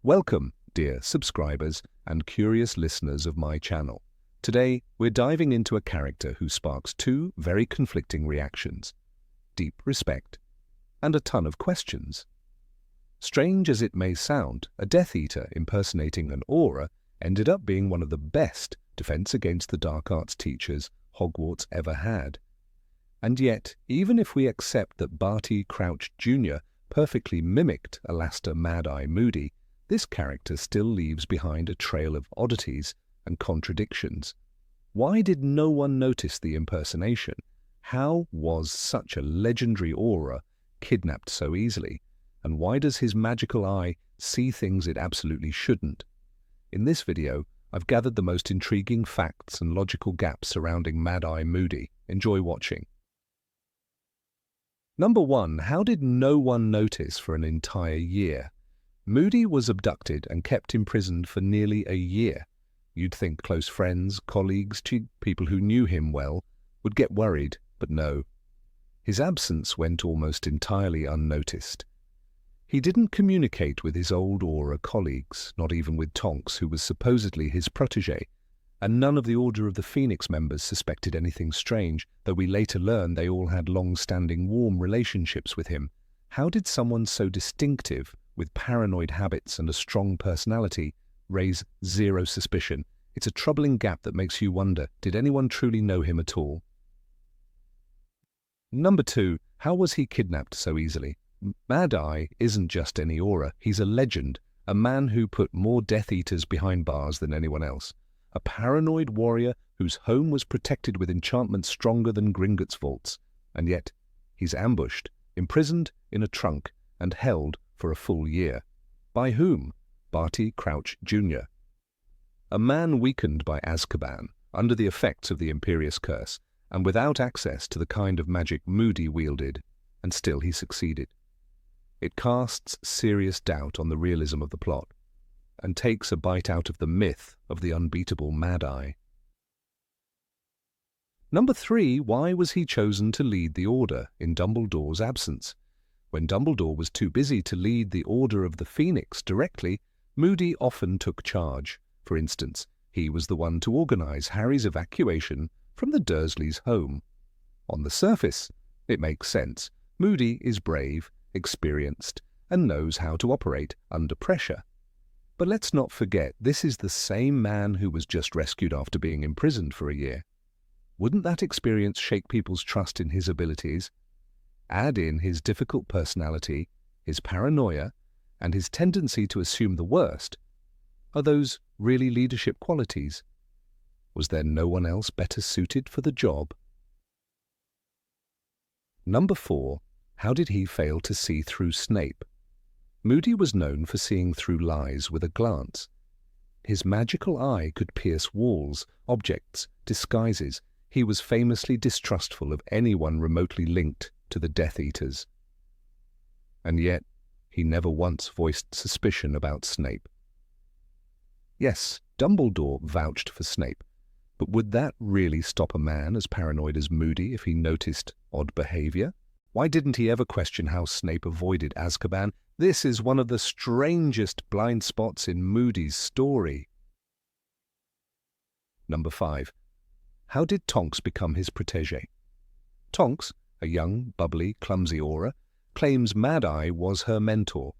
Welcome, dear subscribers and curious listeners of my channel. Today, we're diving into a character who sparks two very conflicting reactions: deep respect and a ton of questions. Strange as it may sound, a Death Eater impersonating an aura ended up being one of the best defense against the dark arts teachers Hogwarts ever had. And yet, even if we accept that Barty Crouch Jr. perfectly mimicked Alastair Mad-Eye Moody, this character still leaves behind a trail of oddities and contradictions. Why did no one notice the impersonation? How was such a legendary aura kidnapped so easily? And why does his magical eye see things it absolutely shouldn't? In this video, I've gathered the most intriguing facts and logical gaps surrounding Mad-Eye Moody. Enjoy watching. Number 1. How did no one notice for an entire year? Moody was abducted and kept imprisoned for nearly a year. You'd think close friends, colleagues, people who knew him well would get worried, but no. His absence went almost entirely unnoticed. He didn't communicate with his old aura colleagues, not even with Tonks, who was supposedly his protégé, and none of the Order of the Phoenix members suspected anything strange, though we later learned they all had long-standing warm relationships with him. How did someone so distinctive, with paranoid habits and a strong personality, raise zero suspicion? It's a troubling gap that makes you wonder, did anyone truly know him at all? Number 2. How was he kidnapped so easily? Mad-Eye isn't just any aura, he's a legend, a man who put more Death Eaters behind bars than anyone else. A paranoid warrior whose home was protected with enchantments stronger than Gringotts vaults. And yet, he's ambushed, imprisoned in a trunk, and held for a full year. By whom? Barty Crouch Jr. A man weakened by Azkaban, under the effects of the Imperious Curse, and without access to the kind of magic Moody wielded, and still he succeeded. It casts serious doubt on the realism of the plot, and takes a bite out of the myth of the unbeatable Mad-Eye. Number 3. Why was he chosen to lead the Order in Dumbledore's absence? When Dumbledore was too busy to lead the Order of the Phoenix directly, Moody often took charge. For instance, he was the one to organize Harry's evacuation from the Dursleys' home. On the surface, it makes sense. Moody is brave, experienced, and knows how to operate under pressure. But let's not forget, this is the same man who was just rescued after being imprisoned for a year. Wouldn't that experience shake people's trust in his abilities? Add in his difficult personality, his paranoia, and his tendency to assume the worst. Are those really leadership qualities? Was there no one else better suited for the job? Number 4. How did he fail to see through Snape? Moody was known for seeing through lies with a glance. His magical eye could pierce walls, objects, disguises. He was famously distrustful of anyone remotely linked to the Death Eaters. And yet, he never once voiced suspicion about Snape. Yes, Dumbledore vouched for Snape, but would that really stop a man as paranoid as Moody if he noticed odd behavior? Why didn't he ever question how Snape avoided Azkaban? This is one of the strangest blind spots in Moody's story. Number 5. How did Tonks become his protégé? Tonks, a young, bubbly, clumsy aura, claims Mad-Eye was her mentor.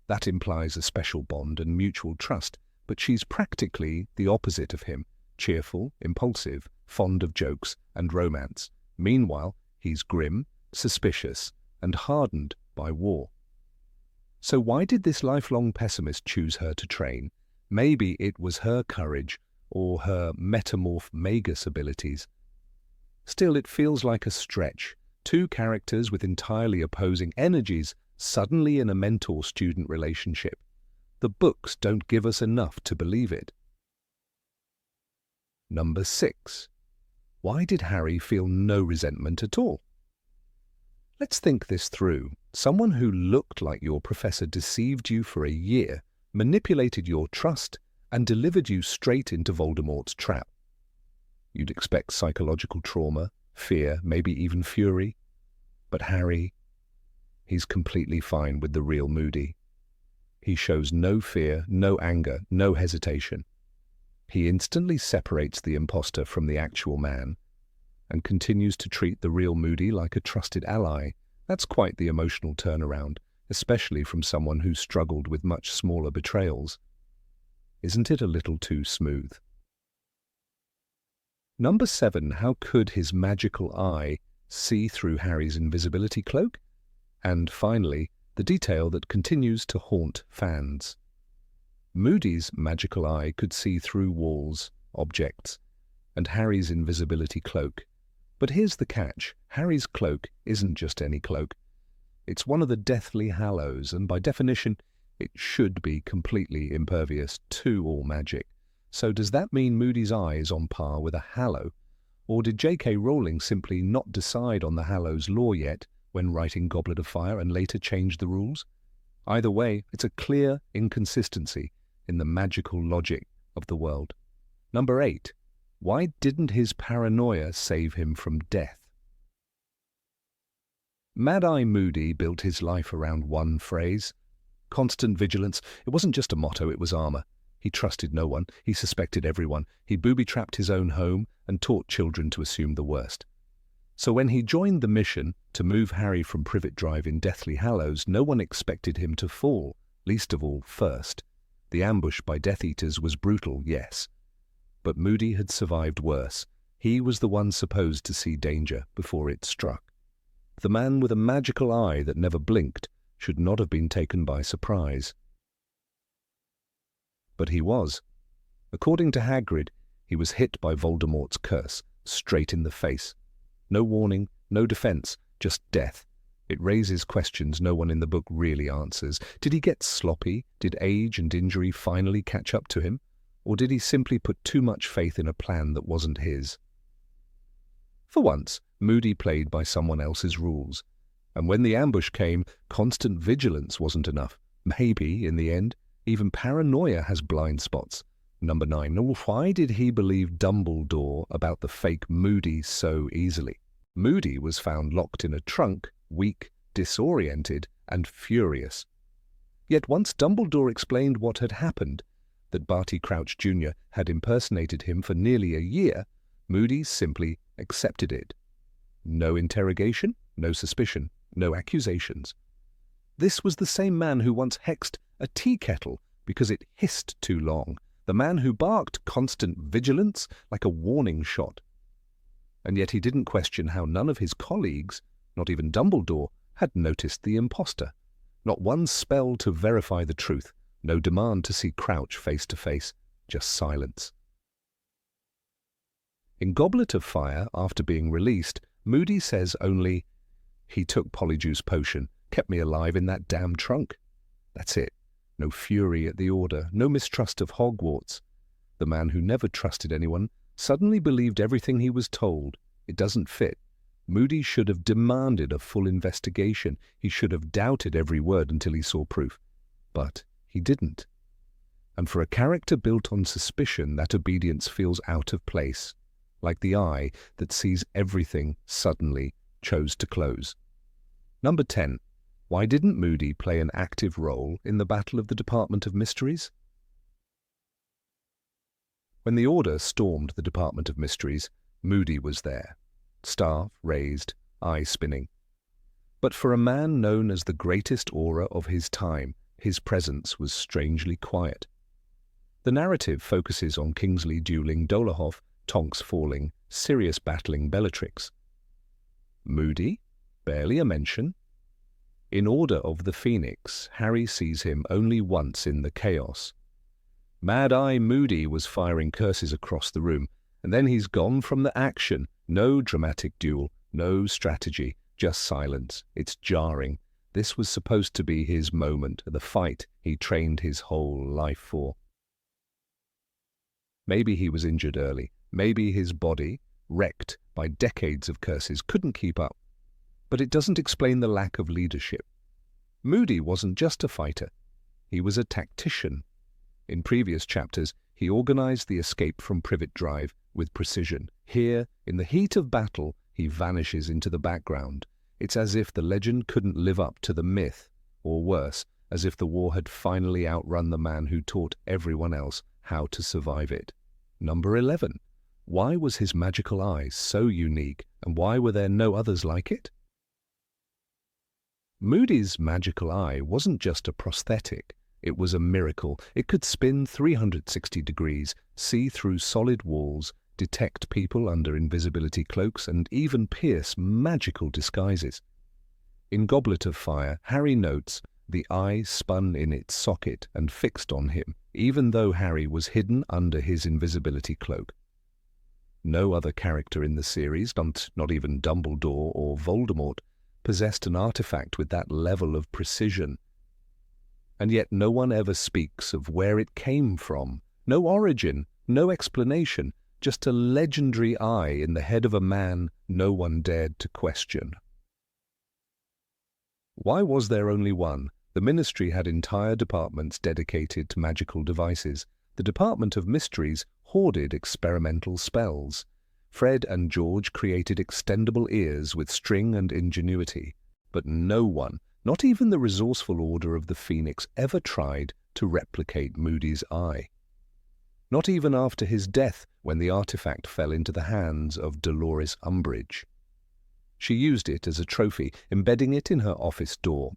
That implies a special bond and mutual trust, but she's practically the opposite of him: cheerful, impulsive, fond of jokes and romance. Meanwhile, he's grim, suspicious, and hardened by war. So why did this lifelong pessimist choose her to train? Maybe it was her courage or her metamorph magus abilities. Still, it feels like a stretch. Two characters with entirely opposing energies suddenly in a mentor-student relationship. The books don't give us enough to believe it. Number 6. Why did Harry feel no resentment at all? Let's think this through. Someone who looked like your professor deceived you for a year, manipulated your trust, and delivered you straight into Voldemort's trap. You'd expect psychological trauma, fear, maybe even fury. But Harry, he's completely fine with the real Moody. He shows no fear, no anger, no hesitation. He instantly separates the imposter from the actual man and continues to treat the real Moody like a trusted ally. That's quite the emotional turnaround, especially from someone who struggled with much smaller betrayals. Isn't it a little too smooth? Number 7, how could his magical eye see through Harry's invisibility cloak? And finally, the detail that continues to haunt fans. Moody's magical eye could see through walls, objects, and Harry's invisibility cloak. But here's the catch. Harry's cloak isn't just any cloak. It's one of the Deathly Hallows, and by definition, it should be completely impervious to all magic. So does that mean Moody's eye is on par with a Hallow? Or did J.K. Rowling simply not decide on the Hallow's lore yet when writing Goblet of Fire and later change the rules? Either way, it's a clear inconsistency in the magical logic of the world. Number 8. Why didn't his paranoia save him from death? Mad-Eye Moody built his life around one phrase. Constant vigilance. It wasn't just a motto, it was armor. He trusted no one. He suspected everyone. He booby-trapped his own home and taught children to assume the worst. So when he joined the mission to move Harry from Privet Drive in Deathly Hallows, no one expected him to fall, least of all first. The ambush by Death Eaters was brutal, yes. But Moody had survived worse. He was the one supposed to see danger before it struck. The man with a magical eye that never blinked should not have been taken by surprise. But he was. According to Hagrid, he was hit by Voldemort's curse, straight in the face. No warning, no defense, just death. It raises questions no one in the book really answers. Did he get sloppy? Did age and injury finally catch up to him? Or did he simply put too much faith in a plan that wasn't his? For once, Moody played by someone else's rules. And when the ambush came, constant vigilance wasn't enough. Maybe, in the end, even paranoia has blind spots. Number 9. Why did he believe Dumbledore about the fake Moody so easily? Moody was found locked in a trunk, weak, disoriented, and furious. Yet once Dumbledore explained what had happened, that Barty Crouch Jr. had impersonated him for nearly a year, Moody simply accepted it. No interrogation, no suspicion, no accusations. This was the same man who once hexed a tea kettle because it hissed too long, the man who barked constant vigilance like a warning shot. And yet he didn't question how none of his colleagues, not even Dumbledore, had noticed the imposter. Not one spell to verify the truth, no demand to see Crouch face to face, just silence. In Goblet of Fire, after being released, Moody says only, "He took Polyjuice Potion, kept me alive in that damn trunk." That's it. No fury at the Order, no mistrust of Hogwarts. The man who never trusted anyone suddenly believed everything he was told. It doesn't fit. Moody should have demanded a full investigation. He should have doubted every word until he saw proof. But he didn't. And for a character built on suspicion, that obedience feels out of place, like the eye that sees everything suddenly chose to close. Number 10. Why didn't Moody play an active role in the Battle of the Department of Mysteries? When the Order stormed the Department of Mysteries, Moody was there, staff raised, eye spinning. But for a man known as the greatest aura of his time, his presence was strangely quiet. The narrative focuses on Kingsley dueling Dolohov, Tonks falling, Sirius battling Bellatrix. Moody? Barely a mention. In Order of the Phoenix, Harry sees him only once in the chaos. Mad-Eye Moody was firing curses across the room, and then he's gone from the action. No dramatic duel, no strategy, just silence. It's jarring. This was supposed to be his moment, the fight he trained his whole life for. Maybe he was injured early. Maybe his body, wrecked by decades of curses, couldn't keep up. But it doesn't explain the lack of leadership. Moody wasn't just a fighter. He was a tactician. In previous chapters, he organized the escape from Privet Drive with precision. Here, in the heat of battle, he vanishes into the background. It's as if the legend couldn't live up to the myth, or worse, as if the war had finally outrun the man who taught everyone else how to survive it. Number 11. Why was his magical eye so unique, and why were there no others like it? Moody's magical eye wasn't just a prosthetic. It was a miracle. It could spin 360 degrees, see through solid walls, detect people under invisibility cloaks, and even pierce magical disguises. In Goblet of Fire, Harry notes, the eye spun in its socket and fixed on him, even though Harry was hidden under his invisibility cloak. No other character in the series, not even Dumbledore or Voldemort, possessed an artifact with that level of precision. And yet no one ever speaks of where it came from. No origin, no explanation, just a legendary eye in the head of a man no one dared to question. Why was there only one? The Ministry had entire departments dedicated to magical devices. The Department of Mysteries hoarded experimental spells. Fred and George created extendable ears with string and ingenuity. But no one, not even the resourceful Order of the Phoenix, ever tried to replicate Moody's eye. Not even after his death, when the artifact fell into the hands of Dolores Umbridge. She used it as a trophy, embedding it in her office door,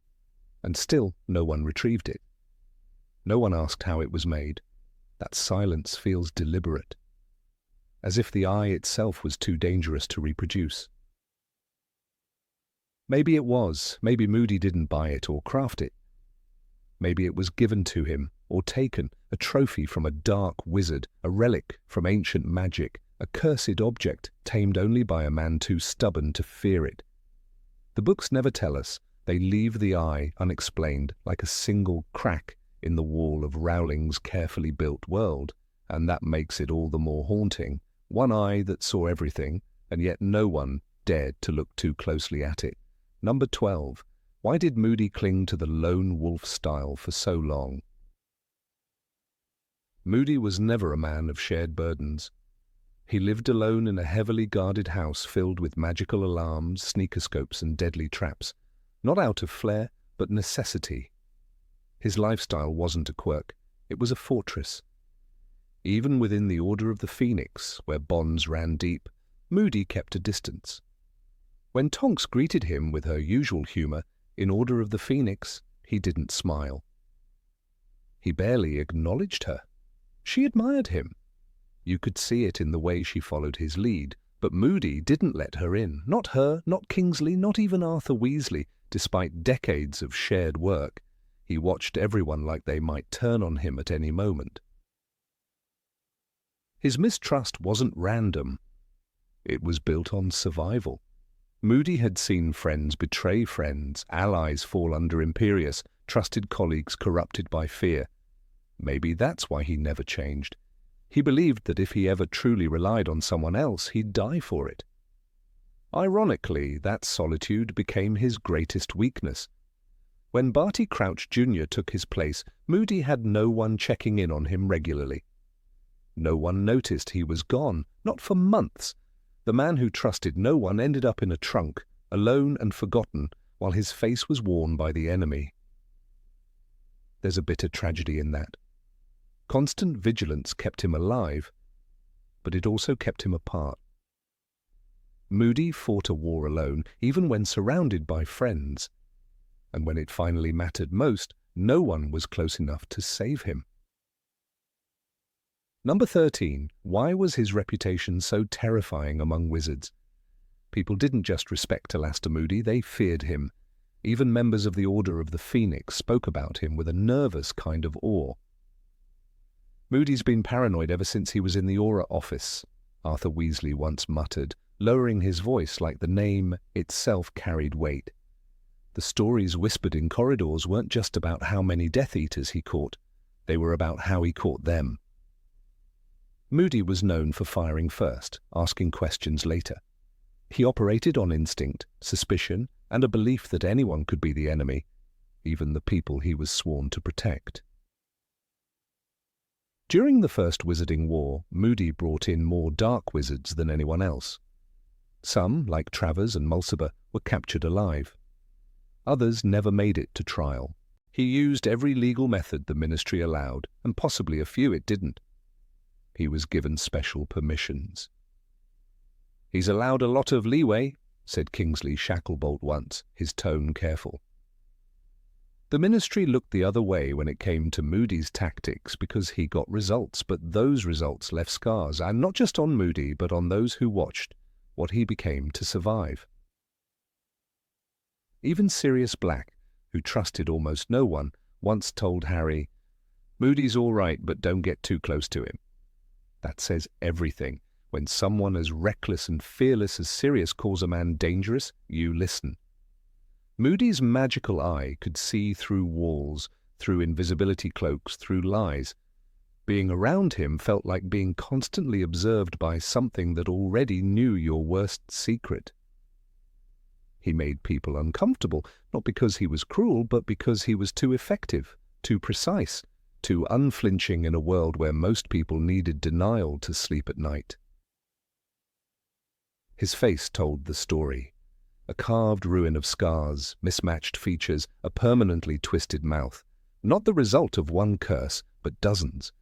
and still no one retrieved it. No one asked how it was made. That silence feels deliberate, as if the eye itself was too dangerous to reproduce. Maybe it was. Maybe Moody didn't buy it or craft it. Maybe it was given to him or taken, a trophy from a dark wizard, a relic from ancient magic, a cursed object tamed only by a man too stubborn to fear it. The books never tell us. They leave the eye unexplained, like a single crack in the wall of Rowling's carefully built world, and that makes it all the more haunting. One eye that saw everything, and yet no one dared to look too closely at it. Number 12. Why did Moody cling to the lone wolf style for so long? Moody was never a man of shared burdens. He lived alone in a heavily guarded house filled with magical alarms, sneakerscopes, and deadly traps. Not out of flair, but necessity. His lifestyle wasn't a quirk. It was a fortress. Even within the Order of the Phoenix, where bonds ran deep, Moody kept a distance. When Tonks greeted him with her usual humor, in Order of the Phoenix, he didn't smile. He barely acknowledged her. She admired him. You could see it in the way she followed his lead, but Moody didn't let her in. Not her, not Kingsley, not even Arthur Weasley, despite decades of shared work. He watched everyone like they might turn on him at any moment. His mistrust wasn't random. It was built on survival. Moody had seen friends betray friends, allies fall under Imperius, trusted colleagues corrupted by fear. Maybe that's why he never changed. He believed that if he ever truly relied on someone else, he'd die for it. Ironically, that solitude became his greatest weakness. When Barty Crouch Jr. took his place, Moody had no one checking in on him regularly. No one noticed he was gone, not for months. The man who trusted no one ended up in a trunk, alone and forgotten, while his face was worn by the enemy. There's a bitter tragedy in that. Constant vigilance kept him alive, but it also kept him apart. Moody fought a war alone, even when surrounded by friends. And when it finally mattered most, no one was close enough to save him. Number 13. Why was his reputation so terrifying among wizards? People didn't just respect Alastor Moody, they feared him. Even members of the Order of the Phoenix spoke about him with a nervous kind of awe. Moody's been paranoid ever since he was in the Aura office, Arthur Weasley once muttered, lowering his voice like the name itself carried weight. The stories whispered in corridors weren't just about how many Death Eaters he caught, they were about how he caught them. Moody was known for firing first, asking questions later. He operated on instinct, suspicion, and a belief that anyone could be the enemy, even the people he was sworn to protect. During the First Wizarding War, Moody brought in more dark wizards than anyone else. Some, like Travers and Mulciber, were captured alive. Others never made it to trial. He used every legal method the ministry allowed, and possibly a few it didn't. He was given special permissions. "He's allowed a lot of leeway," said Kingsley Shacklebolt once, his tone careful. The ministry looked the other way when it came to Moody's tactics because he got results, but those results left scars, and not just on Moody, but on those who watched what he became to survive. Even Sirius Black, who trusted almost no one, once told Harry, "Moody's all right, but don't get too close to him." That says everything. When someone as reckless and fearless as Sirius calls a man dangerous, you listen. Moody's magical eye could see through walls, through invisibility cloaks, through lies. Being around him felt like being constantly observed by something that already knew your worst secret. He made people uncomfortable, not because he was cruel, but because he was too effective, too precise, too unflinching in a world where most people needed denial to sleep at night. His face told the story. A carved ruin of scars, mismatched features, a permanently twisted mouth. Not the result of one curse, but dozens.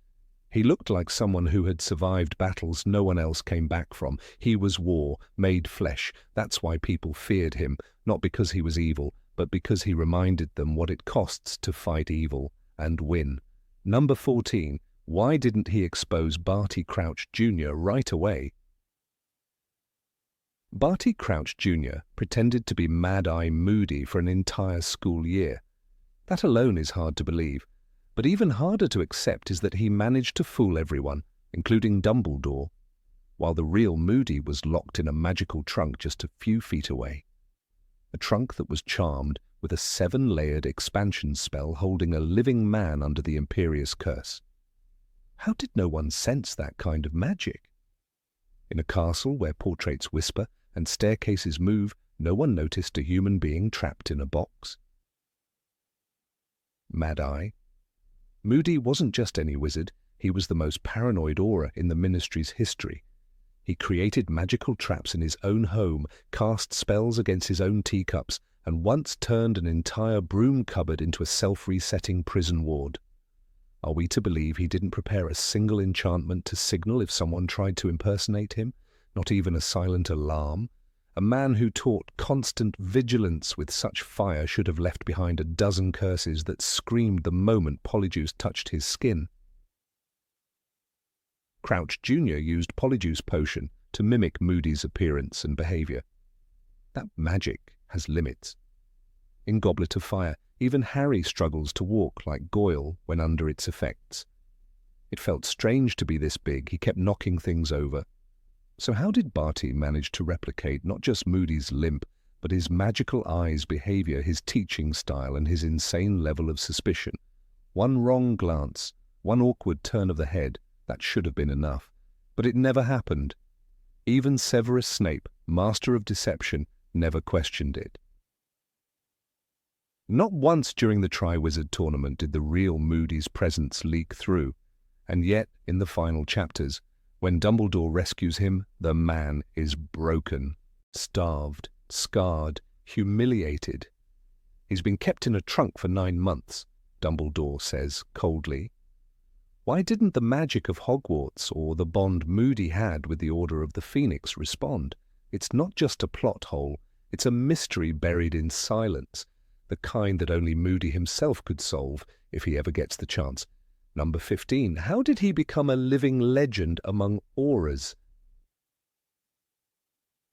He looked like someone who had survived battles no one else came back from. He was war, made flesh. That's why people feared him, not because he was evil, but because he reminded them what it costs to fight evil and win. Number 14, why didn't he expose Barty Crouch Jr. right away? Barty Crouch Jr. pretended to be Mad-Eye Moody for an entire school year. That alone is hard to believe, but even harder to accept is that he managed to fool everyone, including Dumbledore, while the real Moody was locked in a magical trunk just a few feet away. A trunk that was charmed with a 7-layered expansion spell holding a living man under the Imperious Curse. How did no one sense that kind of magic? In a castle where portraits whisper and staircases move, no one noticed a human being trapped in a box. Mad-Eye. Moody wasn't just any wizard, he was the most paranoid aura in the ministry's history. He created magical traps in his own home, cast spells against his own teacups, and once turned an entire broom cupboard into a self-resetting prison ward. Are we to believe he didn't prepare a single enchantment to signal if someone tried to impersonate him? Not even a silent alarm? A man who taught constant vigilance with such fire should have left behind a dozen curses that screamed the moment Polyjuice touched his skin. Crouch Jr. used Polyjuice Potion to mimic Moody's appearance and behavior. That magic has limits. In Goblet of Fire, even Harry struggles to walk like Goyle when under its effects. It felt strange to be this big, he kept knocking things over. So how did Barty manage to replicate not just Moody's limp, but his magical eye's behavior, his teaching style, and his insane level of suspicion? One wrong glance, one awkward turn of the head, that should have been enough. But it never happened. Even Severus Snape, master of deception, never questioned it. Not once during the Triwizard Tournament did the real Moody's presence leak through, and yet, in the final chapters, when Dumbledore rescues him, the man is broken, starved, scarred, humiliated. He's been kept in a trunk for 9 months, Dumbledore says coldly. Why didn't the magic of Hogwarts or the bond Moody had with the Order of the Phoenix respond? It's not just a plot hole, it's a mystery buried in silence, the kind that only Moody himself could solve if he ever gets the chance. Number 15. How did he become a living legend among auras?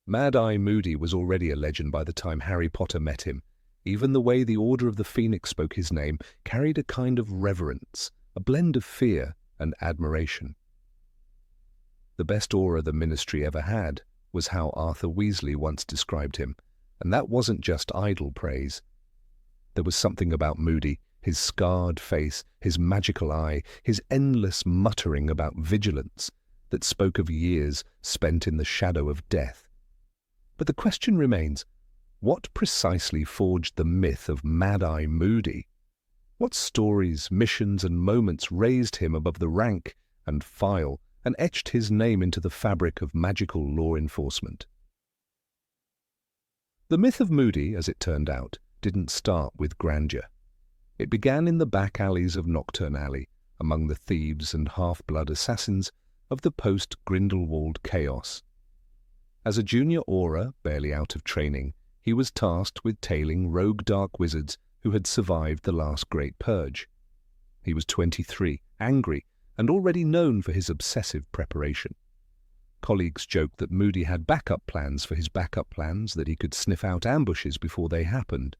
Mad-Eye Moody was already a legend by the time Harry Potter met him. Even the way the Order of the Phoenix spoke his name carried a kind of reverence, a blend of fear and admiration. The best aura the ministry ever had was how Arthur Weasley once described him, and that wasn't just idle praise. There was something about Moody, his scarred face, his magical eye, his endless muttering about vigilance, that spoke of years spent in the shadow of death. But the question remains, what precisely forged the myth of Mad-Eye Moody? What stories, missions, and moments raised him above the rank and file and etched his name into the fabric of magical law enforcement? The myth of Moody, as it turned out, didn't start with grandeur. It began in the back alleys of Nocturne Alley, among the thieves and half-blood assassins of the post-Grindelwald chaos. As a junior auror, barely out of training, he was tasked with tailing rogue dark wizards who had survived the last great purge. He was 23, angry, and already known for his obsessive preparation. Colleagues joked that Moody had backup plans for his backup plans, that he could sniff out ambushes before they happened.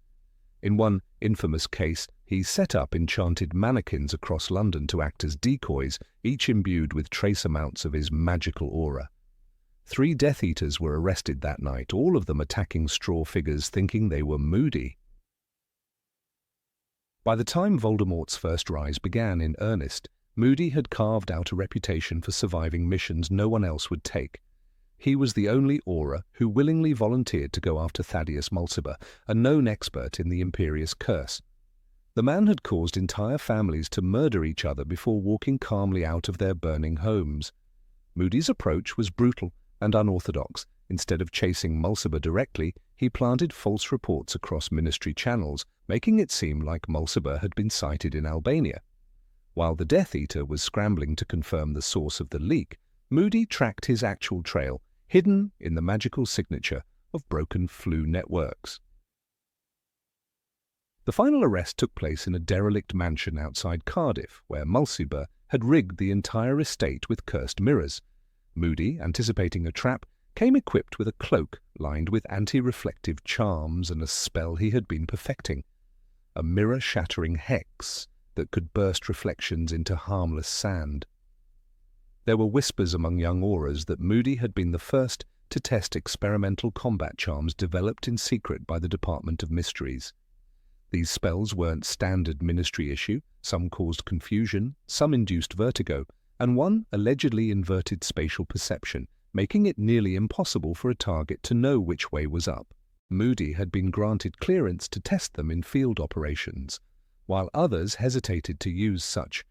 In one infamous case, he set up enchanted mannequins across London to act as decoys, each imbued with trace amounts of his magical aura. 3 Death Eaters were arrested that night, all of them attacking straw figures thinking they were Moody. By the time Voldemort's first rise began in earnest, Moody had carved out a reputation for surviving missions no one else would take. He was the only auror who willingly volunteered to go after Thaddeus Mulciber, a known expert in the Imperious Curse. The man had caused entire families to murder each other before walking calmly out of their burning homes. Moody's approach was brutal and unorthodox. Instead of chasing Mulciber directly, he planted false reports across ministry channels, making it seem like Mulciber had been sighted in Albania. While the Death Eater was scrambling to confirm the source of the leak, Moody tracked his actual trail, hidden in the magical signature of broken flu networks. The final arrest took place in a derelict mansion outside Cardiff, where Mulciber had rigged the entire estate with cursed mirrors. Moody, anticipating a trap, came equipped with a cloak lined with anti-reflective charms and a spell he had been perfecting, a mirror-shattering hex that could burst reflections into harmless sand. There were whispers among young aurors that Moody had been the first to test experimental combat charms developed in secret by the Department of Mysteries. These spells weren't standard ministry issue, some caused confusion, some induced vertigo, and one allegedly inverted spatial perception, making it nearly impossible for a target to know which way was up. Moody had been granted clearance to test them in field operations, while others hesitated to use such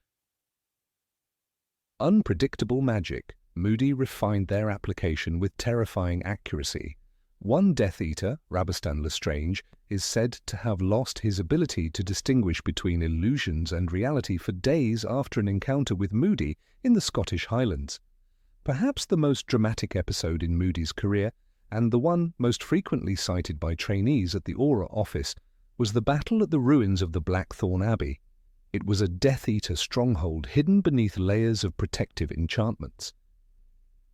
unpredictable magic. Moody refined their application with terrifying accuracy. One Death Eater, Rabastan Lestrange, is said to have lost his ability to distinguish between illusions and reality for days after an encounter with Moody in the Scottish Highlands. Perhaps the most dramatic episode in Moody's career, and the one most frequently cited by trainees at the Aura office, was the battle at the ruins of the Blackthorn Abbey. It was a Death Eater stronghold hidden beneath layers of protective enchantments.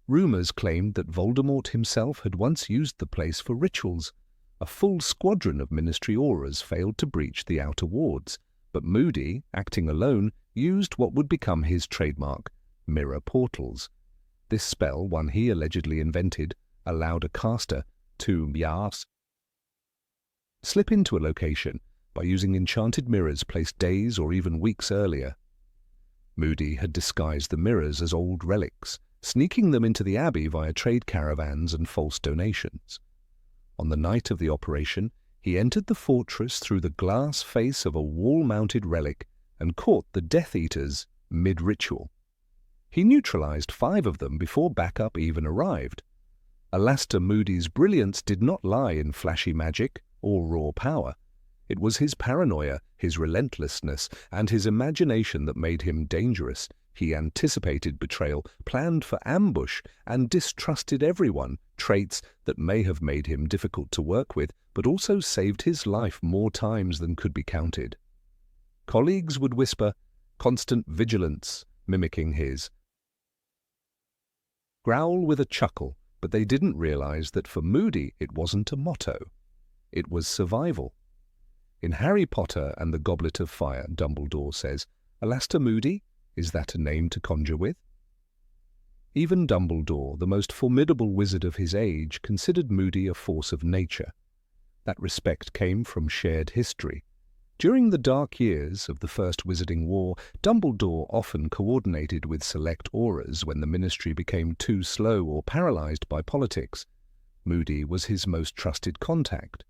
Rumours claimed that Voldemort himself had once used the place for rituals. A full squadron of Ministry Auras failed to breach the outer wards, but Moody, acting alone, used what would become his trademark, mirror portals. This spell, one he allegedly invented, allowed a caster to slip into a location by using enchanted mirrors placed days or even weeks earlier. Moody had disguised the mirrors as old relics, sneaking them into the abbey via trade caravans and false donations. On the night of the operation, he entered the fortress through the glass face of a wall-mounted relic and caught the Death Eaters mid-ritual. He neutralized 5 of them before backup even arrived. Alastair Moody's brilliance did not lie in flashy magic or raw power. It was his paranoia, his relentlessness, and his imagination that made him dangerous. He anticipated betrayal, planned for ambush, and distrusted everyone, traits that may have made him difficult to work with, but also saved his life more times than could be counted. Colleagues would whisper, "Constant vigilance," mimicking his growl with a chuckle, but they didn't realize that for Moody it wasn't a motto. It was survival. In Harry Potter and the Goblet of Fire, Dumbledore says, "Alastair Moody? Is that a name to conjure with?" Even Dumbledore, the most formidable wizard of his age, considered Moody a force of nature. That respect came from shared history. During the dark years of the First Wizarding War, Dumbledore often coordinated with select auras when the ministry became too slow or paralyzed by politics. Moody was his most trusted contact.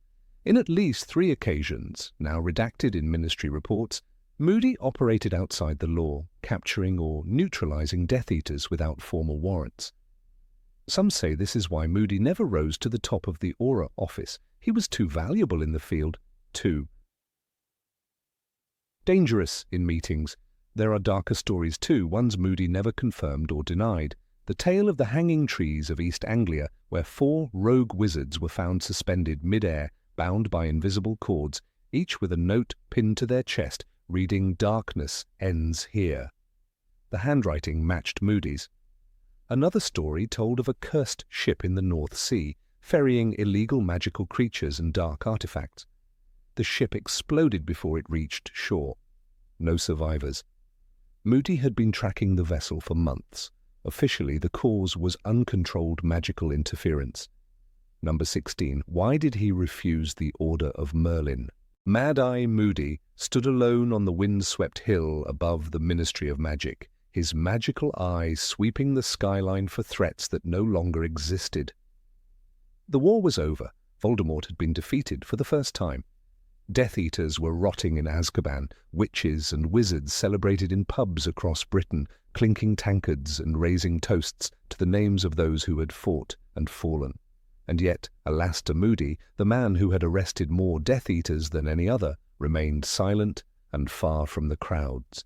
In at least 3 occasions, now redacted in ministry reports, Moody operated outside the law, capturing or neutralizing Death Eaters without formal warrants. Some say this is why Moody never rose to the top of the Aura office. He was too valuable in the field, too dangerous in meetings. There are darker stories too, ones Moody never confirmed or denied. The tale of the hanging trees of East Anglia, where 4 rogue wizards were found suspended mid-air, bound by invisible cords, each with a note pinned to their chest, reading "Darkness ends here." The handwriting matched Moody's. Another story told of a cursed ship in the North Sea, ferrying illegal magical creatures and dark artifacts. The ship exploded before it reached shore. No survivors. Moody had been tracking the vessel for months. Officially, the cause was uncontrolled magical interference. Number 16. Why did he refuse the Order of Merlin? Mad-Eye Moody stood alone on the wind-swept hill above the Ministry of Magic, his magical eye sweeping the skyline for threats that no longer existed. The war was over. Voldemort had been defeated for the first time. Death Eaters were rotting in Azkaban, witches and wizards celebrated in pubs across Britain, clinking tankards and raising toasts to the names of those who had fought and fallen. And yet, alas to Moody, the man who had arrested more Death Eaters than any other remained silent and far from the crowds.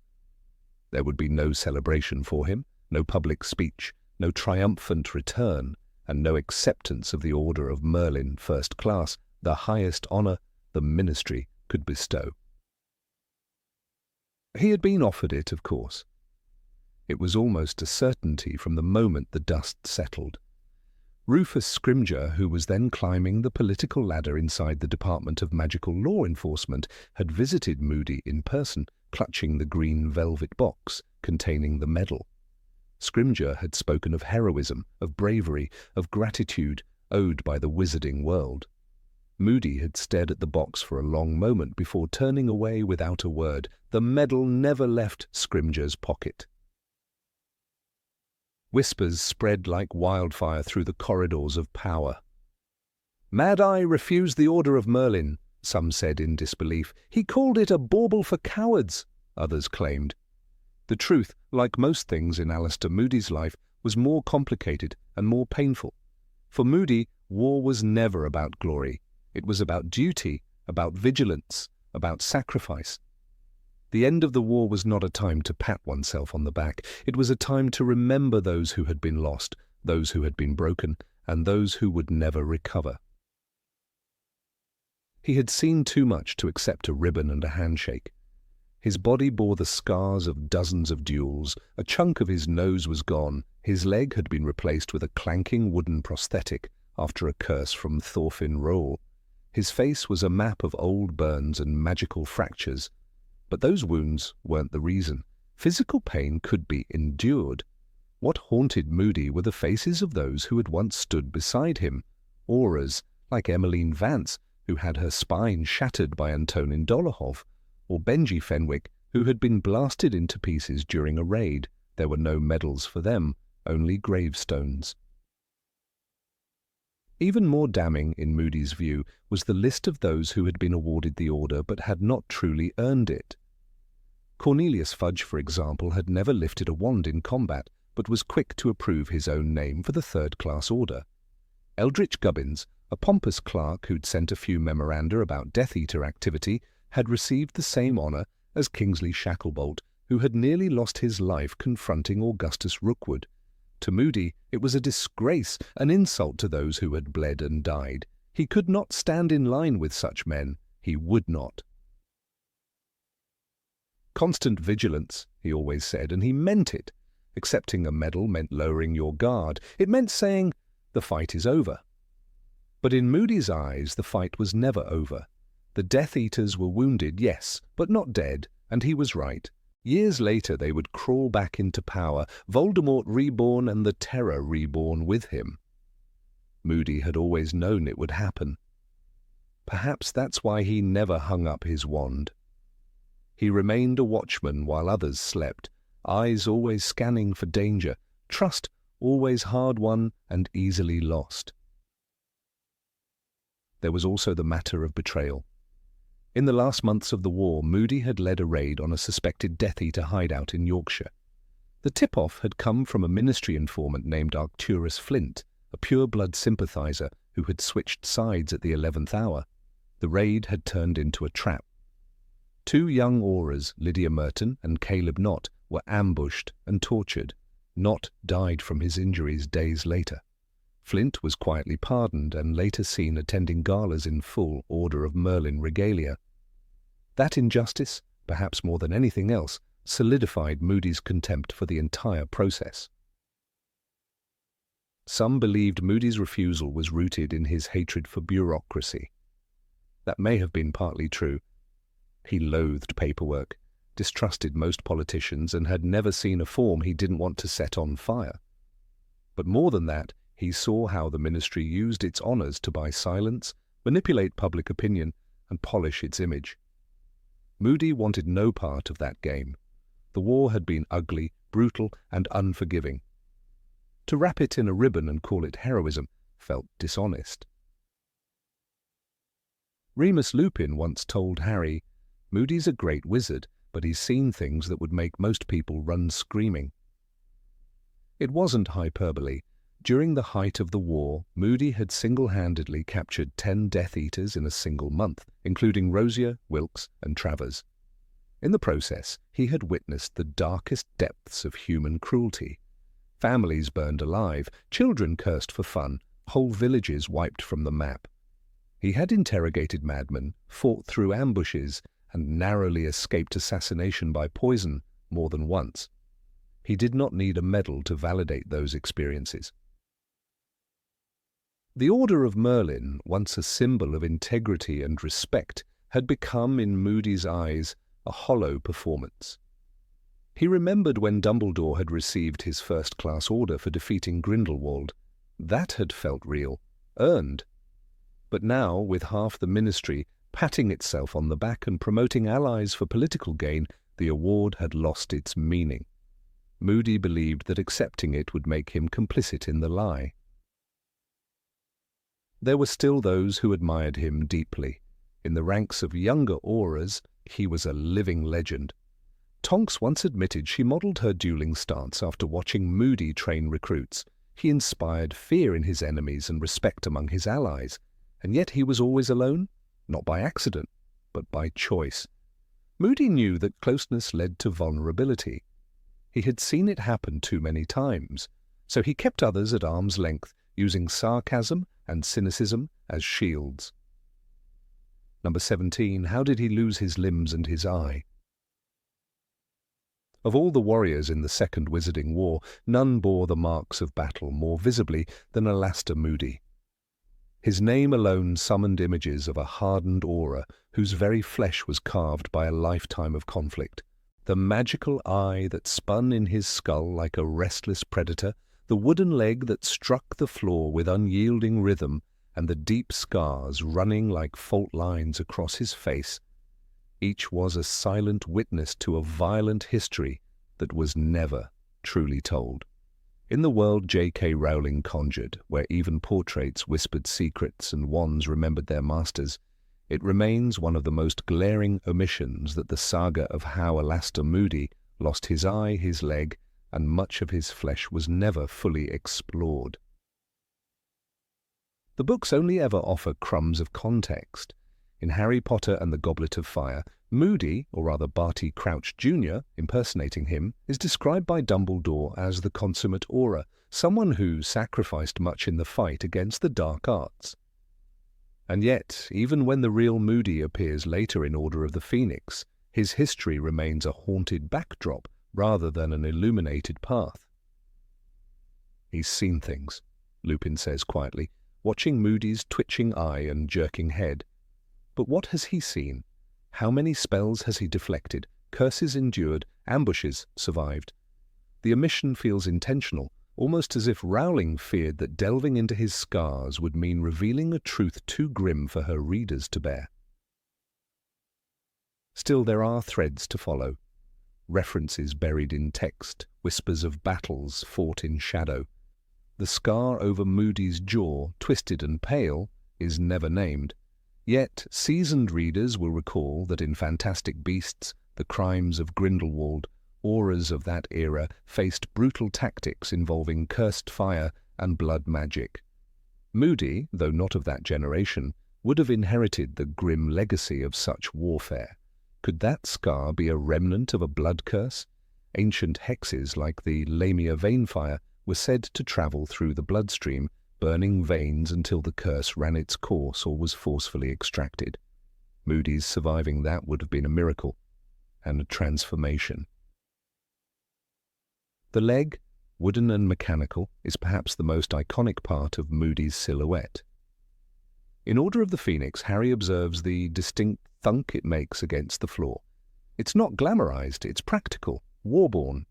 There would be no celebration for him, no public speech, no triumphant return, and no acceptance of the Order of Merlin First Class, the highest honor the ministry could bestow. He had been offered it, of course. It was almost a certainty from the moment the dust settled. Rufus Scrimgeour, who was then climbing the political ladder inside the Department of Magical Law Enforcement, had visited Moody in person, clutching the green velvet box containing the medal. Scrimgeour had spoken of heroism, of bravery, of gratitude owed by the wizarding world. Moody had stared at the box for a long moment before turning away without a word. The medal never left Scrimgeour's pocket. Whispers spread like wildfire through the corridors of power. Mad-Eye refused the Order of Merlin, some said in disbelief. He called it a bauble for cowards, others claimed. The truth, like most things in Alistair Moody's life, was more complicated and more painful. For Moody, war was never about glory. It was about duty, about vigilance, about sacrifice. The end of the war was not a time to pat oneself on the back. It was a time to remember those who had been lost, those who had been broken, and those who would never recover. He had seen too much to accept a ribbon and a handshake. His body bore the scars of dozens of duels. A chunk of his nose was gone. His leg had been replaced with a clanking wooden prosthetic after a curse from Thorfinn Roll. His face was a map of old burns and magical fractures. But those wounds weren't the reason. Physical pain could be endured. What haunted Moody were the faces of those who had once stood beside him. Auras, like Emmeline Vance, who had her spine shattered by Antonin Dolohov, or Benji Fenwick, who had been blasted into pieces during a raid. There were no medals for them, only gravestones. Even more damning, in Moody's view, was the list of those who had been awarded the order but had not truly earned it. Cornelius Fudge, for example, had never lifted a wand in combat, but was quick to approve his own name for the third-class order. Eldritch Gubbins, a pompous clerk who'd sent a few memoranda about Death Eater activity, had received the same honour as Kingsley Shacklebolt, who had nearly lost his life confronting Augustus Rookwood. To Moody, it was a disgrace, an insult to those who had bled and died. He could not stand in line with such men. He would not. Constant vigilance, he always said, and he meant it. Accepting a medal meant lowering your guard. It meant saying, the fight is over. But in Moody's eyes, the fight was never over. The Death Eaters were wounded, yes, but not dead, and he was right. Years later they would crawl back into power, Voldemort reborn and the Terror reborn with him. Moody had always known it would happen. Perhaps that's why he never hung up his wand. He remained a watchman while others slept, eyes always scanning for danger, trust always hard-won and easily lost. There was also the matter of betrayal. In the last months of the war, Moody had led a raid on a suspected Death Eater hideout in Yorkshire. The tip-off had come from a ministry informant named Arcturus Flint, a pure-blood sympathizer who had switched sides at the 11th hour. The raid had turned into a trap. Two young aurors, Lydia Merton and Caleb Knott, were ambushed and tortured. Knott died from his injuries days later. Flint was quietly pardoned and later seen attending galas in full Order of Merlin regalia. That injustice, perhaps more than anything else, solidified Moody's contempt for the entire process. Some believed Moody's refusal was rooted in his hatred for bureaucracy. That may have been partly true. He loathed paperwork, distrusted most politicians, and had never seen a form he didn't want to set on fire. But more than that, he saw how the ministry used its honors to buy silence, manipulate public opinion, and polish its image. Moody wanted no part of that game. The war had been ugly, brutal, and unforgiving. To wrap it in a ribbon and call it heroism felt dishonest. Remus Lupin once told Harry, "Moody's a great wizard, but he's seen things that would make most people run screaming." It wasn't hyperbole. During the height of the war, Moody had single-handedly captured 10 Death Eaters in a single month, including Rosier, Wilkes, and Travers. In the process, he had witnessed the darkest depths of human cruelty. Families burned alive, children cursed for fun, whole villages wiped from the map. He had interrogated madmen, fought through ambushes, and narrowly escaped assassination by poison more than once. He did not need a medal to validate those experiences. The Order of Merlin, once a symbol of integrity and respect, had become, in Moody's eyes, a hollow performance. He remembered when Dumbledore had received his first-class order for defeating Grindelwald. That had felt real, earned. But now, with half the ministry patting itself on the back and promoting allies for political gain, the award had lost its meaning. Moody believed that accepting it would make him complicit in the lie. There were still those who admired him deeply. In the ranks of younger aurors, he was a living legend. Tonks once admitted she modelled her dueling stance after watching Moody train recruits. He inspired fear in his enemies and respect among his allies. And yet he was always alone, not by accident, but by choice. Moody knew that closeness led to vulnerability. He had seen it happen too many times, so he kept others at arm's length, using sarcasm and cynicism as shields. Number 17. How did he lose his limbs and his eye? Of all the warriors in the Second Wizarding War, none bore the marks of battle more visibly than Alastor Moody. His name alone summoned images of a hardened aura whose very flesh was carved by a lifetime of conflict. The magical eye that spun in his skull like a restless predator, the wooden leg that struck the floor with unyielding rhythm, and the deep scars running like fault lines across his face. Each was a silent witness to a violent history that was never truly told. In the world J.K. Rowling conjured, where even portraits whispered secrets and wands remembered their masters, it remains one of the most glaring omissions that the saga of how Alastor Moody lost his eye, his leg, and much of his flesh was never fully explored. The books only ever offer crumbs of context. In Harry Potter and the Goblet of Fire, Moody, or rather Barty Crouch Jr., impersonating him, is described by Dumbledore as the consummate aura, someone who sacrificed much in the fight against the dark arts. And yet, even when the real Moody appears later in Order of the Phoenix, his history remains a haunted backdrop rather than an illuminated path. "He's seen things," Lupin says quietly, watching Moody's twitching eye and jerking head. But what has he seen? How many spells has he deflected, curses endured, ambushes survived? The omission feels intentional, almost as if Rowling feared that delving into his scars would mean revealing a truth too grim for her readers to bear. Still, there are threads to follow. References buried in text, whispers of battles fought in shadow. The scar over Moody's jaw, twisted and pale, is never named. Yet seasoned readers will recall that in Fantastic Beasts, The Crimes of Grindelwald, auras of that era faced brutal tactics involving cursed fire and blood magic. Moody, though not of that generation, would have inherited the grim legacy of such warfare. Could that scar be a remnant of a blood curse? Ancient hexes like the Lamia vein fire were said to travel through the bloodstream, burning veins until the curse ran its course or was forcefully extracted. Moody's surviving that would have been a miracle and a transformation. The leg, wooden and mechanical, is perhaps the most iconic part of Moody's silhouette. In Order of the Phoenix, Harry observes the distinct thunk it makes against the floor. It's not glamorized, it's practical, war-born.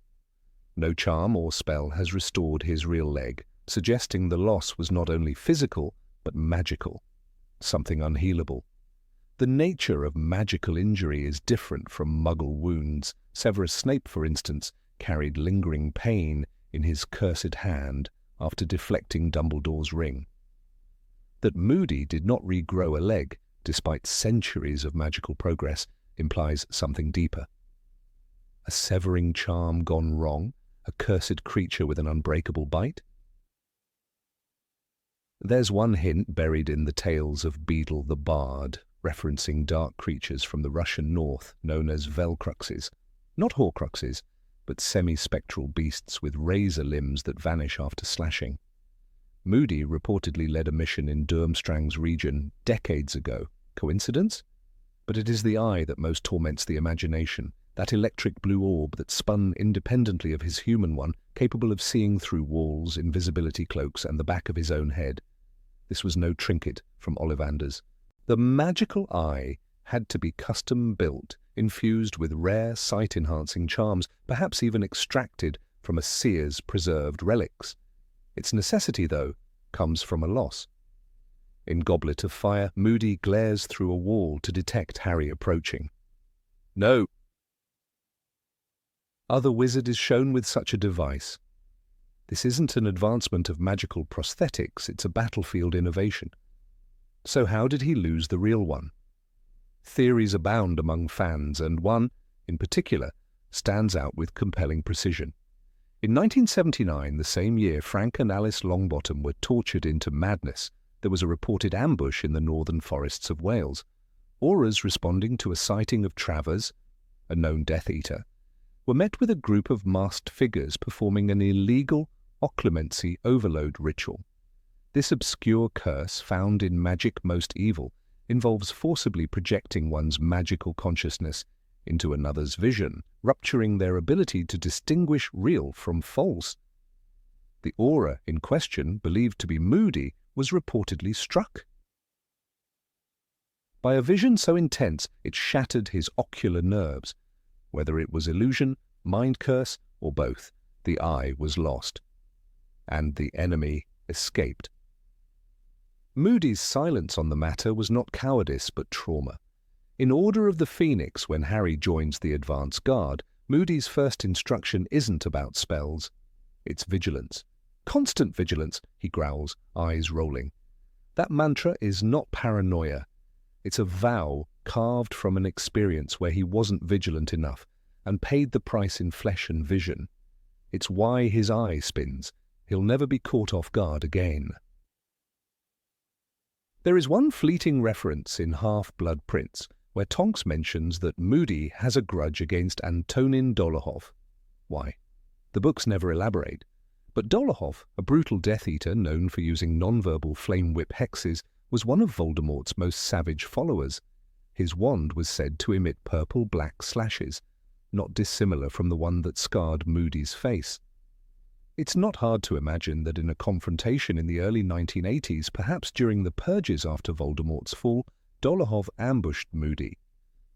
No charm or spell has restored his real leg, suggesting the loss was not only physical, but magical, something unhealable. The nature of magical injury is different from Muggle wounds. Severus Snape, for instance, carried lingering pain in his cursed hand after deflecting Dumbledore's ring. That Moody did not regrow a leg, despite centuries of magical progress, implies something deeper. A severing charm gone wrong, a cursed creature with an unbreakable bite? There's one hint buried in the tales of Beedle the Bard, referencing dark creatures from the Russian north known as Velcruxes, not Horcruxes, but semi-spectral beasts with razor limbs that vanish after slashing. Moody reportedly led a mission in Durmstrang's region decades ago. Coincidence? But it is the eye that most torments the imagination, that electric blue orb that spun independently of his human one, capable of seeing through walls, invisibility cloaks, and the back of his own head. This was no trinket from Ollivanders. The magical eye had to be custom-built, infused with rare sight-enhancing charms, perhaps even extracted from a seer's preserved relics. Its necessity, though, comes from a loss. In Goblet of Fire, Moody glares through a wall to detect Harry approaching. No! Other wizard is shown with such a device. This isn't an advancement of magical prosthetics, it's a battlefield innovation. So how did he lose the real one? Theories abound among fans, and one, in particular, stands out with compelling precision. In 1979, the same year Frank and Alice Longbottom were tortured into madness, there was a reported ambush in the northern forests of Wales. Aurors responding to a sighting of Travers, a known Death Eater, were met with a group of masked figures performing an illegal occlumency overload ritual. This obscure curse, found in Magic Most Evil, involves forcibly projecting one's magical consciousness into another's vision, rupturing their ability to distinguish real from false. The aura in question, believed to be Moody, was reportedly struck by a vision so intense it shattered his ocular nerves. Whether it was illusion, mind curse, or both, the eye was lost, and the enemy escaped. Moody's silence on the matter was not cowardice but trauma. In Order of the Phoenix, when Harry joins the advance guard, Moody's first instruction isn't about spells. It's vigilance. Constant vigilance, he growls, eyes rolling. That mantra is not paranoia. It's a vow carved from an experience where he wasn't vigilant enough and paid the price in flesh and vision. It's why his eye spins. He'll never be caught off guard again. There is one fleeting reference in Half-Blood Prince where Tonks mentions that Moody has a grudge against Antonin Dolohov. Why? The books never elaborate. But Dolohov, a brutal Death Eater known for using non-verbal flame whip hexes, was one of Voldemort's most savage followers. His wand was said to emit purple-black slashes, not dissimilar from the one that scarred Moody's face. It's not hard to imagine that in a confrontation in the early 1980s, perhaps during the purges after Voldemort's fall, Dolohov ambushed Moody.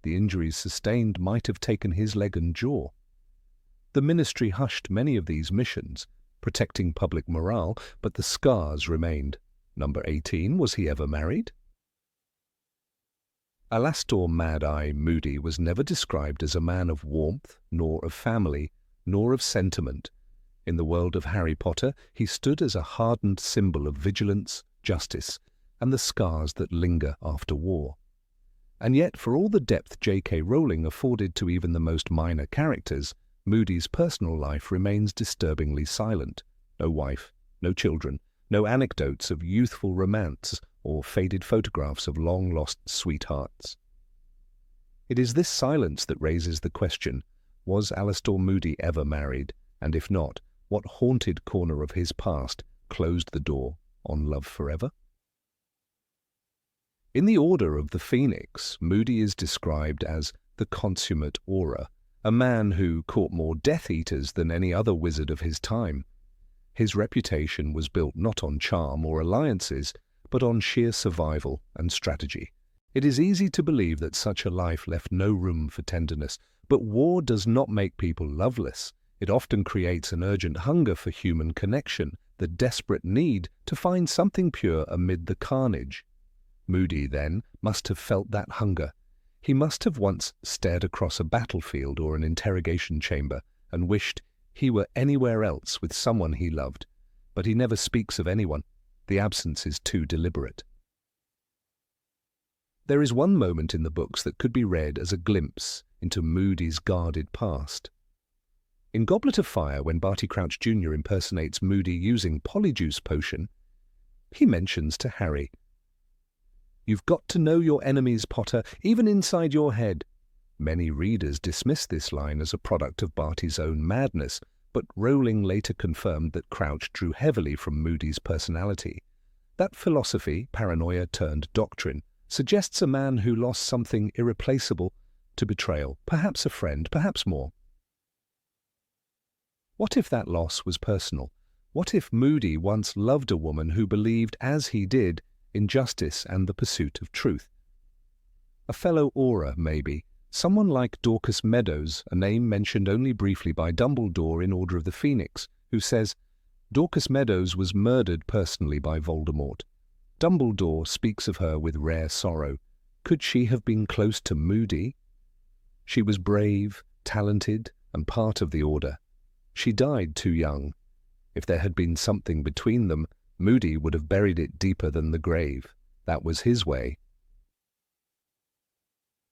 The injuries sustained might have taken his leg and jaw. The Ministry hushed many of these missions, protecting public morale, but the scars remained. Number 18, was he ever married? Alastor Mad-Eye Moody was never described as a man of warmth, nor of family, nor of sentiment. In the world of Harry Potter, he stood as a hardened symbol of vigilance, justice, and the scars that linger after war. And yet, for all the depth J.K. Rowling afforded to even the most minor characters, Moody's personal life remains disturbingly silent. No wife, no children, no anecdotes of youthful romance or faded photographs of long-lost sweethearts. It is this silence that raises the question, was Alastor Moody ever married? And if not, what haunted corner of his past closed the door on love forever? In the Order of the Phoenix, Moody is described as the consummate auror, a man who caught more Death Eaters than any other wizard of his time. His reputation was built not on charm or alliances, but on sheer survival and strategy. It is easy to believe that such a life left no room for tenderness, but war does not make people loveless. It often creates an urgent hunger for human connection, the desperate need to find something pure amid the carnage. Moody, then, must have felt that hunger. He must have once stared across a battlefield or an interrogation chamber and wished he were anywhere else with someone he loved. But he never speaks of anyone. The absence is too deliberate. There is one moment in the books that could be read as a glimpse into Moody's guarded past. In Goblet of Fire, when Barty Crouch Jr. impersonates Moody using Polyjuice Potion, he mentions to Harry, "You've got to know your enemies, Potter, even inside your head." Many readers dismiss this line as a product of Barty's own madness, but Rowling later confirmed that Crouch drew heavily from Moody's personality. That philosophy, paranoia turned doctrine, suggests a man who lost something irreplaceable to betrayal, perhaps a friend, perhaps more. What if that loss was personal? What if Moody once loved a woman who believed, as he did, in justice and the pursuit of truth? A fellow auror, maybe, someone like Dorcas Meadows, a name mentioned only briefly by Dumbledore in Order of the Phoenix, who says, "Dorcas Meadows was murdered personally by Voldemort." Dumbledore speaks of her with rare sorrow. Could she have been close to Moody? She was brave, talented, and part of the Order. She died too young. If there had been something between them, Moody would have buried it deeper than the grave. That was his way.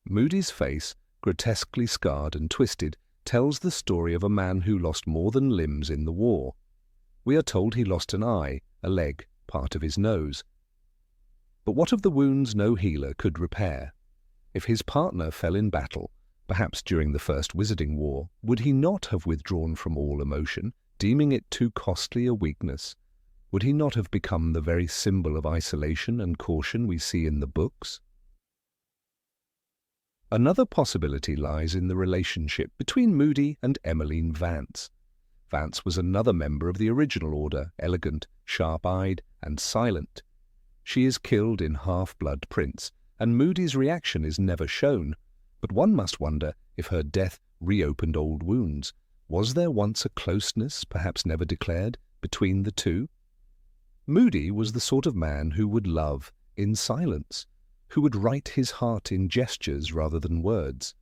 Moody's face, grotesquely scarred and twisted, tells the story of a man who lost more than limbs in the war. We are told he lost an eye, a leg, part of his nose. But what of the wounds no healer could repair? If his partner fell in battle, perhaps during the First Wizarding War, would he not have withdrawn from all emotion, deeming it too costly a weakness? Would he not have become the very symbol of isolation and caution we see in the books? Another possibility lies in the relationship between Moody and Emmeline Vance. Vance was another member of the original Order, elegant, sharp-eyed, and silent. She is killed in Half-Blood Prince, and Moody's reaction is never shown. But one must wonder if her death reopened old wounds. Was there once a closeness, perhaps never declared, between the two? Moody was the sort of man who would love in silence, who would write his heart in gestures rather than words.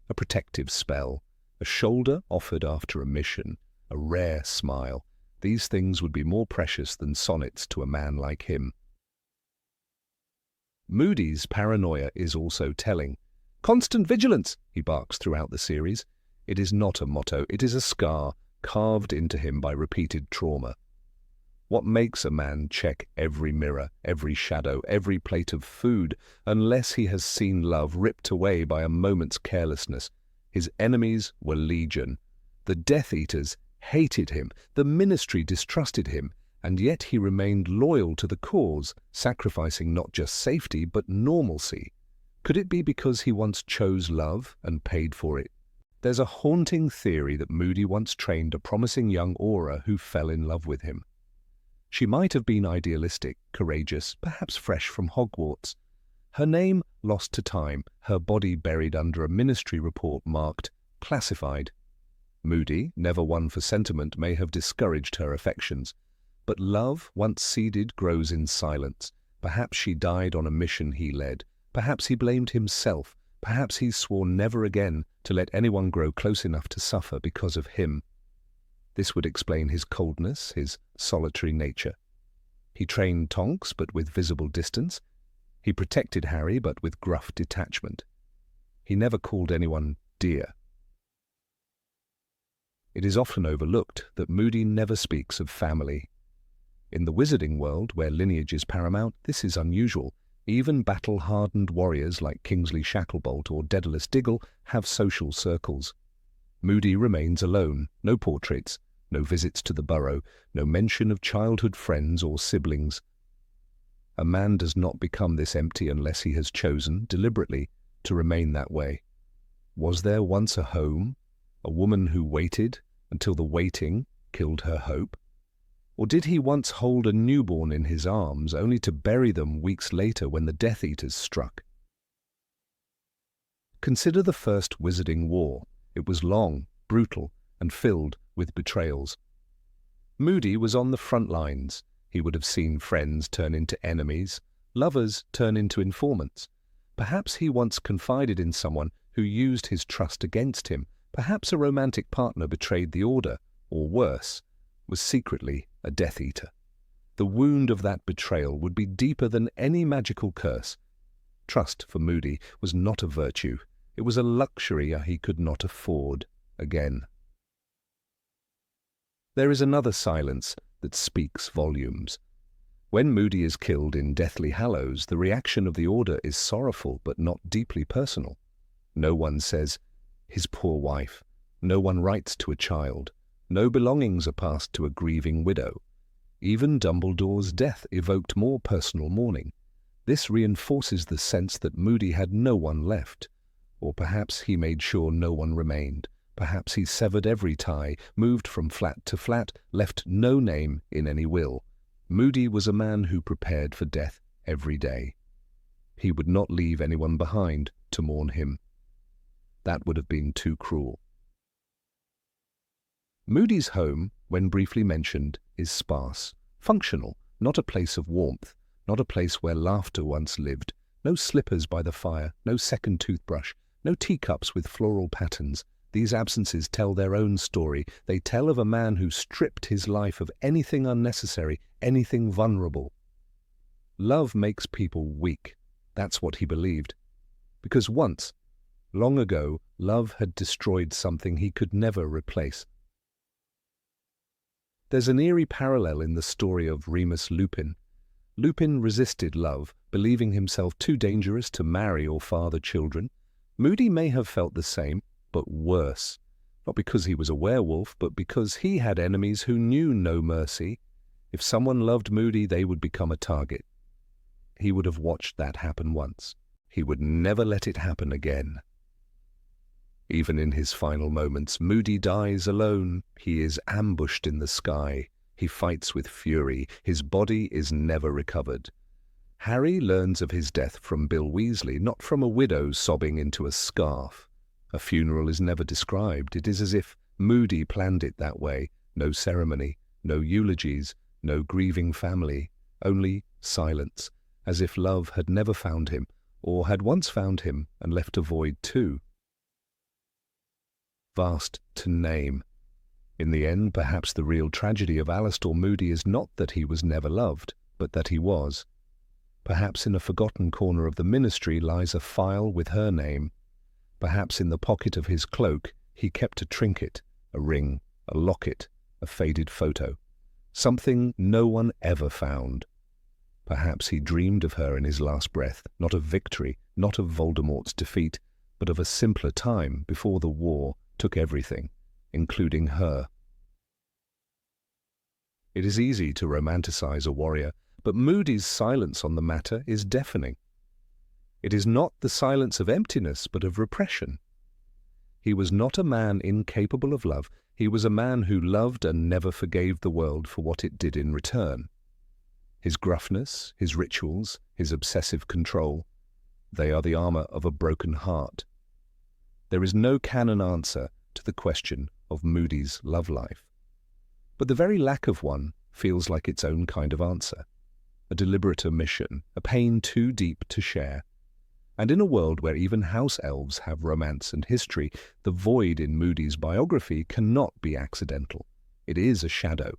A protective spell, a shoulder offered after a mission, a rare smile. These things would be more precious than sonnets to a man like him. Moody's paranoia is also telling. "Constant vigilance," he barks throughout the series. It is not a motto, it is a scar carved into him by repeated trauma. What makes a man check every mirror, every shadow, every plate of food, unless he has seen love ripped away by a moment's carelessness? His enemies were legion. The Death Eaters hated him, the Ministry distrusted him, and yet he remained loyal to the cause, sacrificing not just safety but normalcy. Could it be because he once chose love and paid for it? There's a haunting theory that Moody once trained a promising young auror who fell in love with him. She might have been idealistic, courageous, perhaps fresh from Hogwarts. Her name lost to time, her body buried under a Ministry report marked classified. Moody, never one for sentiment, may have discouraged her affections. But love, once seeded, grows in silence. Perhaps she died on a mission he led. Perhaps he blamed himself. Perhaps he swore never again to let anyone grow close enough to suffer because of him. This would explain his coldness, his solitary nature. He trained Tonks, but with visible distance. He protected Harry, but with gruff detachment. He never called anyone dear. It is often overlooked that Moody never speaks of family. In the wizarding world, where lineage is paramount, this is unusual. Even battle-hardened warriors like Kingsley Shacklebolt or Daedalus Diggle have social circles. Moody remains alone, no portraits, no visits to the burrow, no mention of childhood friends or siblings. A man does not become this empty unless he has chosen, deliberately, to remain that way. Was there once a home, a woman who waited until the waiting killed her hope? Or did he once hold a newborn in his arms, only to bury them weeks later when the Death Eaters struck? Consider the First Wizarding War. It was long, brutal, and filled with betrayals. Moody was on the front lines. He would have seen friends turn into enemies, lovers turn into informants. Perhaps he once confided in someone who used his trust against him. Perhaps a romantic partner betrayed the order, or worse, was secretly a Death Eater. The wound of that betrayal would be deeper than any magical curse. Trust for Moody was not a virtue. It was a luxury he could not afford again. There is another silence that speaks volumes. When Moody is killed in Deathly Hallows, the reaction of the Order is sorrowful but not deeply personal. No one says, "His poor wife." No one writes to a child. No belongings are passed to a grieving widow. Even Dumbledore's death evoked more personal mourning. This reinforces the sense that Moody had no one left. Or perhaps he made sure no one remained. Perhaps he severed every tie, moved from flat to flat, left no name in any will. Moody was a man who prepared for death every day. He would not leave anyone behind to mourn him. That would have been too cruel. Moody's home, when briefly mentioned, is sparse, functional, not a place of warmth, not a place where laughter once lived. No slippers by the fire, no second toothbrush, no teacups with floral patterns. These absences tell their own story. They tell of a man who stripped his life of anything unnecessary, anything vulnerable. Love makes people weak. That's what he believed. Because once, long ago, love had destroyed something he could never replace. There's an eerie parallel in the story of Remus Lupin. Lupin resisted love, believing himself too dangerous to marry or father children. Moody may have felt the same, but worse. Not because he was a werewolf, but because he had enemies who knew no mercy. If someone loved Moody, they would become a target. He would have watched that happen once. He would never let it happen again. Even in his final moments, Moody dies alone. He is ambushed in the sky. He fights with fury. His body is never recovered. Harry learns of his death from Bill Weasley, not from a widow sobbing into a scarf. A funeral is never described. It is as if Moody planned it that way. No ceremony, no eulogies, no grieving family, only silence, as if love had never found him, or had once found him and left a void too. Vast to name. In the end, perhaps the real tragedy of Alastor Moody is not that he was never loved, but that he was. Perhaps in a forgotten corner of the Ministry lies a file with her name. Perhaps in the pocket of his cloak he kept a trinket, a ring, a locket, a faded photo. Something no one ever found. Perhaps he dreamed of her in his last breath, not of victory, not of Voldemort's defeat, but of a simpler time before the war took everything, including her. It is easy to romanticize a warrior, but Moody's silence on the matter is deafening. It is not the silence of emptiness, but of repression. He was not a man incapable of love. He was a man who loved and never forgave the world for what it did in return. His gruffness, his rituals, his obsessive control, they are the armor of a broken heart. There is no canon answer to the question of Moody's love life. But the very lack of one feels like its own kind of answer. A deliberate omission, a pain too deep to share. And in a world where even house elves have romance and history, the void in Moody's biography cannot be accidental. It is a shadow,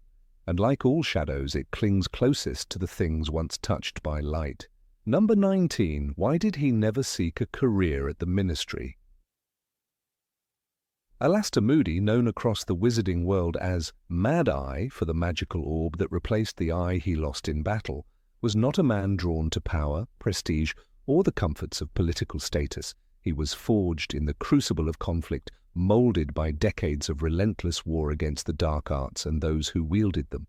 and like all shadows, it clings closest to the things once touched by light. Number 19. Why did he never seek a career at the Ministry? Alastor Moody, known across the wizarding world as Mad Eye for the magical orb that replaced the eye he lost in battle, was not a man drawn to power, prestige, or the comforts of political status. He was forged in the crucible of conflict, molded by decades of relentless war against the dark arts and those who wielded them.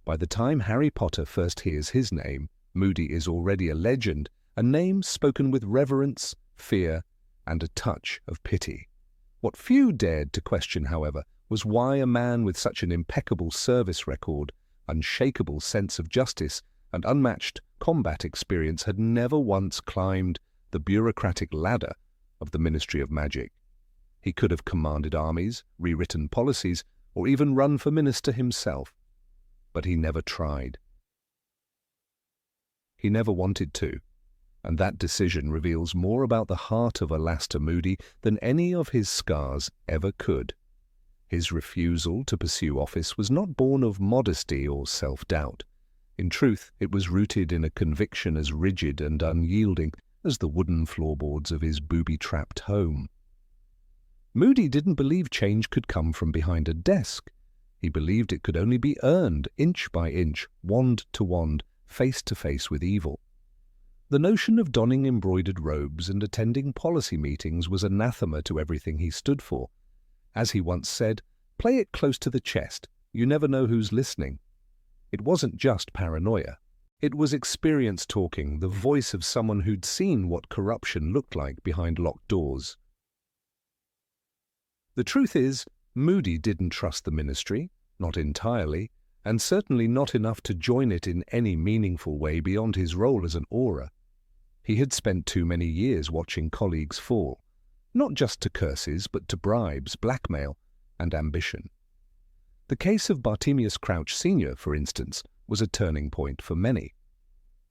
By the time Harry Potter first hears his name, Moody is already a legend, a name spoken with reverence, fear, and a touch of pity. What few dared to question, however, was why a man with such an impeccable service record, unshakable sense of justice, and unmatched combat experience had never once climbed the bureaucratic ladder of the Ministry of Magic. He could have commanded armies, rewritten policies, or even run for minister himself. But he never tried. He never wanted to, and that decision reveals more about the heart of Alastor Moody than any of his scars ever could. His refusal to pursue office was not born of modesty or self-doubt. In truth, it was rooted in a conviction as rigid and unyielding as the wooden floorboards of his booby-trapped home. Moody didn't believe change could come from behind a desk. He believed it could only be earned, inch by inch, wand to wand, face to face with evil. The notion of donning embroidered robes and attending policy meetings was anathema to everything he stood for. As he once said, "Play it close to the chest. You never know who's listening." It wasn't just paranoia. It was experience talking, the voice of someone who'd seen what corruption looked like behind locked doors. The truth is, Moody didn't trust the ministry, not entirely, and certainly not enough to join it in any meaningful way beyond his role as an aura. He had spent too many years watching colleagues fall, not just to curses, but to bribes, blackmail, and ambition. The case of Bartemius Crouch Sr., for instance, was a turning point for many.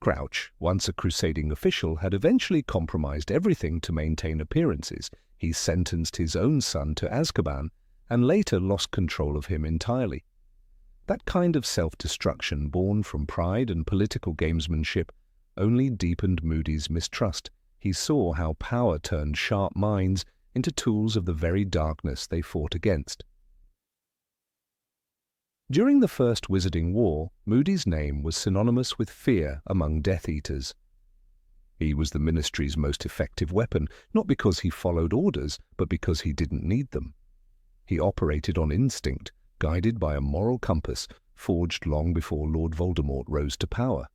Crouch, once a crusading official, had eventually compromised everything to maintain appearances. He sentenced his own son to Azkaban and later lost control of him entirely. That kind of self-destruction born from pride and political gamesmanship only deepened Moody's mistrust. He saw how power turned sharp minds into tools of the very darkness they fought against. During the First Wizarding War, Moody's name was synonymous with fear among Death Eaters. He was the Ministry's most effective weapon, not because he followed orders, but because he didn't need them. He operated on instinct, guided by a moral compass forged long before Lord Voldemort rose to power.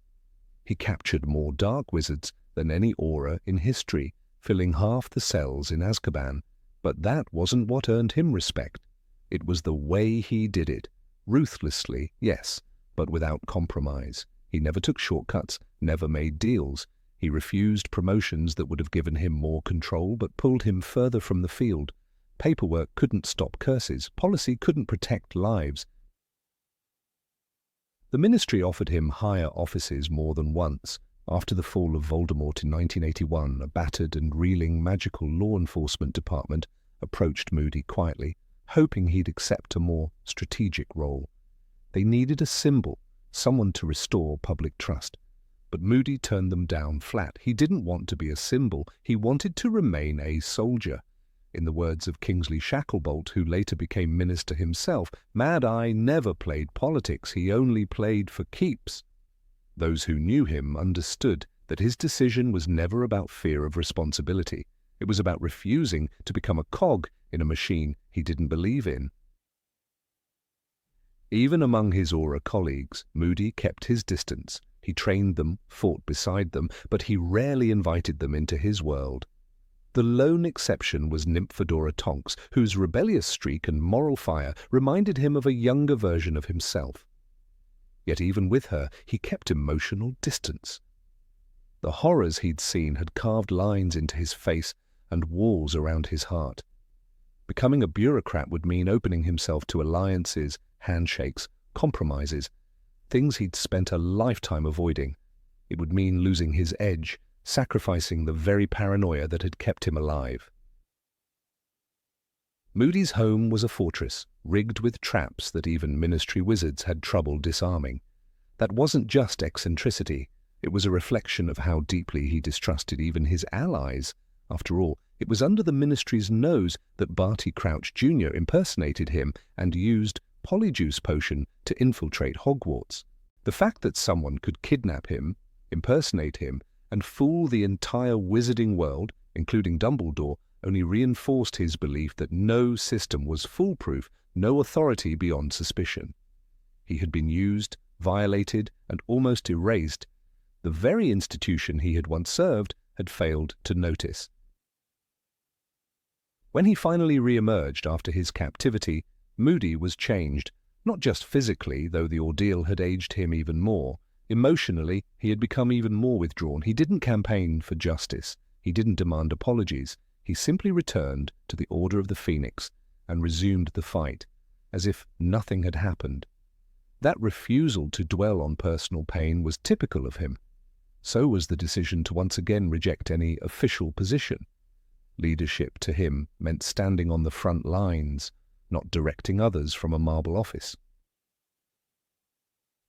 He captured more dark wizards than any aura in history, filling half the cells in Azkaban. But that wasn't what earned him respect. It was the way he did it. Ruthlessly, yes, but without compromise. He never took shortcuts, never made deals. He refused promotions that would have given him more control but pulled him further from the field. Paperwork couldn't stop curses. Policy couldn't protect lives. The ministry offered him higher offices more than once. After the fall of Voldemort in 1981, a battered and reeling magical law enforcement department approached Moody quietly, hoping he'd accept a more strategic role. They needed a symbol, someone to restore public trust. But Moody turned them down flat. He didn't want to be a symbol. He wanted to remain a soldier. In the words of Kingsley Shacklebolt, who later became minister himself, Mad Eye never played politics. He only played for keeps. Those who knew him understood that his decision was never about fear of responsibility. It was about refusing to become a cog in a machine he didn't believe in. Even among his aura colleagues, Moody kept his distance. He trained them, fought beside them, but he rarely invited them into his world. The lone exception was Nymphadora Tonks, whose rebellious streak and moral fire reminded him of a younger version of himself. Yet even with her, he kept emotional distance. The horrors he'd seen had carved lines into his face and walls around his heart. Becoming a bureaucrat would mean opening himself to alliances, handshakes, compromises, things he'd spent a lifetime avoiding. It would mean losing his edge, sacrificing the very paranoia that had kept him alive. Moody's home was a fortress, rigged with traps that even ministry wizards had trouble disarming. That wasn't just eccentricity. It was a reflection of how deeply he distrusted even his allies. After all, it was under the ministry's nose that Barty Crouch Jr. impersonated him and used Polyjuice Potion to infiltrate Hogwarts. The fact that someone could kidnap him, impersonate him, and fool the entire wizarding world, including Dumbledore, only reinforced his belief that no system was foolproof, no authority beyond suspicion. He had been used, violated, and almost erased. The very institution he had once served had failed to notice. When he finally re-emerged after his captivity, Moody was changed, not just physically, though the ordeal had aged him even more. Emotionally, he had become even more withdrawn. He didn't campaign for justice. He didn't demand apologies. He simply returned to the Order of the Phoenix and resumed the fight, as if nothing had happened. That refusal to dwell on personal pain was typical of him. So was the decision to once again reject any official position. Leadership to him meant standing on the front lines, not directing others from a marble office.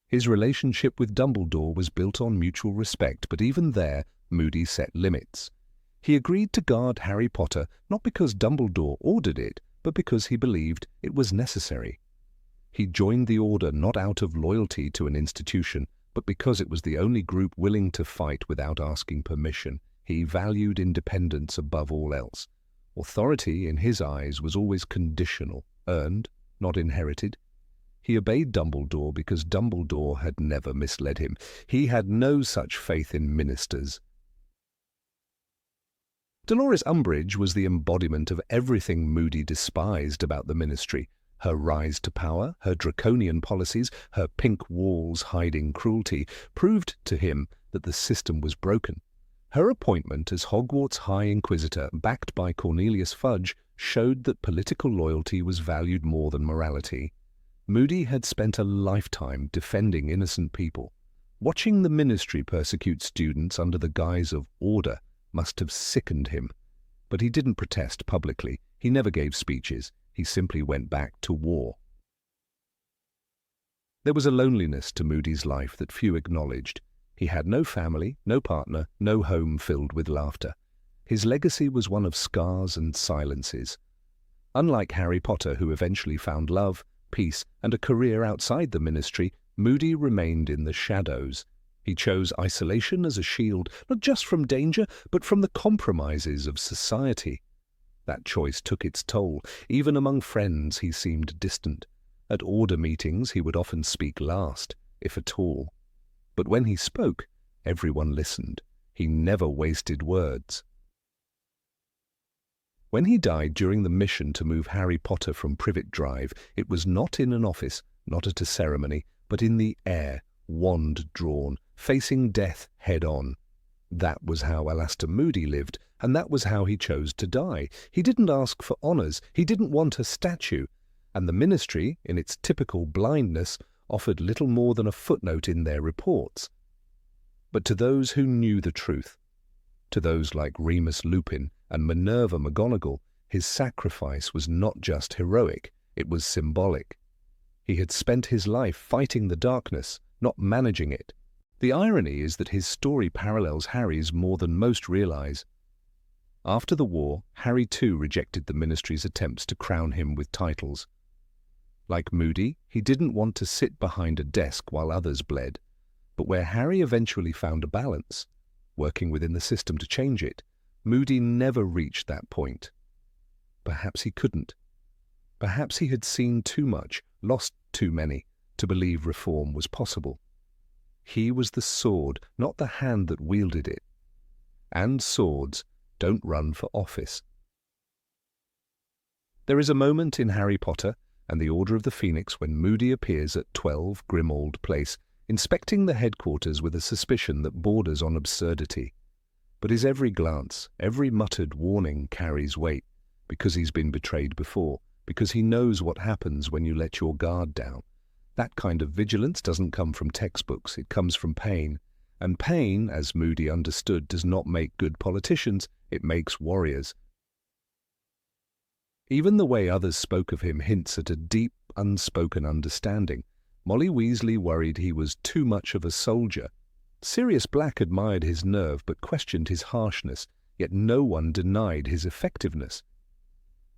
His relationship with Dumbledore was built on mutual respect, but even there, Moody set limits. He agreed to guard Harry Potter not because Dumbledore ordered it, but because he believed it was necessary. He joined the Order not out of loyalty to an institution, but because it was the only group willing to fight without asking permission. He valued independence above all else. Authority, in his eyes, was always conditional, earned, not inherited. He obeyed Dumbledore because Dumbledore had never misled him. He had no such faith in ministers. Dolores Umbridge was the embodiment of everything Moody despised about the Ministry. Her rise to power, her draconian policies, her pink walls hiding cruelty, proved to him that the system was broken. Her appointment as Hogwarts High Inquisitor, backed by Cornelius Fudge, showed that political loyalty was valued more than morality. Moody had spent a lifetime defending innocent people. Watching the Ministry persecute students under the guise of order must have sickened him. But he didn't protest publicly. He never gave speeches. He simply went back to war. There was a loneliness to Moody's life that few acknowledged. He had no family, no partner, no home filled with laughter. His legacy was one of scars and silences. Unlike Harry Potter, who eventually found love, peace, and a career outside the Ministry, Moody remained in the shadows. He chose isolation as a shield, not just from danger, but from the compromises of society. That choice took its toll. Even among friends, he seemed distant. At Order meetings, he would often speak last, if at all. But when he spoke, everyone listened. He never wasted words. When he died during the mission to move Harry Potter from Privet Drive, it was not in an office, not at a ceremony, but in the air, wand drawn, facing death head-on. That was how Alastor Moody lived, and that was how he chose to die. He didn't ask for honours, he didn't want a statue, and the Ministry, in its typical blindness, offered little more than a footnote in their reports. But to those who knew the truth, to those like Remus Lupin and Minerva McGonagall, his sacrifice was not just heroic, it was symbolic. He had spent his life fighting the darkness, not managing it. The irony is that his story parallels Harry's more than most realize. After the war, Harry too rejected the Ministry's attempts to crown him with titles. Like Moody, he didn't want to sit behind a desk while others bled. But where Harry eventually found a balance, working within the system to change it, Moody never reached that point. Perhaps he couldn't. Perhaps he had seen too much, lost too many, to believe reform was possible. He was the sword, not the hand that wielded it. And swords don't run for office. There is a moment in Harry Potter and the Order of the Phoenix when Moody appears at 12 Grimmauld Place, inspecting the headquarters with a suspicion that borders on absurdity. But his every glance, every muttered warning carries weight, because he's been betrayed before, because he knows what happens when you let your guard down. That kind of vigilance doesn't come from textbooks, it comes from pain. And pain, as Moody understood, does not make good politicians, it makes warriors. Even the way others spoke of him hints at a deep, unspoken understanding. Molly Weasley worried he was too much of a soldier. Sirius Black admired his nerve but questioned his harshness, yet no one denied his effectiveness.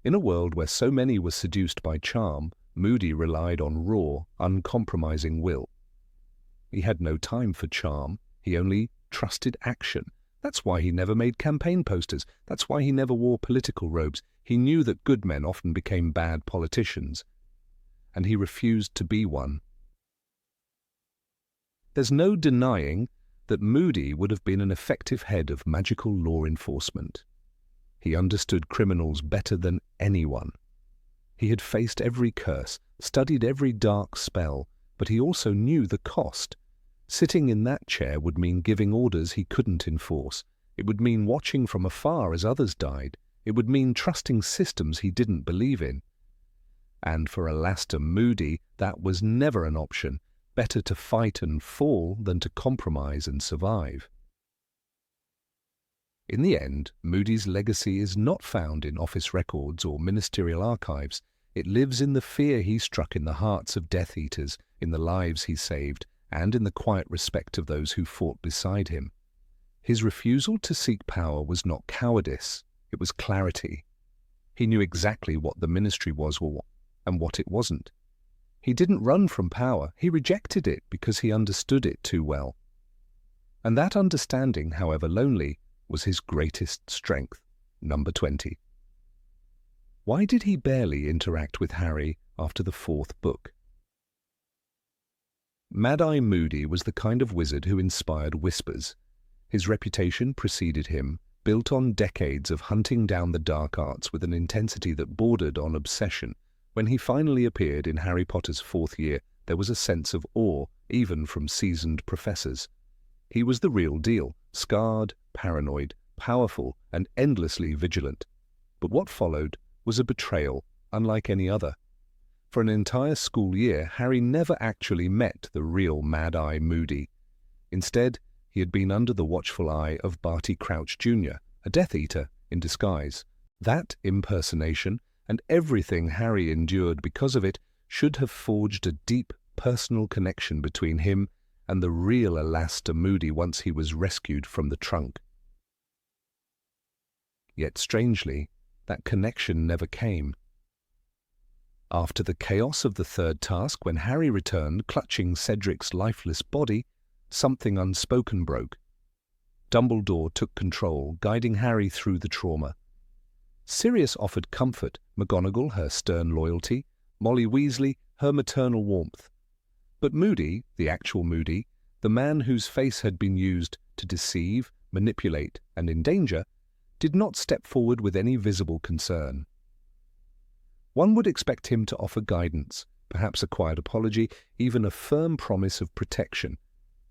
In a world where so many were seduced by charm, Moody relied on raw, uncompromising will. He had no time for charm. He only trusted action. That's why he never made campaign posters. That's why he never wore political robes. He knew that good men often became bad politicians, and he refused to be one. There's no denying that Moody would have been an effective head of magical law enforcement. He understood criminals better than anyone. He had faced every curse, studied every dark spell, but he also knew the cost. Sitting in that chair would mean giving orders he couldn't enforce. It would mean watching from afar as others died. It would mean trusting systems he didn't believe in. And for Alastair Moody, that was never an option. Better to fight and fall than to compromise and survive. In the end, Moody's legacy is not found in office records or ministerial archives. It lives in the fear he struck in the hearts of Death Eaters, in the lives he saved, and in the quiet respect of those who fought beside him. His refusal to seek power was not cowardice, it was clarity. He knew exactly what the ministry was and what it wasn't. He didn't run from power, he rejected it because he understood it too well. And that understanding, however lonely, was his greatest strength. Number 20. Why did he barely interact with Harry after the 4th book? Mad-Eye Moody was the kind of wizard who inspired whispers. His reputation preceded him, built on decades of hunting down the dark arts with an intensity that bordered on obsession. When he finally appeared in Harry Potter's 4th year, there was a sense of awe, even from seasoned professors. He was the real deal, scarred, paranoid, powerful, and endlessly vigilant. But what followed was a betrayal, unlike any other. For an entire school year, Harry never actually met the real Mad-Eye Moody. Instead, he had been under the watchful eye of Barty Crouch Jr., a Death Eater in disguise. That impersonation, and everything Harry endured because of it, should have forged a deep personal connection between him and the real Alastair Moody once he was rescued from the trunk. Yet strangely, that connection never came. After the chaos of the 3rd task, when Harry returned, clutching Cedric's lifeless body, something unspoken broke. Dumbledore took control, guiding Harry through the trauma. Sirius offered comfort, McGonagall her stern loyalty, Molly Weasley her maternal warmth. But Moody, the actual Moody, the man whose face had been used to deceive, manipulate, and endanger, did not step forward with any visible concern. One would expect him to offer guidance, perhaps a quiet apology, even a firm promise of protection.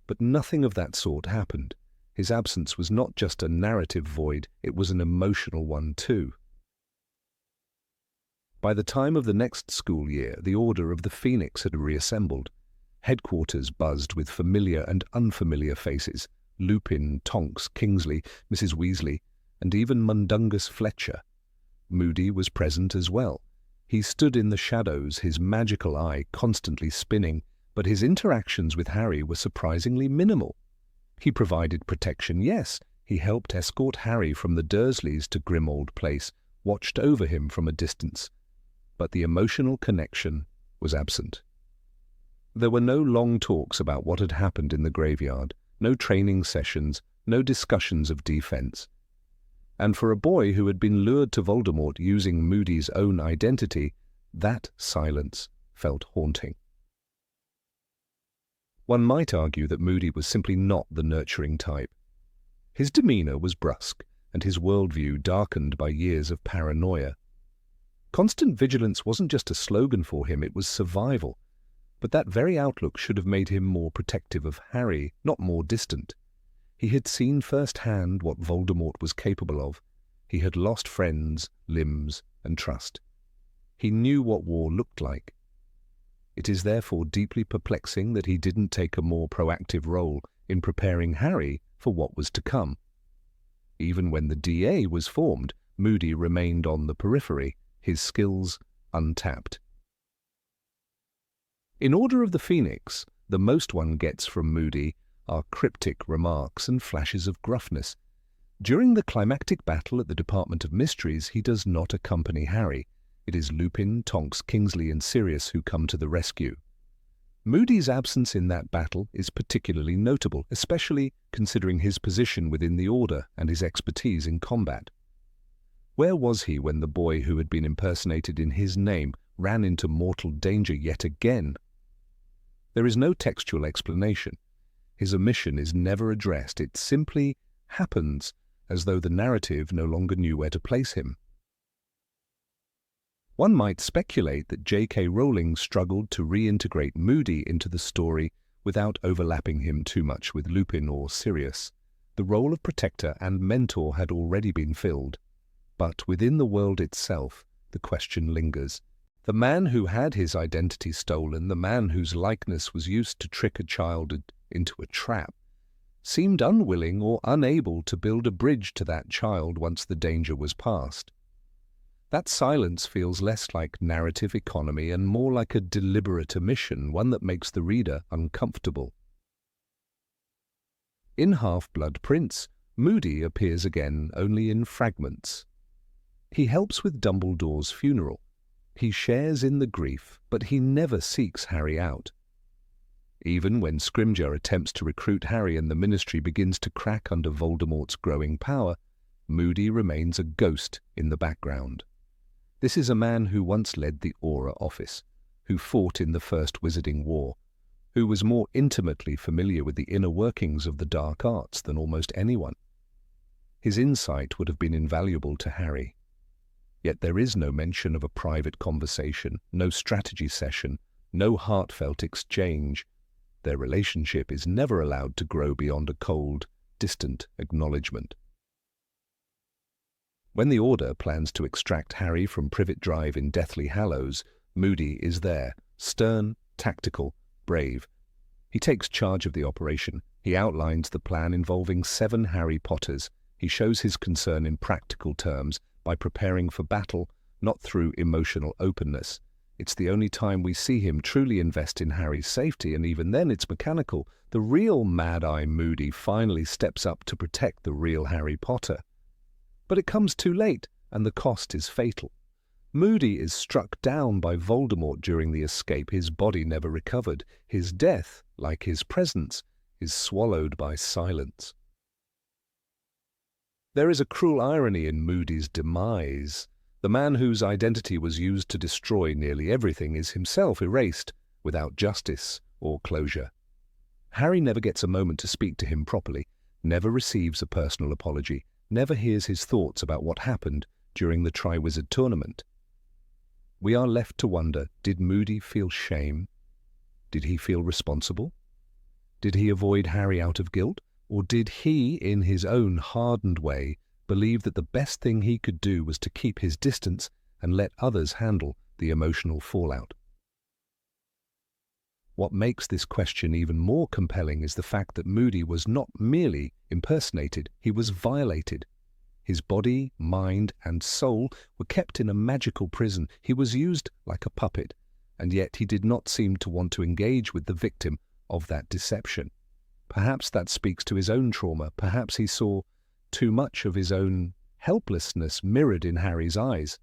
But nothing of that sort happened. His absence was not just a narrative void, it was an emotional one too. By the time of the next school year, the Order of the Phoenix had reassembled. Headquarters buzzed with familiar and unfamiliar faces: Lupin, Tonks, Kingsley, Mrs. Weasley, and even Mundungus Fletcher. Moody was present as well. He stood in the shadows, his magical eye constantly spinning, but his interactions with Harry were surprisingly minimal. He provided protection, yes. He helped escort Harry from the Dursleys to Grimmauld Place, watched over him from a distance. But the emotional connection was absent. There were no long talks about what had happened in the graveyard, no training sessions, no discussions of defense. And for a boy who had been lured to Voldemort using Moody's own identity, that silence felt haunting. One might argue that Moody was simply not the nurturing type. His demeanor was brusque, and his worldview darkened by years of paranoia. Constant vigilance wasn't just a slogan for him, it was survival. But that very outlook should have made him more protective of Harry, not more distant. He had seen firsthand what Voldemort was capable of. He had lost friends, limbs, and trust. He knew what war looked like. It is therefore deeply perplexing that he didn't take a more proactive role in preparing Harry for what was to come. Even when the DA was formed, Moody remained on the periphery, his skills untapped. In Order of the Phoenix, the most one gets from Moody are cryptic remarks and flashes of gruffness. During the climactic battle at the Department of Mysteries, he does not accompany Harry. It is Lupin, Tonks, Kingsley, and Sirius who come to the rescue. Moody's absence in that battle is particularly notable, especially considering his position within the Order and his expertise in combat. Where was he when the boy who had been impersonated in his name ran into mortal danger yet again? There is no textual explanation. His omission is never addressed. It simply happens, as though the narrative no longer knew where to place him. One might speculate that J.K. Rowling struggled to reintegrate Moody into the story without overlapping him too much with Lupin or Sirius. The role of protector and mentor had already been filled. But within the world itself, the question lingers. The man who had his identity stolen, the man whose likeness was used to trick a child into a trap, seemed unwilling or unable to build a bridge to that child once the danger was past. That silence feels less like narrative economy and more like a deliberate omission, one that makes the reader uncomfortable. In Half-Blood Prince, Moody appears again only in fragments. He helps with Dumbledore's funeral. He shares in the grief, but he never seeks Harry out. Even when Scrimgeour attempts to recruit Harry and the Ministry begins to crack under Voldemort's growing power, Moody remains a ghost in the background. This is a man who once led the Auror Office, who fought in the First Wizarding War, who was more intimately familiar with the inner workings of the dark arts than almost anyone. His insight would have been invaluable to Harry. Yet there is no mention of a private conversation, no strategy session, no heartfelt exchange. Their relationship is never allowed to grow beyond a cold, distant acknowledgement. When the Order plans to extract Harry from Privet Drive in Deathly Hallows, Moody is there, stern, tactical, brave. He takes charge of the operation. He outlines the plan involving 7 Harry Potters. He shows his concern in practical terms by preparing for battle, not through emotional openness. It's the only time we see him truly invest in Harry's safety, and even then it's mechanical. The real Mad-Eye Moody finally steps up to protect the real Harry Potter. But it comes too late, and the cost is fatal. Moody is struck down by Voldemort during the escape. His body never recovered. His death, like his presence, is swallowed by silence. There is a cruel irony in Moody's demise. The man whose identity was used to destroy nearly everything is himself erased, without justice or closure. Harry never gets a moment to speak to him properly, never receives a personal apology, never hears his thoughts about what happened during the Triwizard Tournament. We are left to wonder, did Moody feel shame? Did he feel responsible? Did he avoid Harry out of guilt? Or did he, in his own hardened way, believe that the best thing he could do was to keep his distance and let others handle the emotional fallout? What makes this question even more compelling is the fact that Moody was not merely impersonated, he was violated. His body, mind, and soul were kept in a magical prison. He was used like a puppet, and yet he did not seem to want to engage with the victim of that deception. Perhaps that speaks to his own trauma. Perhaps he saw too much of his own helplessness mirrored in Harry's eyes.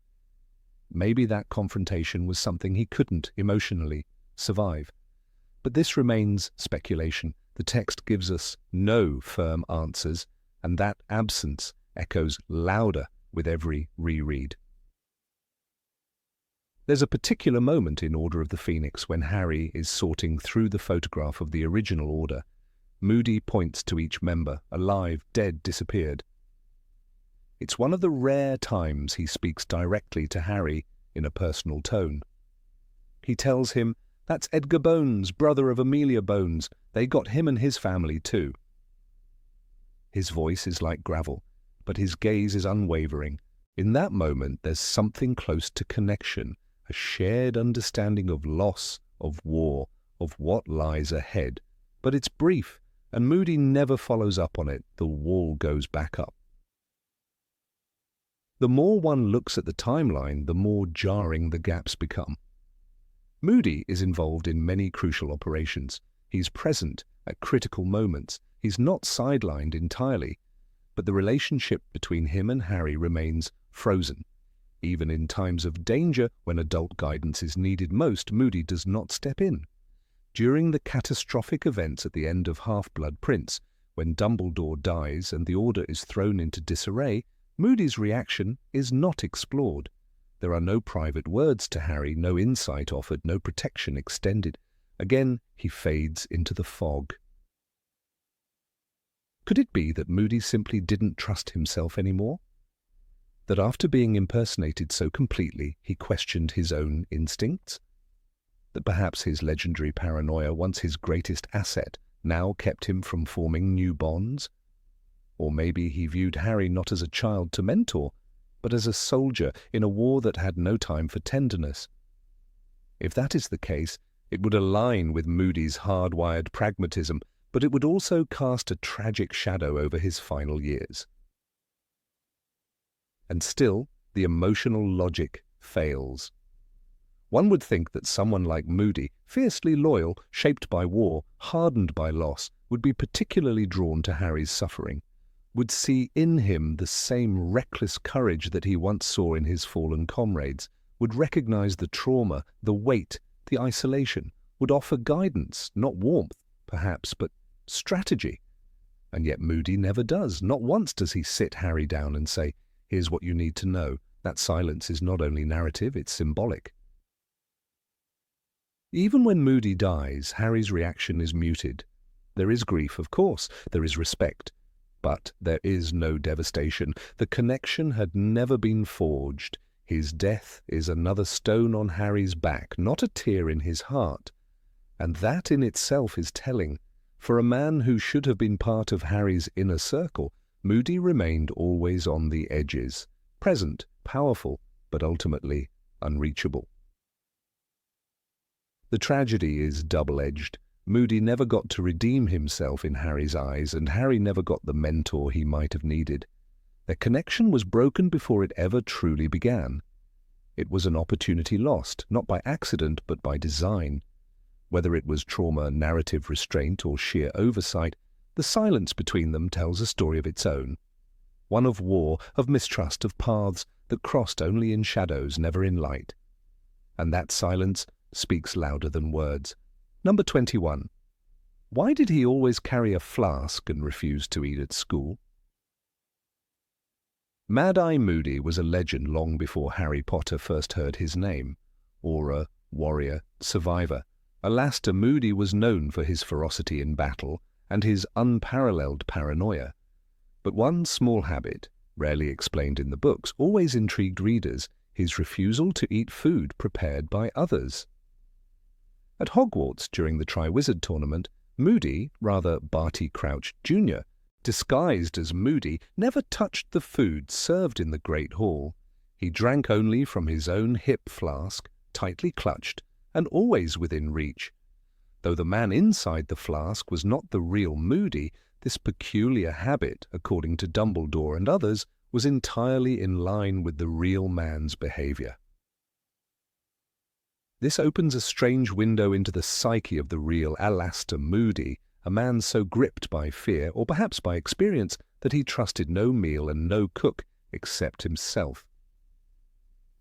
Maybe that confrontation was something he couldn't emotionally survive. But this remains speculation. The text gives us no firm answers, and that absence echoes louder with every reread. There's a particular moment in Order of the Phoenix when Harry is sorting through the photograph of the original Order. Moody points to each member, alive, dead, disappeared. It's one of the rare times he speaks directly to Harry in a personal tone. He tells him, "That's Edgar Bones, brother of Amelia Bones. They got him and his family too." His voice is like gravel, but his gaze is unwavering. In that moment, there's something close to connection, a shared understanding of loss, of war, of what lies ahead. But it's brief, and Moody never follows up on it. The wall goes back up. The more one looks at the timeline, the more jarring the gaps become. Moody is involved in many crucial operations. He's present at critical moments. He's not sidelined entirely, but the relationship between him and Harry remains frozen. Even in times of danger, when adult guidance is needed most, Moody does not step in. During the catastrophic events at the end of Half-Blood Prince, when Dumbledore dies and the Order is thrown into disarray, Moody's reaction is not explored. There are no private words to Harry, no insight offered, no protection extended. Again, he fades into the fog. Could it be that Moody simply didn't trust himself anymore? That after being impersonated so completely, he questioned his own instincts? That perhaps his legendary paranoia, once his greatest asset, now kept him from forming new bonds? Or maybe he viewed Harry not as a child to mentor, but as a soldier in a war that had no time for tenderness. If that is the case, it would align with Moody's hardwired pragmatism, but it would also cast a tragic shadow over his final years. And still, the emotional logic fails. One would think that someone like Moody, fiercely loyal, shaped by war, hardened by loss, would be particularly drawn to Harry's suffering, would see in him the same reckless courage that he once saw in his fallen comrades, would recognize the trauma, the weight, the isolation, would offer guidance, not warmth, perhaps, but strategy. And yet Moody never does. Not once does he sit Harry down and say, "Here's what you need to know." That silence is not only narrative, it's symbolic. Even when Moody dies, Harry's reaction is muted. There is grief, of course, there is respect, but there is no devastation. The connection had never been forged. His death is another stone on Harry's back, not a tear in his heart. And that in itself is telling. For a man who should have been part of Harry's inner circle, Moody remained always on the edges, present, powerful, but ultimately unreachable. The tragedy is double-edged. Moody never got to redeem himself in Harry's eyes, and Harry never got the mentor he might have needed. Their connection was broken before it ever truly began. It was an opportunity lost, not by accident, but by design. Whether it was trauma, narrative restraint, or sheer oversight, the silence between them tells a story of its own. One of war, of mistrust, of paths that crossed only in shadows, never in light. And that silence speaks louder than words. Number 21. Why did he always carry a flask and refuse to eat at school? Mad-Eye Moody was a legend long before Harry Potter first heard his name. Auror, warrior, survivor. Alastor Moody was known for his ferocity in battle and his unparalleled paranoia. But one small habit, rarely explained in the books, always intrigued readers: his refusal to eat food prepared by others. At Hogwarts during the Triwizard Tournament, Moody, rather Barty Crouch Jr., disguised as Moody, never touched the food served in the Great Hall. He drank only from his own hip flask, tightly clutched, and always within reach. Though the man inside the flask was not the real Moody, this peculiar habit, according to Dumbledore and others, was entirely in line with the real man's behavior. This opens a strange window into the psyche of the real Alastor Moody, a man so gripped by fear, or perhaps by experience, that he trusted no meal and no cook except himself.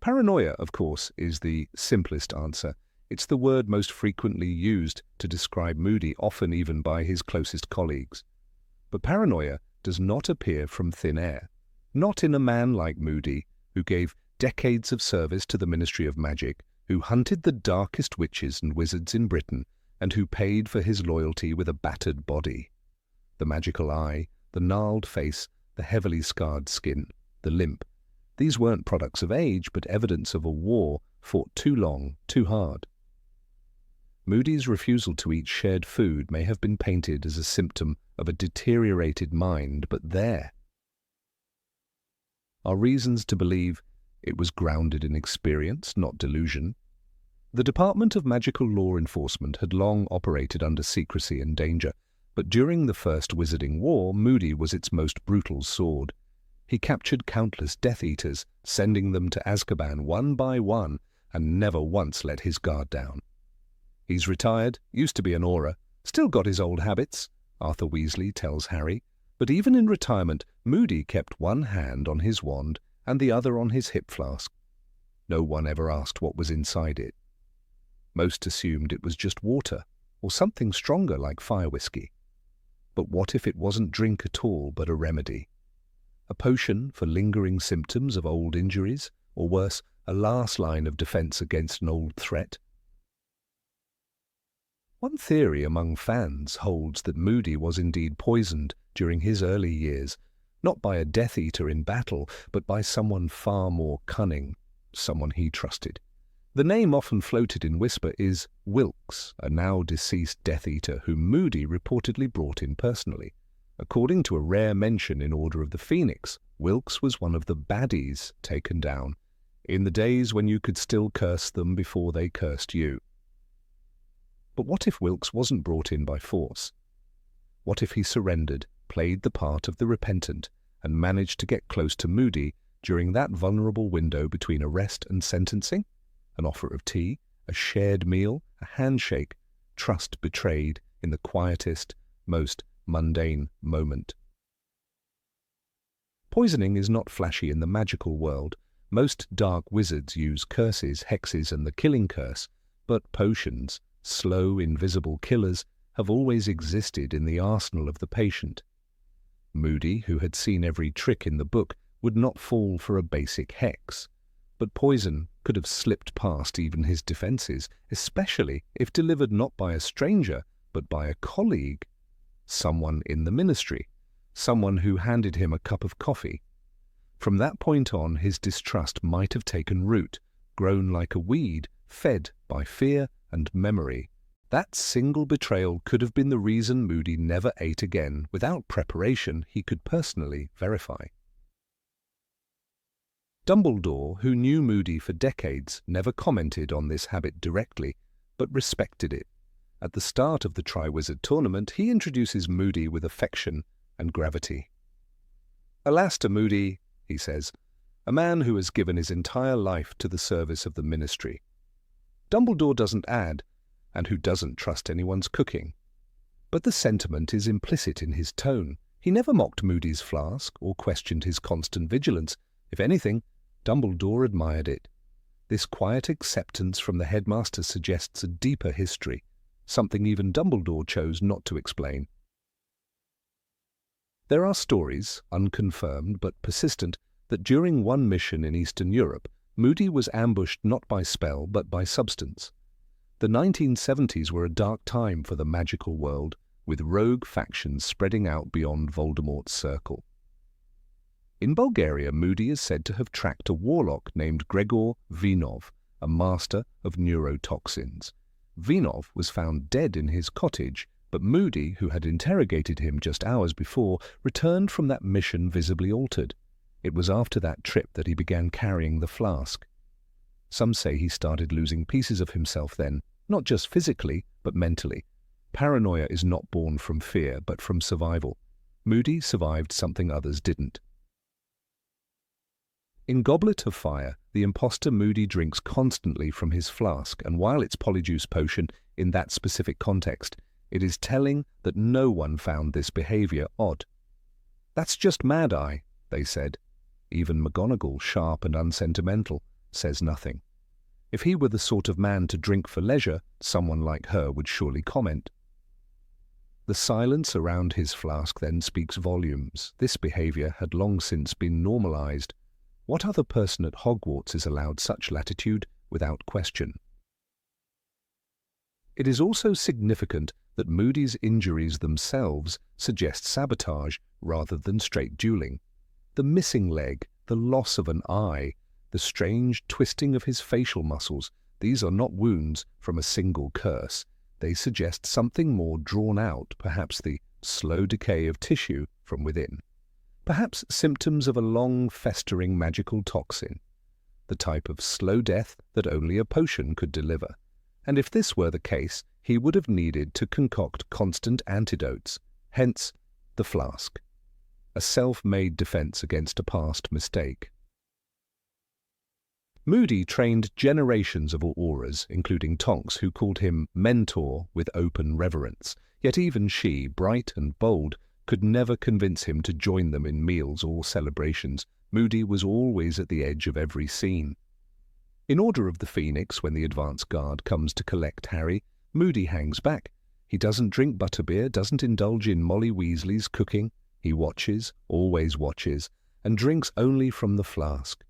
Paranoia, of course, is the simplest answer. It's the word most frequently used to describe Moody, often even by his closest colleagues. But paranoia does not appear from thin air. Not in a man like Moody, who gave decades of service to the Ministry of Magic, who hunted the darkest witches and wizards in Britain, and who paid for his loyalty with a battered body. The magical eye, the gnarled face, the heavily scarred skin, the limp. These weren't products of age, but evidence of a war fought too long, too hard. Moody's refusal to eat shared food may have been painted as a symptom of a deteriorated mind, but there are reasons to believe it was grounded in experience, not delusion. The Department of Magical Law Enforcement had long operated under secrecy and danger, but during the First Wizarding War, Moody was its most brutal sword. He captured countless Death Eaters, sending them to Azkaban one by one, and never once let his guard down. He's retired, used to be an Auror, still got his old habits, Arthur Weasley tells Harry, but even in retirement, Moody kept one hand on his wand and the other on his hip flask. No one ever asked what was inside it. Most assumed it was just water, or something stronger like fire whiskey. But what if it wasn't drink at all but a remedy? A potion for lingering symptoms of old injuries, or worse, a last line of defense against an old threat? One theory among fans holds that Moody was indeed poisoned during his early years, not by a Death Eater in battle, but by someone far more cunning, someone he trusted. The name often floated in whisper is Wilkes, a now-deceased Death Eater whom Moody reportedly brought in personally. According to a rare mention in Order of the Phoenix, Wilkes was one of the baddies taken down, in the days when you could still curse them before they cursed you. But what if Wilkes wasn't brought in by force? What if he surrendered, played the part of the repentant, and managed to get close to Moody during that vulnerable window between arrest and sentencing? An offer of tea, a shared meal, a handshake, trust betrayed in the quietest, most mundane moment. Poisoning is not flashy in the magical world. Most dark wizards use curses, hexes, and the killing curse, but potions, slow, invisible killers, have always existed in the arsenal of the patient. Moody, who had seen every trick in the book, would not fall for a basic hex. But poison could have slipped past even his defenses, especially if delivered not by a stranger, but by a colleague, someone in the ministry, someone who handed him a cup of coffee. From that point on, his distrust might have taken root, grown like a weed, fed by fear and memory. That single betrayal could have been the reason Moody never ate again without preparation he could personally verify. Dumbledore, who knew Moody for decades, never commented on this habit directly, but respected it. At the start of the Triwizard Tournament, he introduces Moody with affection and gravity. "Alas to Moody," he says, "a man who has given his entire life to the service of the ministry." Dumbledore doesn't add, "and who doesn't trust anyone's cooking." But the sentiment is implicit in his tone. He never mocked Moody's flask or questioned his constant vigilance. If anything, Dumbledore admired it. This quiet acceptance from the headmaster suggests a deeper history, something even Dumbledore chose not to explain. There are stories, unconfirmed but persistent, that during one mission in Eastern Europe, Moody was ambushed not by spell but by substance. The 1970s were a dark time for the magical world, with rogue factions spreading out beyond Voldemort's circle. In Bulgaria, Moody is said to have tracked a warlock named Gregor Vinov, a master of neurotoxins. Vinov was found dead in his cottage, but Moody, who had interrogated him just hours before, returned from that mission visibly altered. It was after that trip that he began carrying the flask. Some say he started losing pieces of himself then, not just physically, but mentally. Paranoia is not born from fear, but from survival. Moody survived something others didn't. In Goblet of Fire, the imposter Moody drinks constantly from his flask, and while it's Polyjuice potion in that specific context, it is telling that no one found this behavior odd. "That's just Mad-Eye," they said. Even McGonagall, sharp and unsentimental, says nothing. If he were the sort of man to drink for leisure, someone like her would surely comment. The silence around his flask then speaks volumes. This behavior had long since been normalized. What other person at Hogwarts is allowed such latitude without question? It is also significant that Moody's injuries themselves suggest sabotage rather than straight dueling. The missing leg, the loss of an eye, the strange twisting of his facial muscles, these are not wounds from a single curse. They suggest something more drawn out, perhaps the slow decay of tissue from within. Perhaps symptoms of a long, festering magical toxin, the type of slow death that only a potion could deliver. And if this were the case, he would have needed to concoct constant antidotes, hence the flask, a self-made defense against a past mistake. Moody trained generations of Auras, including Tonks, who called him mentor with open reverence, yet even she, bright and bold, could never convince him to join them in meals or celebrations. Moody was always at the edge of every scene. In Order of the Phoenix, when the advance guard comes to collect Harry, Moody hangs back, He doesn't drink butterbeer, doesn't indulge in Molly Weasley's cooking. He watches, always watches, and drinks only from the flask.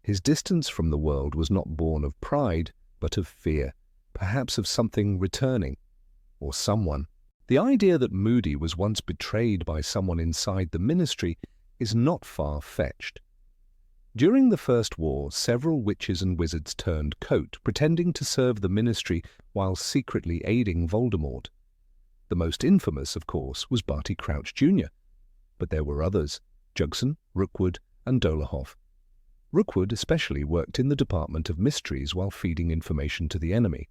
His distance from the world was not born of pride, but of fear, perhaps of something returning, or someone. The idea that Moody was once betrayed by someone inside the ministry is not far-fetched. During the First War, several witches and wizards turned coat, pretending to serve the ministry while secretly aiding Voldemort. The most infamous, of course, was Barty Crouch Jr., but there were others: Jugson, Rookwood, and Dolohov. Rookwood especially worked in the Department of Mysteries while feeding information to the enemy.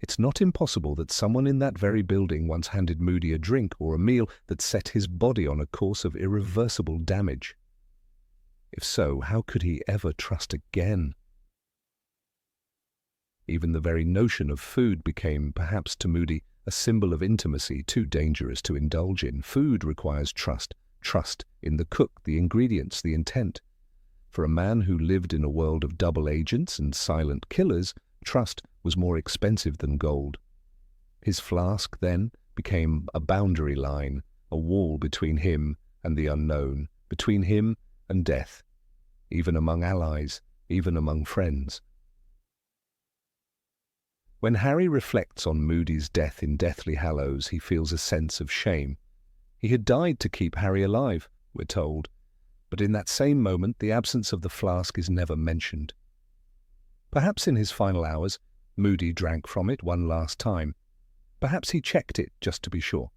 It's not impossible that someone in that very building once handed Moody a drink or a meal that set his body on a course of irreversible damage. If so, how could he ever trust again? Even the very notion of food became, perhaps to Moody, a symbol of intimacy too dangerous to indulge in. Food requires trust in the cook, the ingredients, the intent. For a man who lived in a world of double agents and silent killers, trust was more expensive than gold. His flask, then, became a boundary line, a wall between him and the unknown, between him and death, even among allies, even among friends. When Harry reflects on Moody's death in Deathly Hallows, he feels a sense of shame. He had died to keep Harry alive, we're told, but in that same moment the absence of the flask is never mentioned. Perhaps in his final hours, Moody drank from it one last time. Perhaps he checked it just to be sure.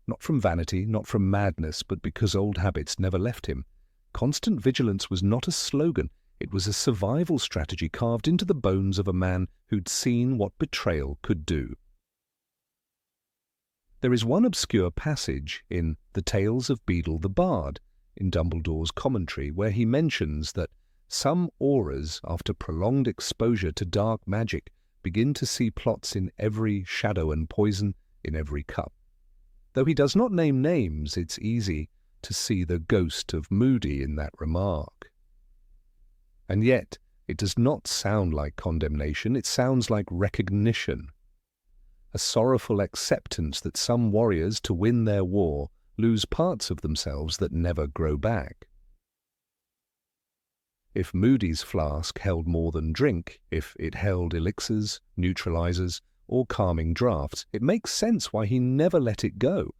Not from vanity, not from madness, but because old habits never left him. Constant vigilance was not a slogan, it was a survival strategy carved into the bones of a man who'd seen what betrayal could do. There is one obscure passage in The Tales of Beedle the Bard, in Dumbledore's commentary, where he mentions that some auras, after prolonged exposure to dark magic, begin to see plots in every shadow and poison in every cup. Though he does not name names, it's easy to see the ghost of Moody in that remark. And yet, it does not sound like condemnation, it sounds like recognition. A sorrowful acceptance that some warriors, to win their war, lose parts of themselves that never grow back. If Moody's flask held more than drink, if it held elixirs, neutralizers, or calming draughts, it makes sense why he never let it go.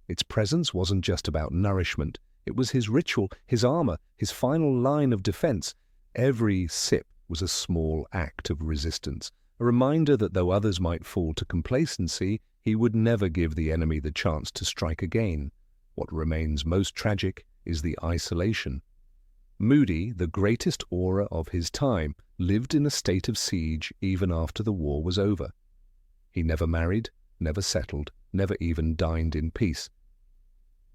Its presence wasn't just about nourishment, it was his ritual, his armor, his final line of defense. Every sip was a small act of resistance, a reminder that though others might fall to complacency, he would never give the enemy the chance to strike again. What remains most tragic is the isolation. Moody, the greatest aura of his time, lived in a state of siege even after the war was over. He never married, never settled, never even dined in peace.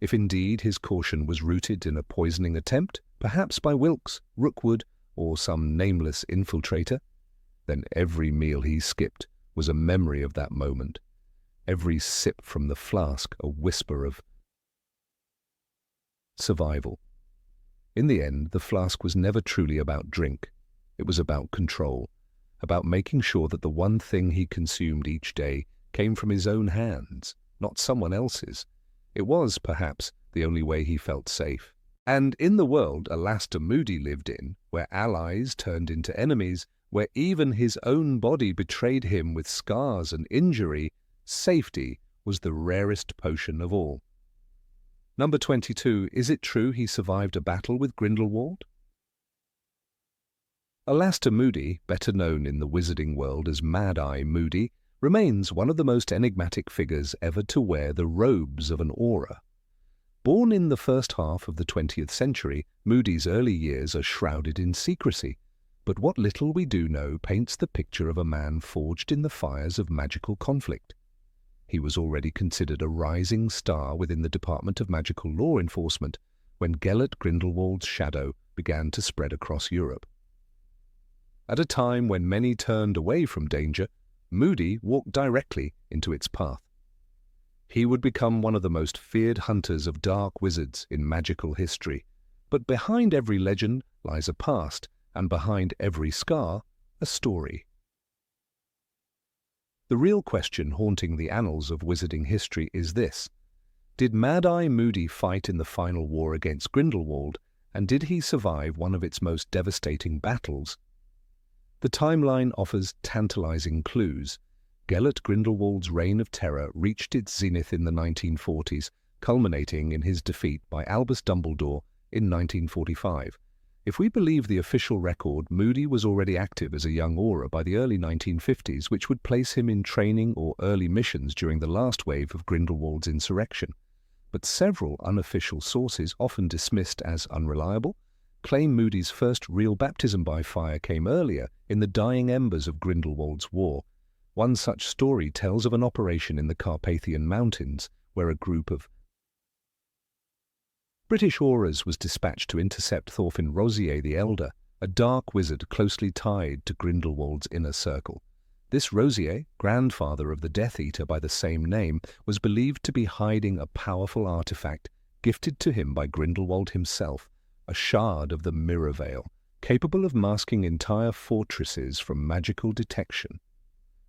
If indeed his caution was rooted in a poisoning attempt, perhaps by Wilkes, Rookwood, or some nameless infiltrator, then every meal he skipped was a memory of that moment, every sip from the flask a whisper of survival. In the end, the flask was never truly about drink. It was about control, about making sure that the one thing he consumed each day came from his own hands, not someone else's. It was, perhaps, the only way he felt safe. And in the world Alastair Moody lived in, where allies turned into enemies, where even his own body betrayed him with scars and injury, safety was the rarest potion of all. Number 22. Is it true he survived a battle with Grindelwald? Alastair Moody, better known in the wizarding world as Mad-Eye Moody, remains one of the most enigmatic figures ever to wear the robes of an aura. Born in the first half of the 20th century, Moody's early years are shrouded in secrecy, but what little we do know paints the picture of a man forged in the fires of magical conflict. He was already considered a rising star within the Department of Magical Law Enforcement when Gellert Grindelwald's shadow began to spread across Europe. At a time when many turned away from danger, Moody walked directly into its path. He would become one of the most feared hunters of dark wizards in magical history, but behind every legend lies a past, and behind every scar, a story. The real question haunting the annals of wizarding history is this: did Mad-Eye Moody fight in the final war against Grindelwald, and did he survive one of its most devastating battles? The timeline offers tantalizing clues. Gellert Grindelwald's reign of terror reached its zenith in the 1940s, culminating in his defeat by Albus Dumbledore in 1945. If we believe the official record, Moody was already active as a young Auror by the early 1950s, which would place him in training or early missions during the last wave of Grindelwald's insurrection. But several unofficial sources, often dismissed as unreliable, claim Moody's first real baptism by fire came earlier, in the dying embers of Grindelwald's war. One such story tells of an operation in the Carpathian Mountains, where a group of British Aurors was dispatched to intercept Thorfinn Rosier the Elder, a dark wizard closely tied to Grindelwald's inner circle. This Rosier, grandfather of the Death Eater by the same name, was believed to be hiding a powerful artifact gifted to him by Grindelwald himself, a shard of the Mirror Veil, capable of masking entire fortresses from magical detection.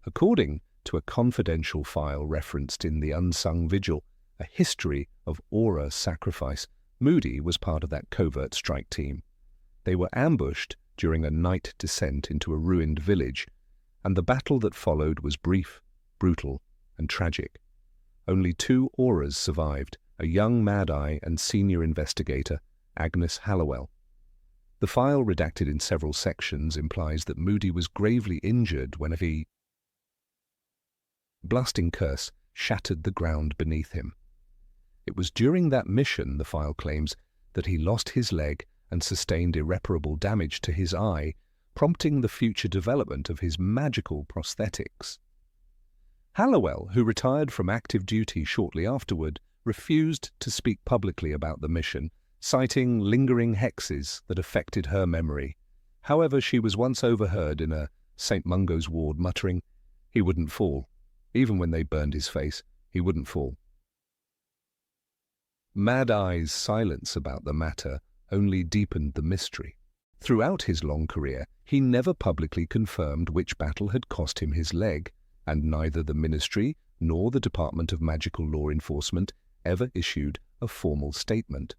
According to a confidential file referenced in the Unsung Vigil, a history of Auror sacrifice, Moody was part of that covert strike team. They were ambushed during a night descent into a ruined village, and the battle that followed was brief, brutal, and tragic. Only 2 Aurors survived, a young Mad-Eye and senior investigator, Agnes Hallowell. The file, redacted in several sections, implies that Moody was gravely injured when a blasting curse shattered the ground beneath him. It was during that mission, the file claims, that he lost his leg and sustained irreparable damage to his eye, prompting the future development of his magical prosthetics. Hallowell, who retired from active duty shortly afterward, refused to speak publicly about the mission, citing lingering hexes that affected her memory. However, she was once overheard in a St. Mungo's ward muttering, "He wouldn't fall. Even when they burned his face, he wouldn't fall." Mad-Eye's silence about the matter only deepened the mystery. Throughout his long career, he never publicly confirmed which battle had cost him his leg, and neither the Ministry nor the Department of Magical Law Enforcement ever issued a formal statement.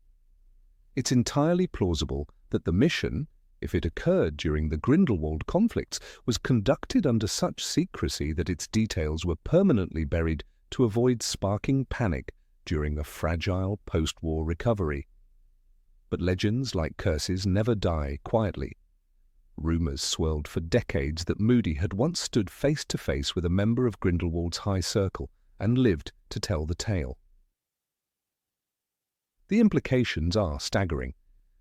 It's entirely plausible that the mission, if it occurred during the Grindelwald conflicts, was conducted under such secrecy that its details were permanently buried to avoid sparking panic during a fragile post-war recovery. But legends, like curses, never die quietly. Rumours swirled for decades that Moody had once stood face-to-face with a member of Grindelwald's High Circle and lived to tell the tale. The implications are staggering.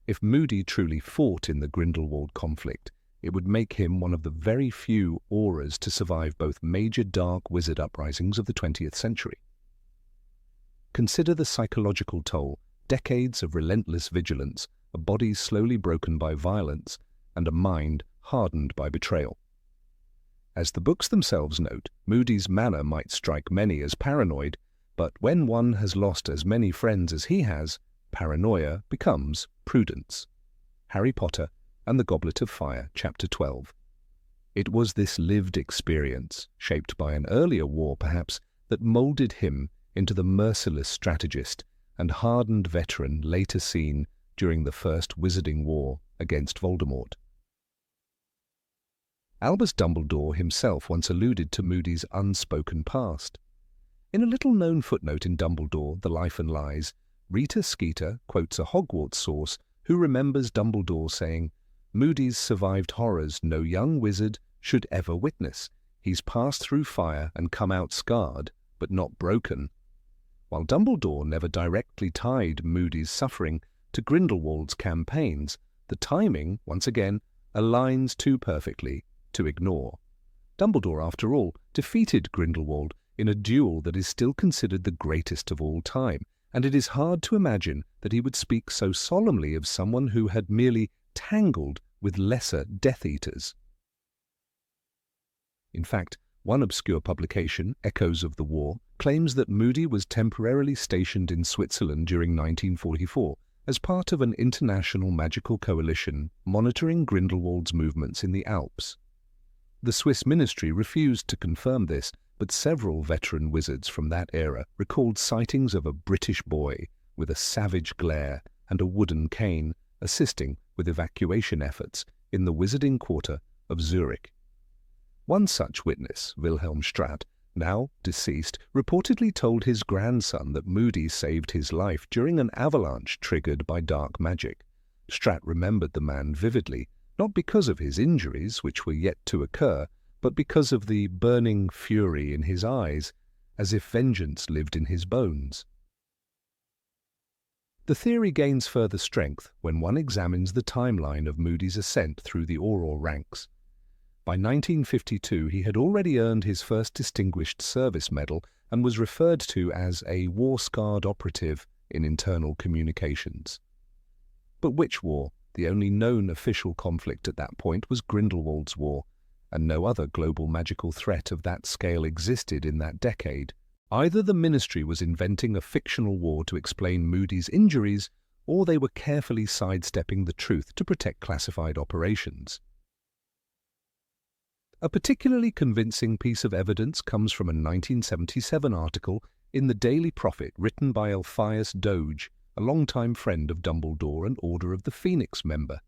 If Moody truly fought in the Grindelwald conflict, it would make him one of the very few Aurors to survive both major dark wizard uprisings of the 20th century. Consider the psychological toll: decades of relentless vigilance, a body slowly broken by violence, and a mind hardened by betrayal. As the books themselves note, Moody's manner might strike many as paranoid, but when one has lost as many friends as he has, paranoia becomes prudence. Harry Potter and the Goblet of Fire, Chapter 12. It was this lived experience, shaped by an earlier war perhaps, that moulded him into the merciless strategist and hardened veteran later seen during the First Wizarding War against Voldemort. Albus Dumbledore himself once alluded to Moody's unspoken past. In a little-known footnote in Dumbledore, The Life and Lies, Rita Skeeter quotes a Hogwarts source who remembers Dumbledore saying, "Moody's survived horrors no young wizard should ever witness. He's passed through fire and come out scarred, but not broken." While Dumbledore never directly tied Moody's suffering to Grindelwald's campaigns, the timing, once again, aligns too perfectly to ignore. Dumbledore, after all, defeated Grindelwald in a duel that is still considered the greatest of all time, and it is hard to imagine that he would speak so solemnly of someone who had merely tangled with lesser Death Eaters. In fact, one obscure publication, Echoes of the War, claims that Moody was temporarily stationed in Switzerland during 1944 as part of an international magical coalition monitoring Grindelwald's movements in the Alps. The Swiss ministry refused to confirm this, but several veteran wizards from that era recalled sightings of a British boy with a savage glare and a wooden cane assisting with evacuation efforts in the wizarding quarter of Zurich. One such witness, Wilhelm Stratt, now deceased, reportedly told his grandson that Moody saved his life during an avalanche triggered by dark magic. Stratt remembered the man vividly, not because of his injuries, which were yet to occur, but because of the burning fury in his eyes, as if vengeance lived in his bones. The theory gains further strength when one examines the timeline of Moody's ascent through the Auror ranks. By 1952, he had already earned his first Distinguished Service Medal and was referred to as a war-scarred operative in internal communications. But which war? The only known official conflict at that point was Grindelwald's War, and no other global magical threat of that scale existed in that decade. Either the Ministry was inventing a fictional war to explain Moody's injuries, or they were carefully sidestepping the truth to protect classified operations. A particularly convincing piece of evidence comes from a 1977 article in the Daily Prophet written by Elphias Doge, a longtime friend of Dumbledore and Order of the Phoenix member.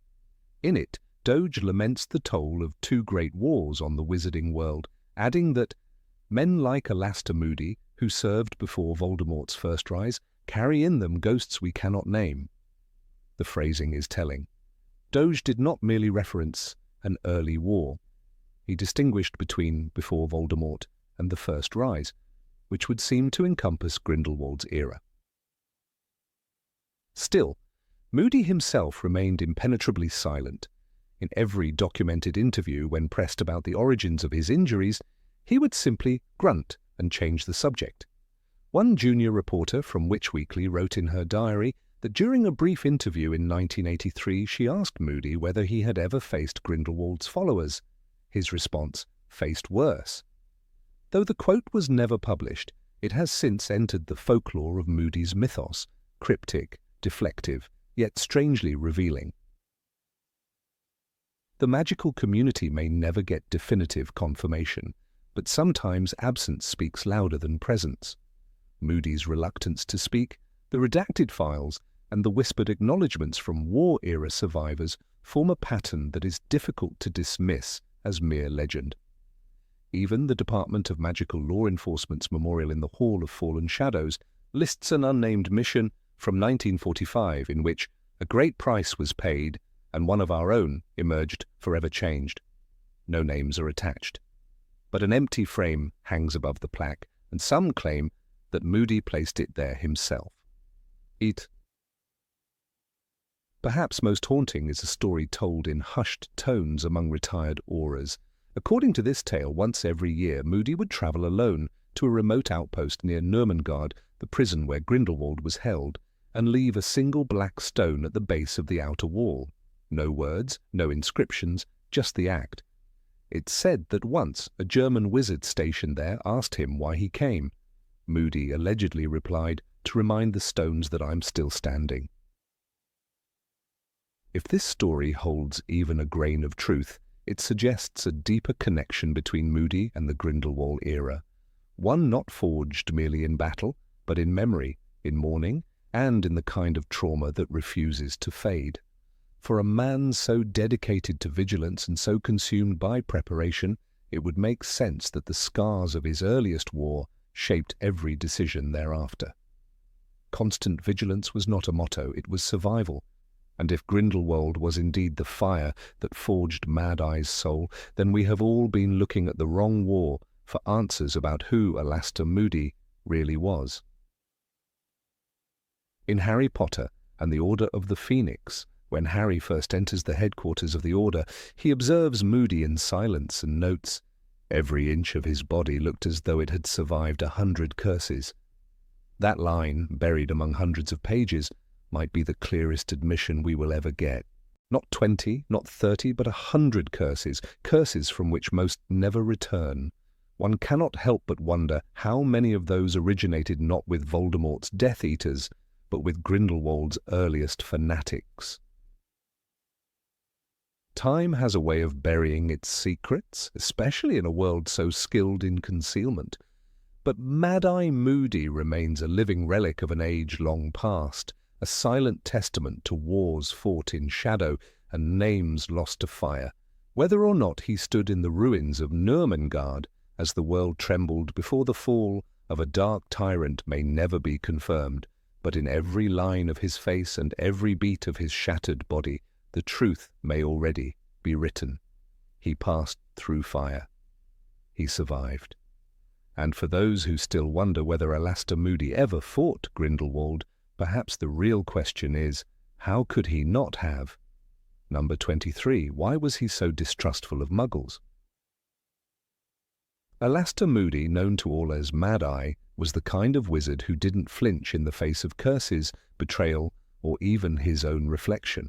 In it, Doge laments the toll of two great wars on the wizarding world, adding that men like Alastor Moody, who served before Voldemort's first rise, carry in them ghosts we cannot name. The phrasing is telling. Doge did not merely reference an early war. He distinguished between before Voldemort and the First Rise, which would seem to encompass Grindelwald's era. Still, Moody himself remained impenetrably silent. In every documented interview, when pressed about the origins of his injuries, he would simply grunt and change the subject. One junior reporter from Witch Weekly wrote in her diary that during a brief interview in 1983 she asked Moody whether he had ever faced Grindelwald's followers. His response, "Faced worse." Though the quote was never published, it has since entered the folklore of Moody's mythos, cryptic, deflective, yet strangely revealing. The magical community may never get definitive confirmation, but sometimes absence speaks louder than presence. Moody's reluctance to speak, the redacted files, and the whispered acknowledgements from war-era survivors form a pattern that is difficult to dismiss as mere legend. Even the Department of Magical Law Enforcement's memorial in the Hall of Fallen Shadows lists an unnamed mission from 1945 in which a great price was paid and one of our own emerged forever changed. No names are attached. But an empty frame hangs above the plaque, and some claim that Moody placed it there himself. Perhaps most haunting is a story told in hushed tones among retired Aurors. According to this tale, once every year Moody would travel alone to a remote outpost near Nurmengard, the prison where Grindelwald was held, and leave a single black stone at the base of the outer wall. No words, no inscriptions, just the act. It's said that once a German wizard stationed there asked him why he came. Moody allegedly replied, "To remind the stones that I'm still standing." If this story holds even a grain of truth, it suggests a deeper connection between Moody and the Grindelwald era, one not forged merely in battle, but in memory, in mourning, and in the kind of trauma that refuses to fade. For a man so dedicated to vigilance and so consumed by preparation, it would make sense that the scars of his earliest war shaped every decision thereafter. Constant vigilance was not a motto, it was survival. And if Grindelwald was indeed the fire that forged Mad Eye's soul, then we have all been looking at the wrong war for answers about who Alastor Moody really was. In Harry Potter and the Order of the Phoenix, when Harry first enters the headquarters of the Order, he observes Moody in silence and notes, "Every inch of his body looked as though it had survived 100 curses." That line, buried among hundreds of pages, might be the clearest admission we will ever get. Not 20, not 30, but 100 curses, curses from which most never return. One cannot help but wonder how many of those originated not with Voldemort's Death Eaters, but with Grindelwald's earliest fanatics. Time has a way of burying its secrets, especially in a world so skilled in concealment. But Mad-Eye Moody remains a living relic of an age long past, a silent testament to wars fought in shadow and names lost to fire. Whether or not he stood in the ruins of Nurmengard as the world trembled before the fall of a dark tyrant may never be confirmed, but in every line of his face and every beat of his shattered body, the truth may already be written. He passed through fire. He survived. And for those who still wonder whether Alastor Moody ever fought Grindelwald, perhaps the real question is, how could he not have? Number 23. Why was he so distrustful of Muggles? Alastor Moody, known to all as Mad-Eye, was the kind of wizard who didn't flinch in the face of curses, betrayal, or even his own reflection.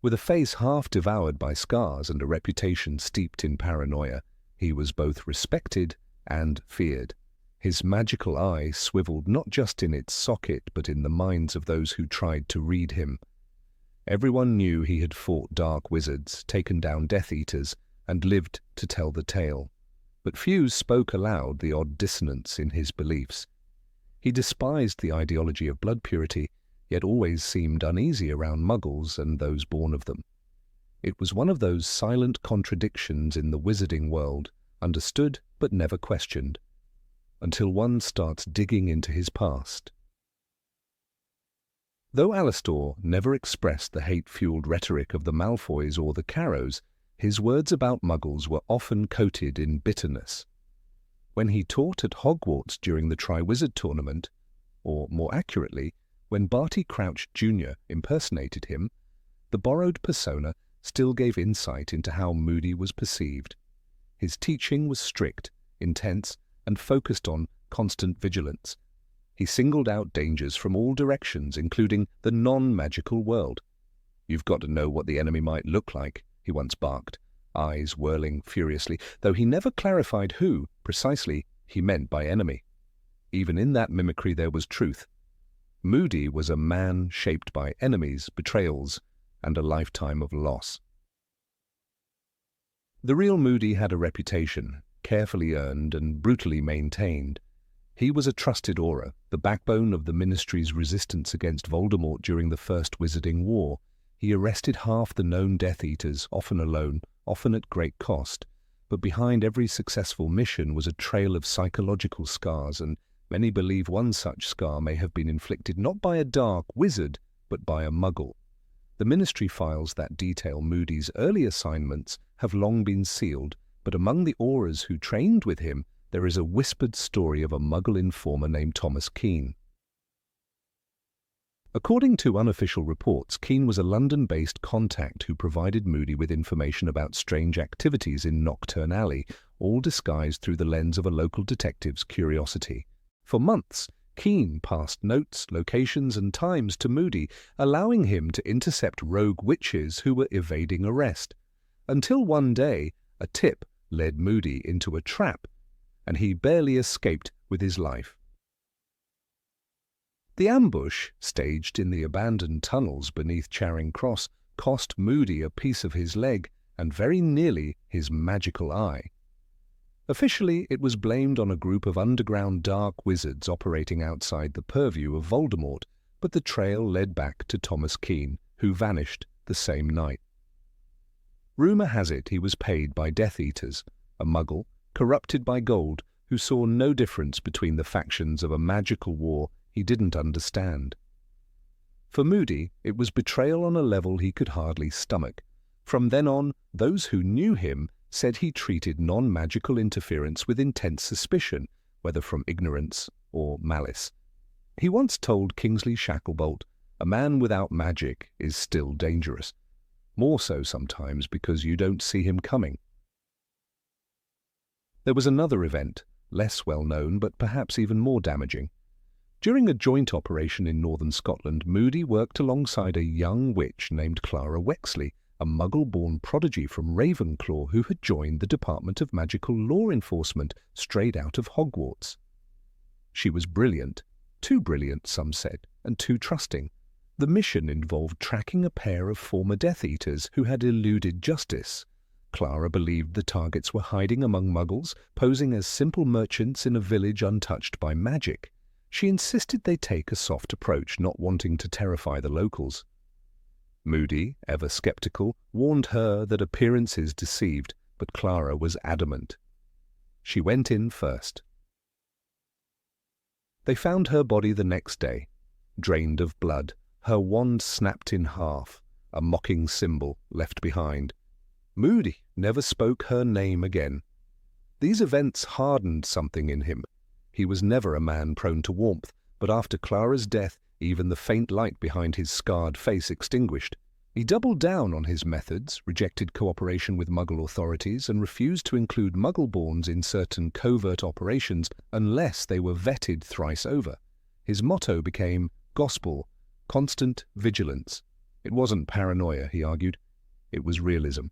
With a face half devoured by scars and a reputation steeped in paranoia, he was both respected and feared. His magical eye swiveled not just in its socket but in the minds of those who tried to read him. Everyone knew he had fought dark wizards, taken down Death Eaters, and lived to tell the tale. But few spoke aloud the odd dissonance in his beliefs. He despised the ideology of blood purity, yet always seemed uneasy around Muggles and those born of them. It was one of those silent contradictions in the wizarding world, understood but never questioned, until one starts digging into his past. Though Alastor never expressed the hate-fueled rhetoric of the Malfoys or the Carrows, his words about Muggles were often coated in bitterness. When he taught at Hogwarts during the Triwizard Tournament, or more accurately, when Barty Crouch Jr. impersonated him, the borrowed persona still gave insight into how Moody was perceived. His teaching was strict, intense, and focused on constant vigilance. He singled out dangers from all directions, including the non-magical world. "You've got to know what the enemy might look like," he once barked, eyes whirling furiously, though he never clarified who, precisely, he meant by enemy. Even in that mimicry there was truth. Moody was a man shaped by enemies, betrayals, and a lifetime of loss. The real Moody had a reputation, carefully earned and brutally maintained. He was a trusted aura, the backbone of the Ministry's resistance against Voldemort during the First Wizarding War. He arrested half the known Death Eaters, often alone, often at great cost. But behind every successful mission was a trail of psychological scars, and many believe one such scar may have been inflicted not by a dark wizard, but by a Muggle. The Ministry files that detail Moody's early assignments have long been sealed, but among the auras who trained with him, there is a whispered story of a Muggle informer named Thomas Keene. According to unofficial reports, Keene was a London-based contact who provided Moody with information about strange activities in Knockturn Alley, all disguised through the lens of a local detective's curiosity. For months, Keene passed notes, locations, and times to Moody, allowing him to intercept rogue witches who were evading arrest. Until one day, a tip led Moody into a trap, and he barely escaped with his life. The ambush, staged in the abandoned tunnels beneath Charing Cross, cost Moody a piece of his leg and very nearly his magical eye. Officially, it was blamed on a group of underground dark wizards operating outside the purview of Voldemort, but the trail led back to Thomas Keene, who vanished the same night. Rumour has it he was paid by Death Eaters, a Muggle, corrupted by gold, who saw no difference between the factions of a magical war he didn't understand. For Moody, it was betrayal on a level he could hardly stomach. From then on, those who knew him said he treated non-magical interference with intense suspicion, whether from ignorance or malice. He once told Kingsley Shacklebolt, "A man without magic is still dangerous. More so sometimes because you don't see him coming." There was another event, less well known but perhaps even more damaging. During a joint operation in northern Scotland, Moody worked alongside a young witch named Clara Wexley, a Muggle-born prodigy from Ravenclaw who had joined the Department of Magical Law Enforcement straight out of Hogwarts. She was brilliant, too brilliant, some said, and too trusting. The mission involved tracking a pair of former Death Eaters who had eluded justice. Clara believed the targets were hiding among muggles, posing as simple merchants in a village untouched by magic. She insisted they take a soft approach, not wanting to terrify the locals. Moody, ever skeptical, warned her that appearances deceived, but Clara was adamant. She went in first. They found her body the next day, drained of blood, her wand snapped in half, a mocking symbol left behind. Moody never spoke her name again. These events hardened something in him. He was never a man prone to warmth, but after Clara's death, even the faint light behind his scarred face extinguished. He doubled down on his methods, rejected cooperation with Muggle authorities, and refused to include Muggle-borns in certain covert operations unless they were vetted thrice over. His motto became gospel, constant vigilance. It wasn't paranoia, he argued. It was realism.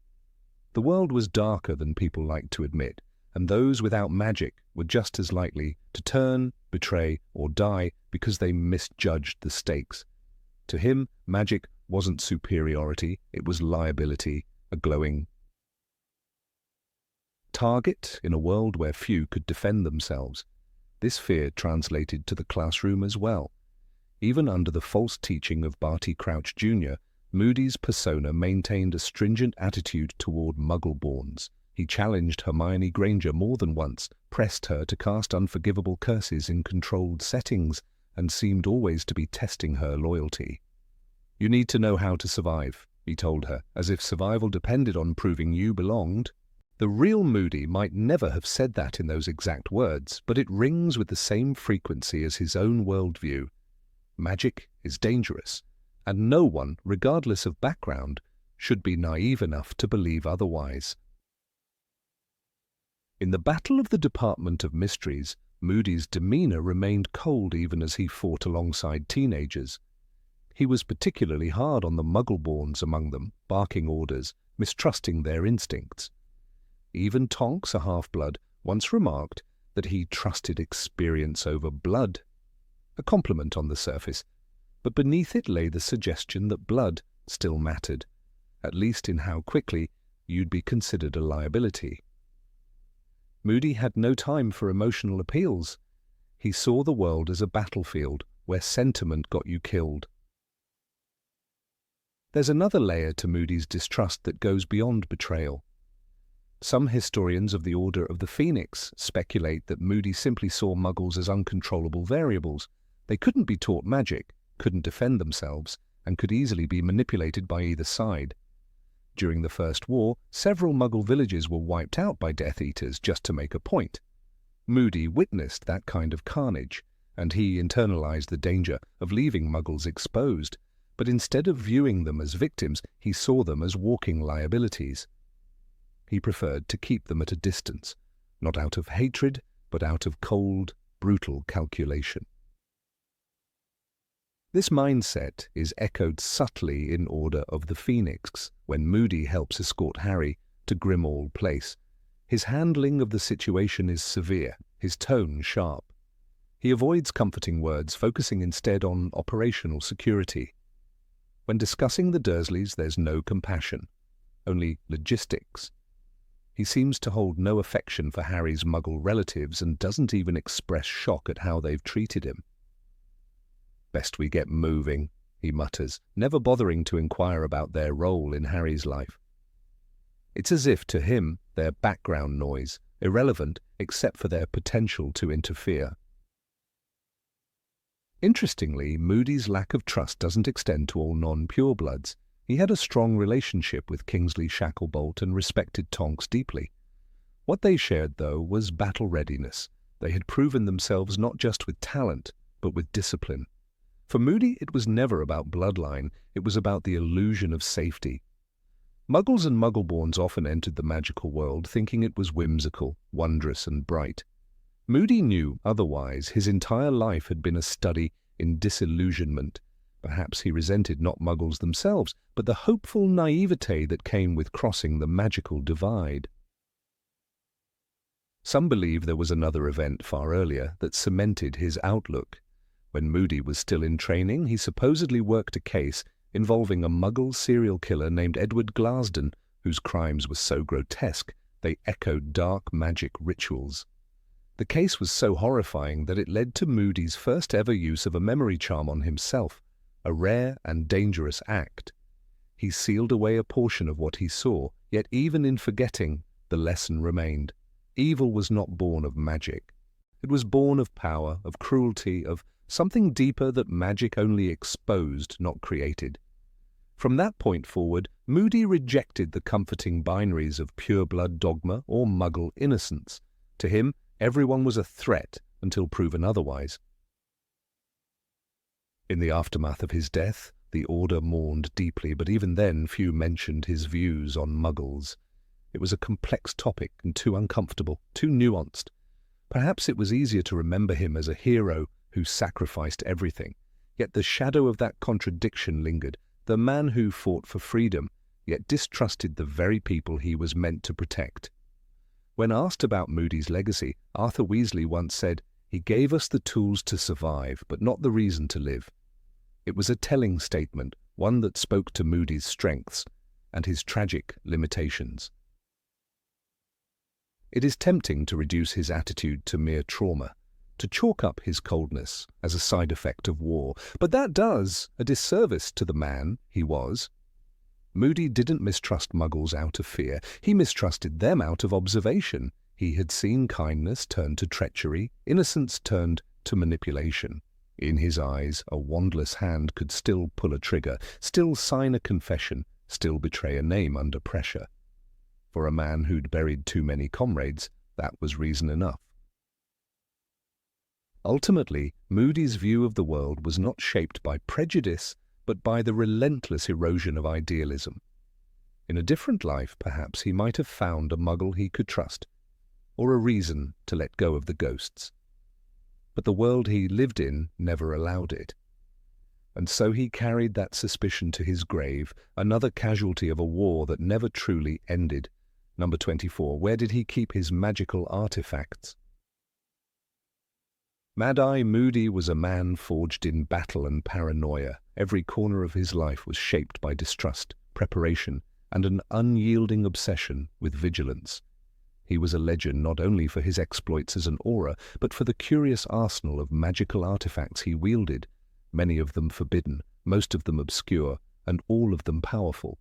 The world was darker than people liked to admit, and those without magic were just as likely to turn, betray, or die because they misjudged the stakes. To him, magic wasn't superiority, it was liability, a glowing target in a world where few could defend themselves. This fear translated to the classroom as well. Even under the false teaching of Barty Crouch Jr., Moody's persona maintained a stringent attitude toward Muggle-borns. He challenged Hermione Granger more than once, pressed her to cast unforgivable curses in controlled settings, and seemed always to be testing her loyalty. "You need to know how to survive," he told her, as if survival depended on proving you belonged. The real Moody might never have said that in those exact words, but it rings with the same frequency as his own worldview. Magic is dangerous, and no one, regardless of background, should be naive enough to believe otherwise. In the Battle of the Department of Mysteries, Moody's demeanor remained cold even as he fought alongside teenagers. He was particularly hard on the Muggle-borns among them, barking orders, mistrusting their instincts. Even Tonks, a half-blood, once remarked that he trusted experience over blood. A compliment on the surface, but beneath it lay the suggestion that blood still mattered, at least in how quickly you'd be considered a liability. Moody had no time for emotional appeals. He saw the world as a battlefield where sentiment got you killed. There's another layer to Moody's distrust that goes beyond betrayal. Some historians of the Order of the Phoenix speculate that Moody simply saw Muggles as uncontrollable variables. They couldn't be taught magic, couldn't defend themselves, and could easily be manipulated by either side. During the First War, several Muggle villages were wiped out by Death Eaters just to make a point. Moody witnessed that kind of carnage, and he internalized the danger of leaving Muggles exposed, but instead of viewing them as victims, he saw them as walking liabilities. He preferred to keep them at a distance, not out of hatred, but out of cold, brutal calculation. This mindset is echoed subtly in Order of the Phoenix when Moody helps escort Harry to Grimmauld Place. His handling of the situation is severe, his tone sharp. He avoids comforting words, focusing instead on operational security. When discussing the Dursleys, there's no compassion, only logistics. He seems to hold no affection for Harry's Muggle relatives and doesn't even express shock at how they've treated him. "Best we get moving," he mutters, never bothering to inquire about their role in Harry's life. It's as if, to him, they're background noise, irrelevant except for their potential to interfere. Interestingly, Moody's lack of trust doesn't extend to all non-purebloods. He had a strong relationship with Kingsley Shacklebolt and respected Tonks deeply. What they shared, though, was battle readiness. They had proven themselves not just with talent, but with discipline. For Moody, it was never about bloodline, it was about the illusion of safety. Muggles and Muggleborns often entered the magical world thinking it was whimsical, wondrous, and bright. Moody knew otherwise. His entire life had been a study in disillusionment. Perhaps he resented not Muggles themselves, but the hopeful naivete that came with crossing the magical divide. Some believe there was another event far earlier that cemented his outlook. When Moody was still in training, he supposedly worked a case involving a Muggle serial killer named Edward Glasden, whose crimes were so grotesque they echoed dark magic rituals. The case was so horrifying that it led to Moody's first ever use of a memory charm on himself, a rare and dangerous act. He sealed away a portion of what he saw, yet even in forgetting, the lesson remained. Evil was not born of magic. It was born of power, of cruelty, of something deeper that magic only exposed, not created. From that point forward, Moody rejected the comforting binaries of pure-blood dogma or Muggle innocence. To him, everyone was a threat until proven otherwise. In the aftermath of his death, the Order mourned deeply, but even then few mentioned his views on Muggles. It was a complex topic and too uncomfortable, too nuanced. Perhaps it was easier to remember him as a hero who sacrificed everything. Yet the shadow of that contradiction lingered, the man who fought for freedom, yet distrusted the very people he was meant to protect. When asked about Moody's legacy, Arthur Weasley once said, "He gave us the tools to survive, but not the reason to live." It was a telling statement, one that spoke to Moody's strengths and his tragic limitations. It is tempting to reduce his attitude to mere trauma, to chalk up his coldness as a side effect of war, but that does a disservice to the man he was. Moody didn't mistrust Muggles out of fear. He mistrusted them out of observation. He had seen kindness turn to treachery, innocence turned to manipulation. In his eyes, a wandless hand could still pull a trigger, still sign a confession, still betray a name under pressure. For a man who'd buried too many comrades, that was reason enough. Ultimately, Moody's view of the world was not shaped by prejudice, but by the relentless erosion of idealism. In a different life, perhaps, he might have found a Muggle he could trust, or a reason to let go of the ghosts. But the world he lived in never allowed it. And so he carried that suspicion to his grave, another casualty of a war that never truly ended. Number 24, where did he keep his magical artifacts? Mad-Eye Moody was a man forged in battle and paranoia. Every corner of his life was shaped by distrust, preparation, and an unyielding obsession with vigilance. He was a legend not only for his exploits as an Auror, but for the curious arsenal of magical artifacts he wielded, many of them forbidden, most of them obscure, and all of them powerful.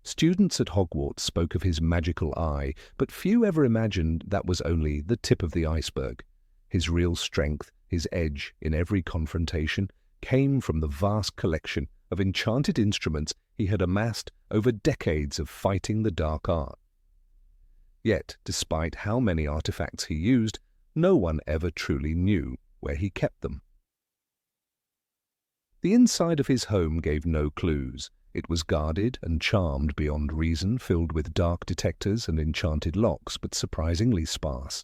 Students at Hogwarts spoke of his magical eye, but few ever imagined that was only the tip of the iceberg. His real strength, his edge in every confrontation, came from the vast collection of enchanted instruments he had amassed over decades of fighting the dark art. Yet, despite how many artifacts he used, no one ever truly knew where he kept them. The inside of his home gave no clues. It was guarded and charmed beyond reason, filled with dark detectors and enchanted locks, but surprisingly sparse.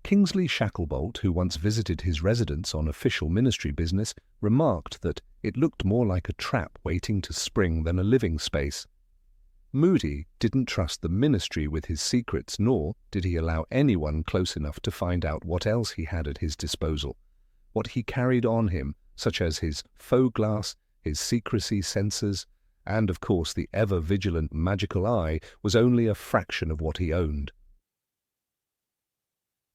Kingsley Shacklebolt, who once visited his residence on official ministry business, remarked that it looked more like a trap waiting to spring than a living space. Moody didn't trust the ministry with his secrets, nor did he allow anyone close enough to find out what else he had at his disposal, what he carried on him, such as his faux glass, his secrecy sensors, and, of course, the ever-vigilant magical eye, was only a fraction of what he owned.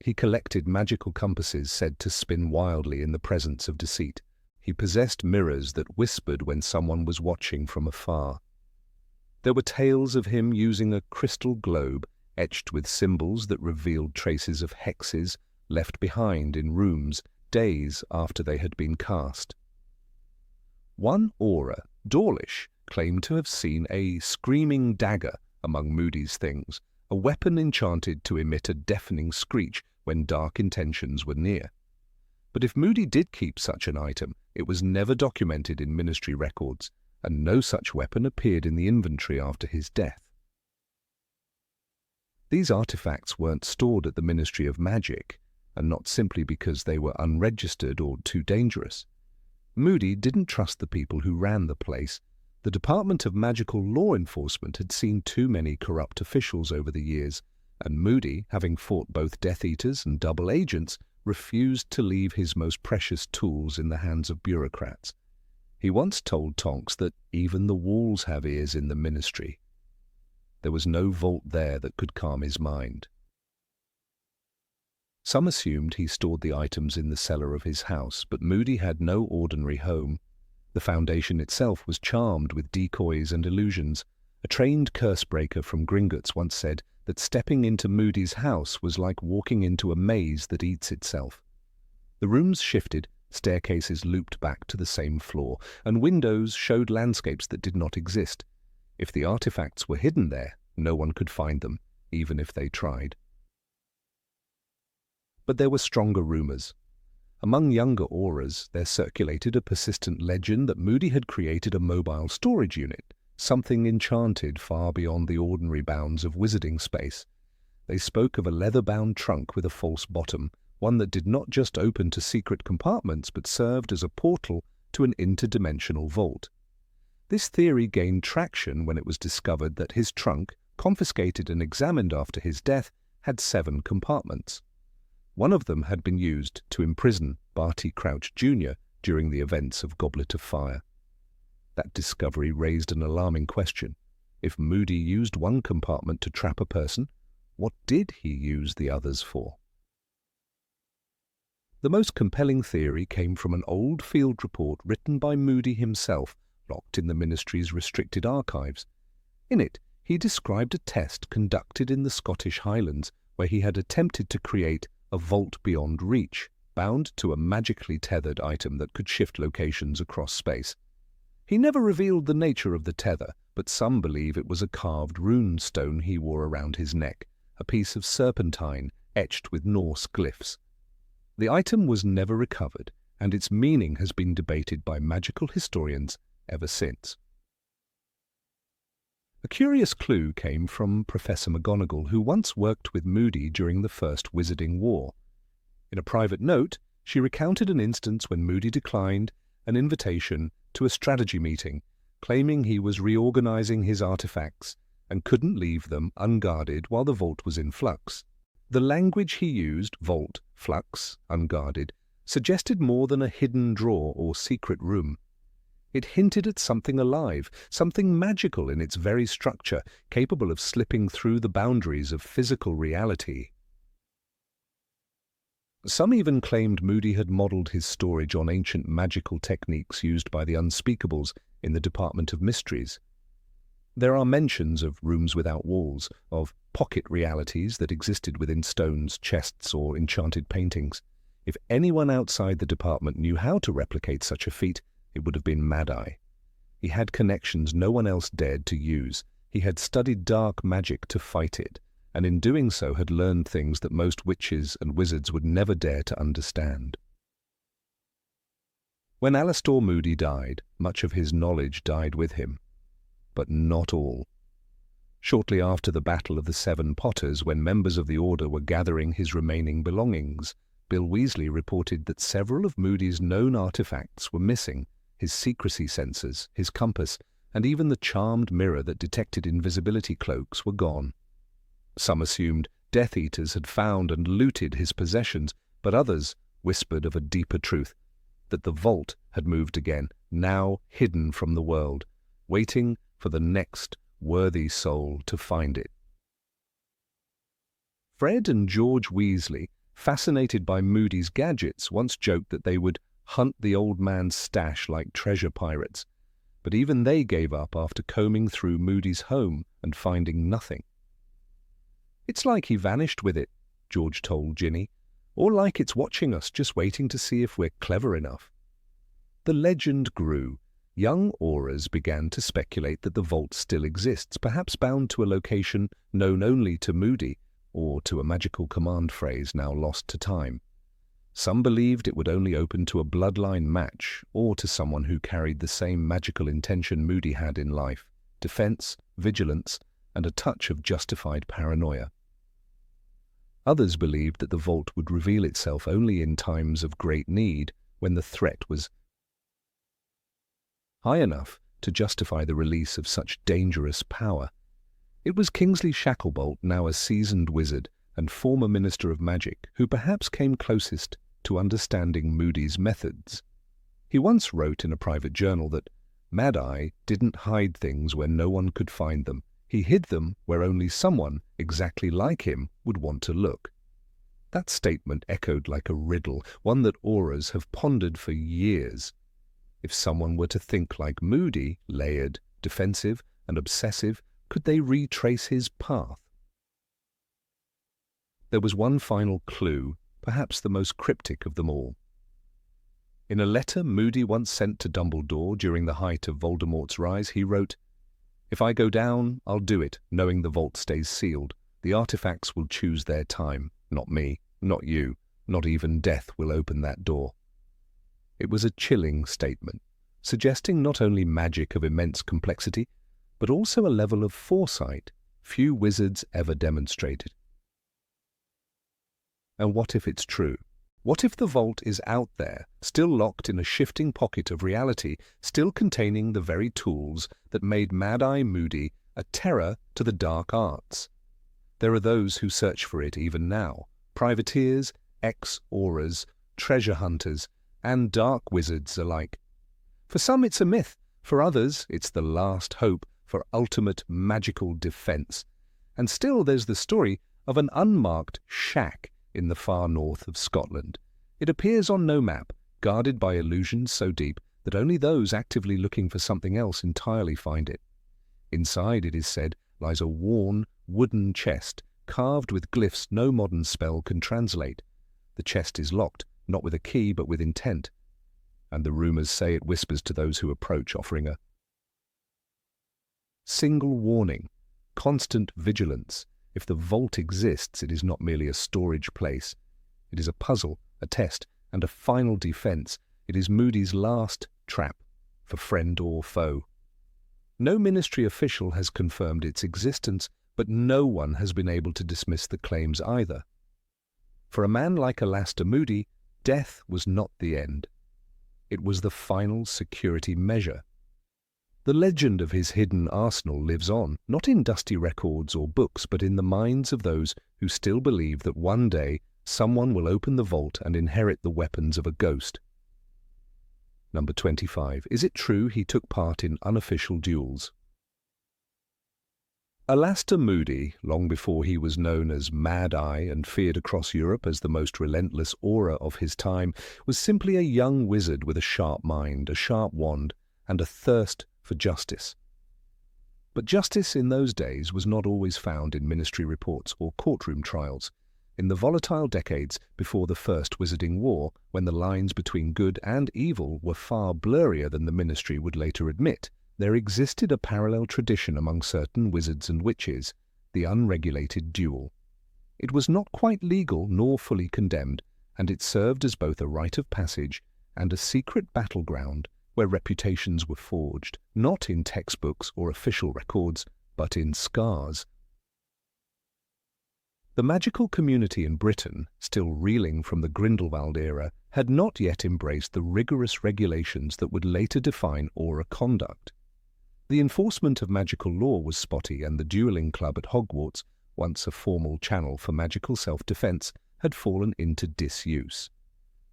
He collected magical compasses said to spin wildly in the presence of deceit. He possessed mirrors that whispered when someone was watching from afar. There were tales of him using a crystal globe etched with symbols that revealed traces of hexes left behind in rooms days after they had been cast. One Auror, Dawlish, claimed to have seen a screaming dagger among Moody's things, a weapon enchanted to emit a deafening screech when dark intentions were near. But if Moody did keep such an item, it was never documented in ministry records, and no such weapon appeared in the inventory after his death. These artifacts weren't stored at the Ministry of Magic, and not simply because they were unregistered or too dangerous. Moody didn't trust the people who ran the place. The Department of Magical Law Enforcement had seen too many corrupt officials over the years, and Moody, having fought both Death Eaters and double agents, refused to leave his most precious tools in the hands of bureaucrats. He once told Tonks that even the walls have ears in the ministry. There was no vault there that could calm his mind. Some assumed he stored the items in the cellar of his house, but Moody had no ordinary home. The foundation itself was charmed with decoys and illusions. A trained curse-breaker from Gringotts once said that stepping into Moody's house was like walking into a maze that eats itself. The rooms shifted, staircases looped back to the same floor, and windows showed landscapes that did not exist. If the artifacts were hidden there, no one could find them, even if they tried. But there were stronger rumours. Among younger aurors, there circulated a persistent legend that Moody had created a mobile storage unit, something enchanted far beyond the ordinary bounds of wizarding space. They spoke of a leather-bound trunk with a false bottom, one that did not just open to secret compartments but served as a portal to an interdimensional vault. This theory gained traction when it was discovered that his trunk, confiscated and examined after his death, had 7 compartments. One of them had been used to imprison Barty Crouch Jr. during the events of Goblet of Fire. That discovery raised an alarming question. If Moody used one compartment to trap a person, what did he use the others for? The most compelling theory came from an old field report written by Moody himself, locked in the ministry's restricted archives. In it, he described a test conducted in the Scottish Highlands where he had attempted to create a vault beyond reach, bound to a magically tethered item that could shift locations across space. He never revealed the nature of the tether, but some believe it was a carved rune stone he wore around his neck, a piece of serpentine etched with Norse glyphs. The item was never recovered, and its meaning has been debated by magical historians ever since. A curious clue came from Professor McGonagall, who once worked with Moody during the First Wizarding War. In a private note, she recounted an instance when Moody declined an invitation to a strategy meeting, claiming he was reorganizing his artifacts and couldn't leave them unguarded while the vault was in flux. The language he used, vault, flux, unguarded, suggested more than a hidden drawer or secret room. It hinted at something alive, something magical in its very structure, capable of slipping through the boundaries of physical reality. Some even claimed Moody had modelled his storage on ancient magical techniques used by the Unspeakables in the Department of Mysteries. There are mentions of rooms without walls, of pocket realities that existed within stones, chests, or enchanted paintings. If anyone outside the department knew how to replicate such a feat, it would have been Mad-Eye. He had connections no one else dared to use. He had studied dark magic to fight it, and in doing so had learned things that most witches and wizards would never dare to understand. When Alastor Moody died, much of his knowledge died with him. But not all. Shortly after the Battle of the Seven Potters, when members of the Order were gathering his remaining belongings, Bill Weasley reported that several of Moody's known artifacts were missing. His secrecy sensors, his compass, and even the charmed mirror that detected invisibility cloaks were gone. Some assumed Death Eaters had found and looted his possessions, but others whispered of a deeper truth, that the vault had moved again, now hidden from the world, waiting for the next worthy soul to find it. Fred and George Weasley, fascinated by Moody's gadgets, once joked that they would hunt the old man's stash like treasure pirates, but even they gave up after combing through Moody's home and finding nothing. "It's like he vanished with it," George told Ginny, "or like it's watching us, just waiting to see if we're clever enough." The legend grew. Young aurors began to speculate that the vault still exists, perhaps bound to a location known only to Moody, or to a magical command phrase now lost to time. Some believed it would only open to a bloodline match, or to someone who carried the same magical intention Moody had in life: defense, vigilance, and a touch of justified paranoia. Others believed that the vault would reveal itself only in times of great need, when the threat was high enough to justify the release of such dangerous power. It was Kingsley Shacklebolt, now a seasoned wizard, and former Minister of Magic who perhaps came closest to understanding Moody's methods. He once wrote in a private journal that Mad-Eye didn't hide things where no one could find them. He hid them where only someone exactly like him would want to look. That statement echoed like a riddle, one that Aurors have pondered for years. If someone were to think like Moody, layered, defensive, and obsessive, could they retrace his path? There was one final clue, perhaps the most cryptic of them all. In a letter Moody once sent to Dumbledore during the height of Voldemort's rise, he wrote, "If I go down, I'll do it, knowing the vault stays sealed. The artifacts will choose their time, not me, not you, not even death will open that door." It was a chilling statement, suggesting not only magic of immense complexity, but also a level of foresight few wizards ever demonstrated. And what if it's true? What if the vault is out there, still locked in a shifting pocket of reality, still containing the very tools that made Mad-Eye Moody a terror to the dark arts? There are those who search for it even now, privateers, ex-Aurors, treasure hunters, and dark wizards alike. For some it's a myth, for others it's the last hope for ultimate magical defense. And still there's the story of an unmarked shack in the far north of Scotland. It appears on no map, guarded by illusions so deep that only those actively looking for something else entirely find it. Inside, it is said, lies a worn, wooden chest, carved with glyphs no modern spell can translate. The chest is locked, not with a key but with intent, and the rumours say it whispers to those who approach, offering a single warning, constant vigilance. If the vault exists, it is not merely a storage place. It is a puzzle, a test, and a final defense. It is Moody's last trap, for friend or foe. No ministry official has confirmed its existence, but no one has been able to dismiss the claims either. For a man like Alastair Moody, death was not the end. It was the final security measure. The legend of his hidden arsenal lives on, not in dusty records or books, but in the minds of those who still believe that one day someone will open the vault and inherit the weapons of a ghost. Number 25. Is it true he took part in unofficial duels? Alastair Moody, long before he was known as Mad-Eye and feared across Europe as the most relentless Auror of his time, was simply a young wizard with a sharp mind, a sharp wand, and a thirst for justice. But justice in those days was not always found in ministry reports or courtroom trials. In the volatile decades before the First Wizarding War, when the lines between good and evil were far blurrier than the ministry would later admit, there existed a parallel tradition among certain wizards and witches, the unregulated duel. It was not quite legal nor fully condemned, and it served as both a rite of passage and a secret battleground where reputations were forged, not in textbooks or official records, but in scars. The magical community in Britain, still reeling from the Grindelwald era, had not yet embraced the rigorous regulations that would later define Auror conduct. The enforcement of magical law was spotty, and the dueling club at Hogwarts, once a formal channel for magical self-defense, had fallen into disuse.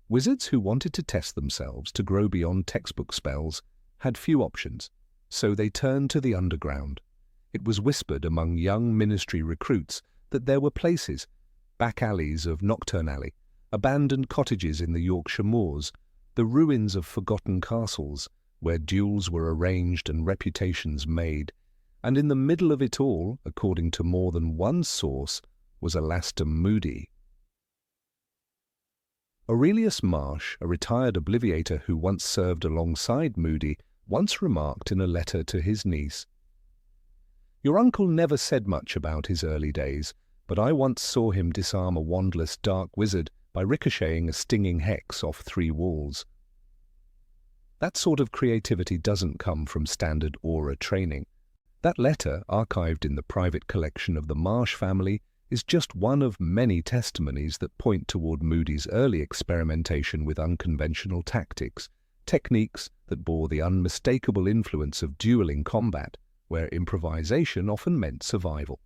Wizards who wanted to test themselves to grow beyond textbook spells had few options, so they turned to the underground. It was whispered among young ministry recruits that there were places, back alleys of Nocturne Alley, abandoned cottages in the Yorkshire moors, the ruins of forgotten castles, where duels were arranged and reputations made, and in the middle of it all, according to more than one source, was Alastair Moody. Aurelius Marsh, a retired obliviator who once served alongside Moody, once remarked in a letter to his niece, "Your uncle never said much about his early days, but I once saw him disarm a wandless dark wizard by ricocheting a stinging hex off 3 walls." That sort of creativity doesn't come from standard Auror training. That letter, archived in the private collection of the Marsh family, is just one of many testimonies that point toward Moody's early experimentation with unconventional tactics, techniques that bore the unmistakable influence of dueling combat, where improvisation often meant survival.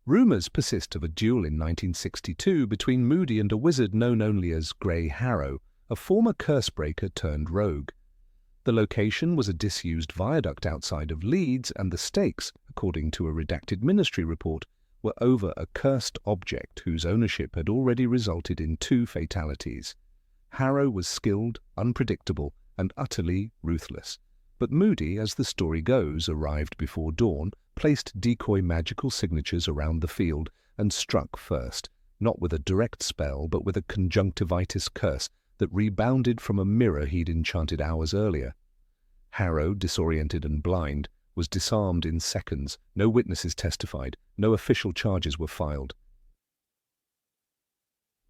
Rumours persist of a duel in 1962 between Moody and a wizard known only as Grey Harrow, a former curse-breaker turned rogue. The location was a disused viaduct outside of Leeds, and the stakes, according to a redacted ministry report, were over a cursed object whose ownership had already resulted in 2 fatalities. Harrow was skilled, unpredictable, and utterly ruthless. But Moody, as the story goes, arrived before dawn, placed decoy magical signatures around the field, and struck first, not with a direct spell, but with a conjunctivitis curse that rebounded from a mirror he'd enchanted hours earlier. Harrow, disoriented and blind, was disarmed in seconds. No witnesses testified. No official charges were filed.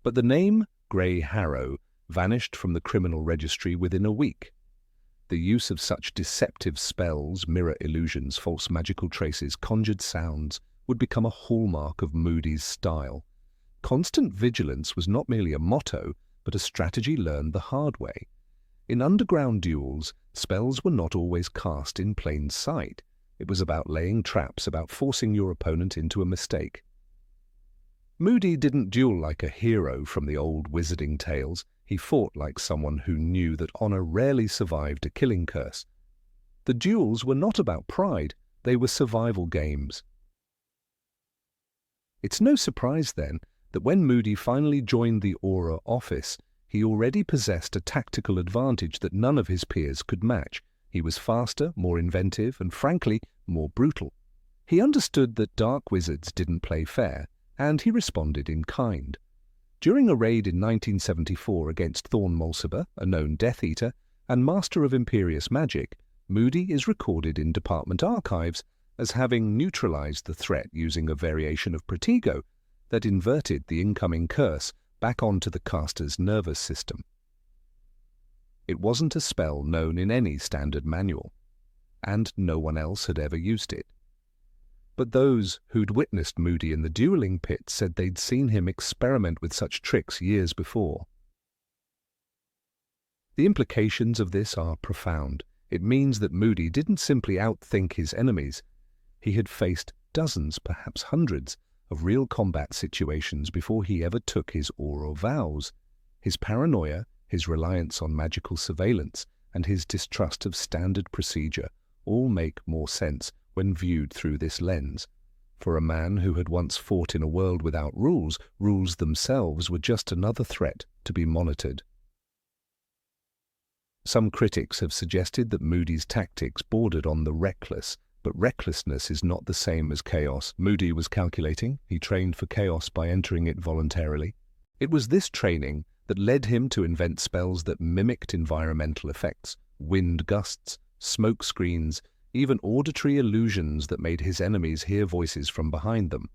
But the name Grey Harrow vanished from the criminal registry within a week. The use of such deceptive spells, mirror illusions, false magical traces, conjured sounds, would become a hallmark of Moody's style. Constant vigilance was not merely a motto, but a strategy learned the hard way. In underground duels, spells were not always cast in plain sight. It was about laying traps, about forcing your opponent into a mistake. Moody didn't duel like a hero from the old wizarding tales. He fought like someone who knew that honor rarely survived a killing curse. The duels were not about pride, they were survival games. It's no surprise, then, that when Moody finally joined the Aura office, he already possessed a tactical advantage that none of his peers could match. He was faster, more inventive, and frankly, more brutal. He understood that dark wizards didn't play fair, and he responded in kind. During a raid in 1974 against Thorn Mulciber, a known Death Eater, and master of imperious magic, Moody is recorded in department archives as having neutralized the threat using a variation of Protego that inverted the incoming curse back onto the caster's nervous system. It wasn't a spell known in any standard manual, and no one else had ever used it. But those who'd witnessed Moody in the dueling pit said they'd seen him experiment with such tricks years before. The implications of this are profound. It means that Moody didn't simply outthink his enemies. He had faced dozens, perhaps hundreds, of real combat situations before he ever took his Aura vows. His paranoia, his reliance on magical surveillance, and his distrust of standard procedure all make more sense when viewed through this lens. For a man who had once fought in a world without rules, rules themselves were just another threat to be monitored. Some critics have suggested that Moody's tactics bordered on the reckless, but recklessness is not the same as chaos. Moody was calculating. He trained for chaos by entering it voluntarily. It was this training that led him to invent spells that mimicked environmental effects, wind gusts, smoke screens, even auditory illusions that made his enemies hear voices from behind them.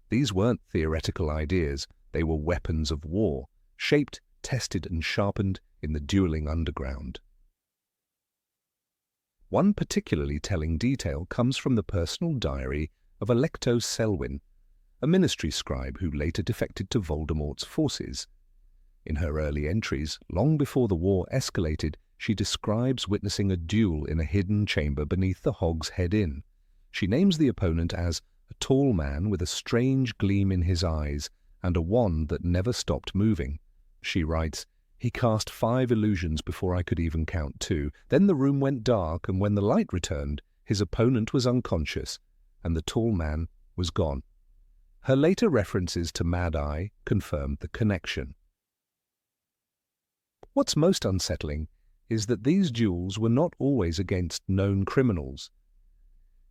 These weren't theoretical ideas, they were weapons of war, shaped, tested, and sharpened in the dueling underground. One particularly telling detail comes from the personal diary of Alecto Selwyn, a ministry scribe who later defected to Voldemort's forces. In her early entries, long before the war escalated, she describes witnessing a duel in a hidden chamber beneath the Hog's Head Inn. She names the opponent as a tall man with a strange gleam in his eyes and a wand that never stopped moving. She writes, "He cast 5 illusions before I could even count 2. Then the room went dark, and when the light returned, his opponent was unconscious, and the tall man was gone." Her later references to Mad Eye confirmed the connection. What's most unsettling is that these duels were not always against known criminals.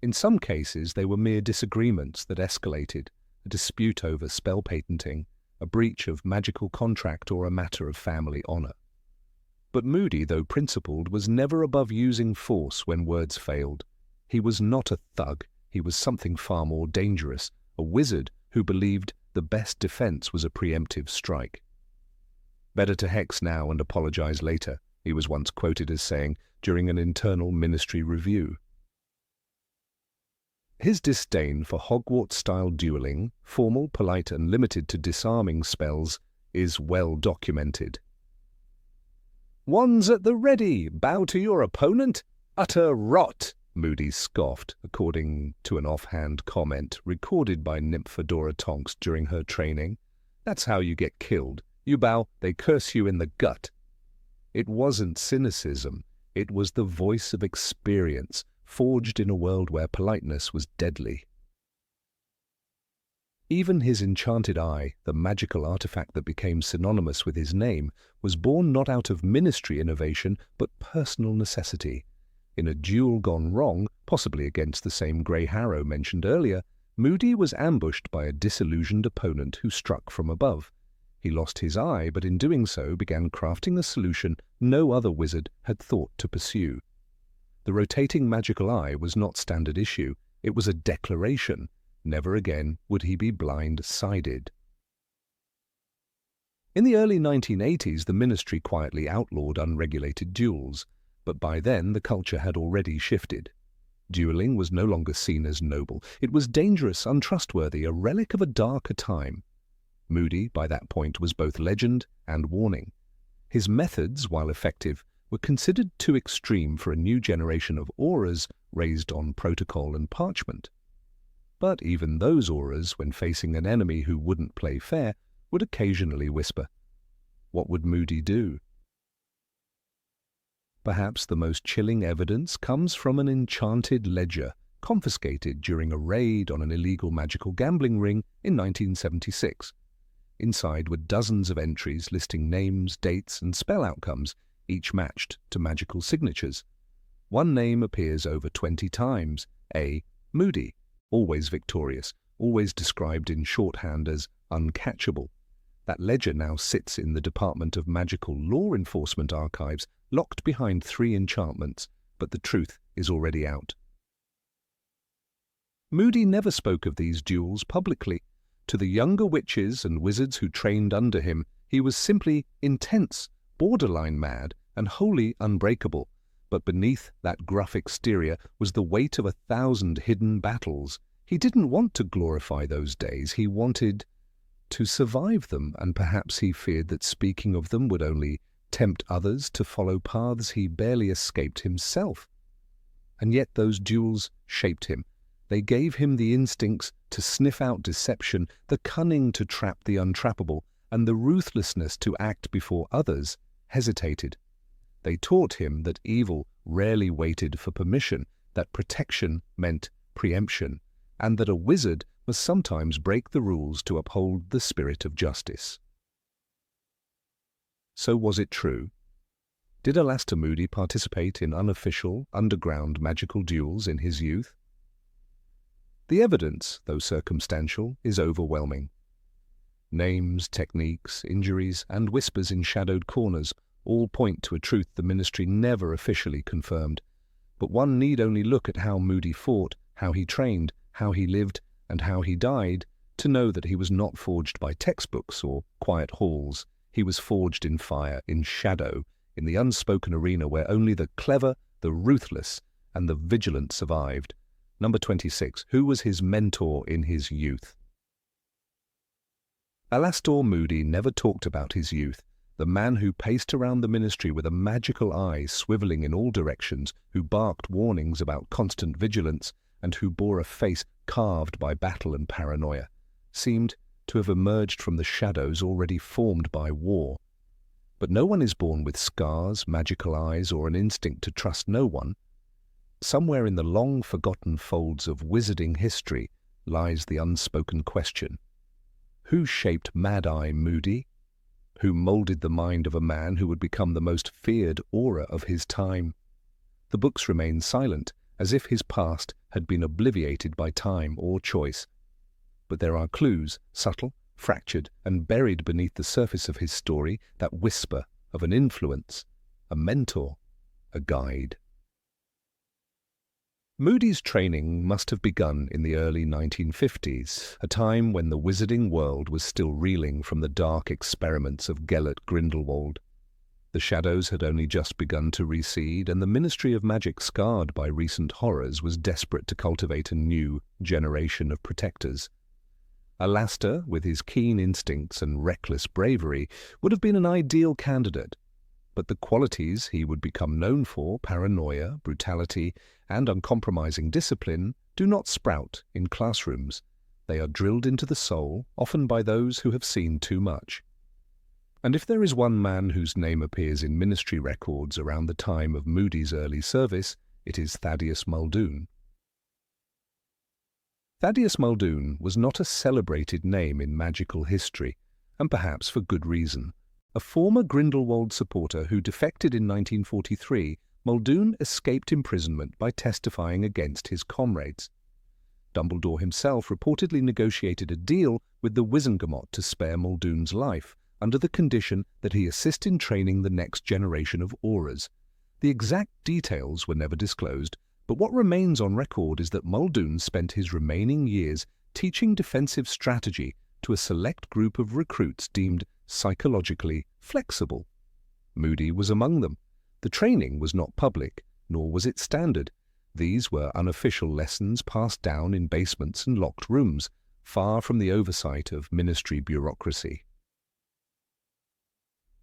In some cases, they were mere disagreements that escalated, a dispute over spell patenting, a breach of magical contract, or a matter of family honor. But Moody, though principled, was never above using force when words failed. He was not a thug, he was something far more dangerous, a wizard who believed the best defense was a preemptive strike. "Better to hex now and apologize later," he was once quoted as saying during an internal ministry review. His disdain for Hogwarts-style dueling, formal, polite, and limited to disarming spells, is well documented. "Wands at the ready, bow to your opponent, utter rot," Moody scoffed, according to an offhand comment recorded by Nymphadora Tonks during her training. "That's how you get killed. You bow, they curse you in the gut." It wasn't cynicism. It was the voice of experience, forged in a world where politeness was deadly. Even his enchanted eye, the magical artifact that became synonymous with his name, was born not out of ministry innovation, but personal necessity. In a duel gone wrong, possibly against the same grey harrow mentioned earlier, Moody was ambushed by a disillusioned opponent who struck from above. He lost his eye, but in doing so began crafting a solution no other wizard had thought to pursue. The rotating magical eye was not standard issue. It was a declaration. Never again would he be blind-sided. In the early 1980s, the ministry quietly outlawed unregulated duels, but by then the culture had already shifted. Dueling was no longer seen as noble. It was dangerous, untrustworthy, a relic of a darker time. Moody, by that point, was both legend and warning. His methods, while effective, were considered too extreme for a new generation of auras raised on protocol and parchment. But even those auras, when facing an enemy who wouldn't play fair, would occasionally whisper. What would Moody do? Perhaps the most chilling evidence comes from an enchanted ledger confiscated during a raid on an illegal magical gambling ring in 1976. Inside were dozens of entries listing names, dates, and spell outcomes, each matched to magical signatures. One name appears over 20 times, A. Moody, always victorious, always described in shorthand as uncatchable. That ledger now sits in the Department of Magical Law Enforcement archives, locked behind 3 enchantments, but the truth is already out. Moody never spoke of these duels publicly. To the younger witches and wizards who trained under him, he was simply intense, borderline mad, and wholly unbreakable. But beneath that gruff exterior was the weight of 1,000 hidden battles. He didn't want to glorify those days. He wanted to survive them, and perhaps he feared that speaking of them would only tempt others to follow paths he barely escaped himself. And yet those duels shaped him. They gave him the instincts to sniff out deception, the cunning to trap the untrappable, and the ruthlessness to act before others hesitated. They taught him that evil rarely waited for permission, that protection meant preemption, and that a wizard must sometimes break the rules to uphold the spirit of justice. So was it true? Did Alastor Moody participate in unofficial, underground magical duels in his youth? The evidence, though circumstantial, is overwhelming. Names, techniques, injuries, and whispers in shadowed corners all point to a truth the ministry never officially confirmed. But one need only look at how Moody fought, how he trained, how he lived, and how he died, to know that he was not forged by textbooks or quiet halls. He was forged in fire, in shadow, in the unspoken arena where only the clever, the ruthless, and the vigilant survived. Number 26. Who was his mentor in his youth? Alastor Moody never talked about his youth. The man who paced around the ministry with a magical eye swiveling in all directions, who barked warnings about constant vigilance, and who bore a face carved by battle and paranoia, seemed to have emerged from the shadows already formed by war. But no one is born with scars, magical eyes, or an instinct to trust no one. Somewhere in the long-forgotten folds of wizarding history lies the unspoken question. Who shaped Mad-Eye Moody? Who molded the mind of a man who would become the most feared aura of his time? The books remain silent, as if his past had been obliterated by time or choice. But there are clues, subtle, fractured, and buried beneath the surface of his story, that whisper of an influence, a mentor, a guide. Moody's training must have begun in the early 1950s, a time when the wizarding world was still reeling from the dark experiments of Gellert Grindelwald. The shadows had only just begun to recede, and the Ministry of Magic, scarred by recent horrors, was desperate to cultivate a new generation of protectors. Alastor, with his keen instincts and reckless bravery, would have been an ideal candidate. But the qualities he would become known for, paranoia, brutality, and uncompromising discipline, do not sprout in classrooms. They are drilled into the soul, often by those who have seen too much. And if there is one man whose name appears in ministry records around the time of Moody's early service, it is Thaddeus Muldoon. Thaddeus Muldoon was not a celebrated name in magical history, and perhaps for good reason. A former Grindelwald supporter who defected in 1943, Muldoon escaped imprisonment by testifying against his comrades. Dumbledore himself reportedly negotiated a deal with the Wizengamot to spare Muldoon's life, under the condition that he assist in training the next generation of Aurors. The exact details were never disclosed, but what remains on record is that Muldoon spent his remaining years teaching defensive strategy to a select group of recruits deemed psychologically flexible. Moody was among them. The training was not public, nor was it standard. These were unofficial lessons passed down in basements and locked rooms, far from the oversight of ministry bureaucracy.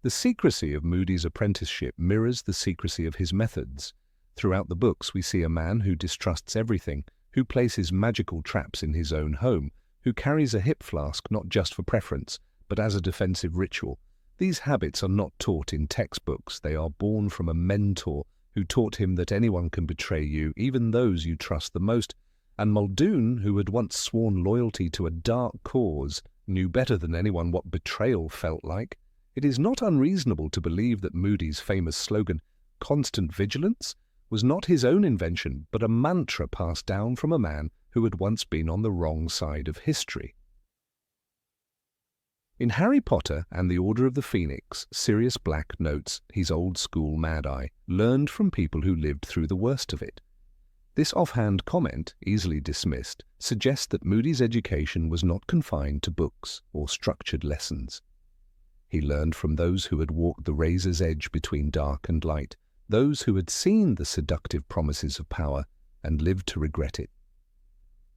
The secrecy of Moody's apprenticeship mirrors the secrecy of his methods. Throughout the books we see a man who distrusts everything, who places magical traps in his own home, who carries a hip flask not just for preference, but as a defensive ritual. These habits are not taught in textbooks. They are born from a mentor who taught him that anyone can betray you, even those you trust the most. And Muldoon, who had once sworn loyalty to a dark cause, knew better than anyone what betrayal felt like. It is not unreasonable to believe that Moody's famous slogan, "Constant Vigilance," was not his own invention, but a mantra passed down from a man who had once been on the wrong side of history. In Harry Potter and the Order of the Phoenix, Sirius Black notes he's old-school Mad-Eye, learned from people who lived through the worst of it. This offhand comment, easily dismissed, suggests that Moody's education was not confined to books or structured lessons. He learned from those who had walked the razor's edge between dark and light, those who had seen the seductive promises of power and lived to regret it.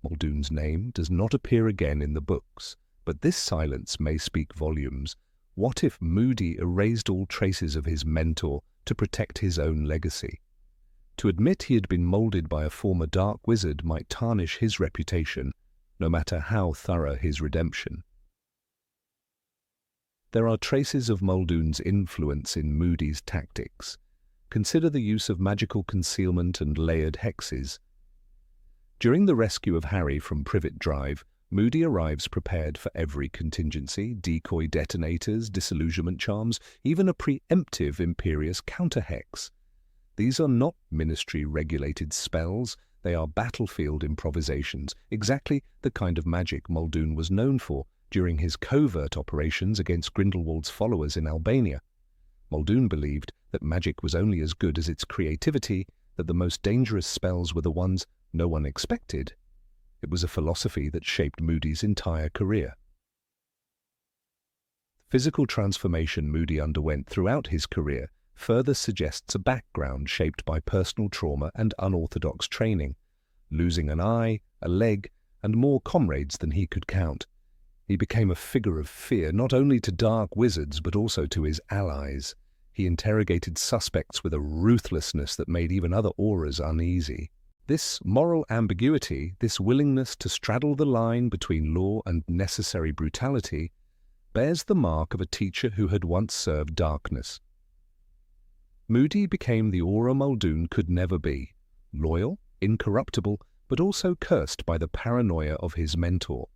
Muldoon's name does not appear again in the books, but this silence may speak volumes. What if Moody erased all traces of his mentor to protect his own legacy? To admit he had been molded by a former dark wizard might tarnish his reputation, no matter how thorough his redemption. There are traces of Muldoon's influence in Moody's tactics. Consider the use of magical concealment and layered hexes. During the rescue of Harry from Privet Drive, Moody arrives prepared for every contingency, decoy detonators, disillusionment charms, even a preemptive imperious counter-hex. These are not ministry-regulated spells, they are battlefield improvisations, exactly the kind of magic Muldoon was known for during his covert operations against Grindelwald's followers in Albania. Muldoon believed that magic was only as good as its creativity, that the most dangerous spells were the ones no one expected. It was a philosophy that shaped Moody's entire career. The physical transformation Moody underwent throughout his career further suggests a background shaped by personal trauma and unorthodox training. Losing an eye, a leg, and more comrades than he could count, he became a figure of fear not only to dark wizards but also to his allies. He interrogated suspects with a ruthlessness that made even other Aurors uneasy. This moral ambiguity, this willingness to straddle the line between law and necessary brutality, bears the mark of a teacher who had once served darkness. Moody became the Auror Muldoon could never be, loyal, incorruptible, but also cursed by the paranoia of his mentor.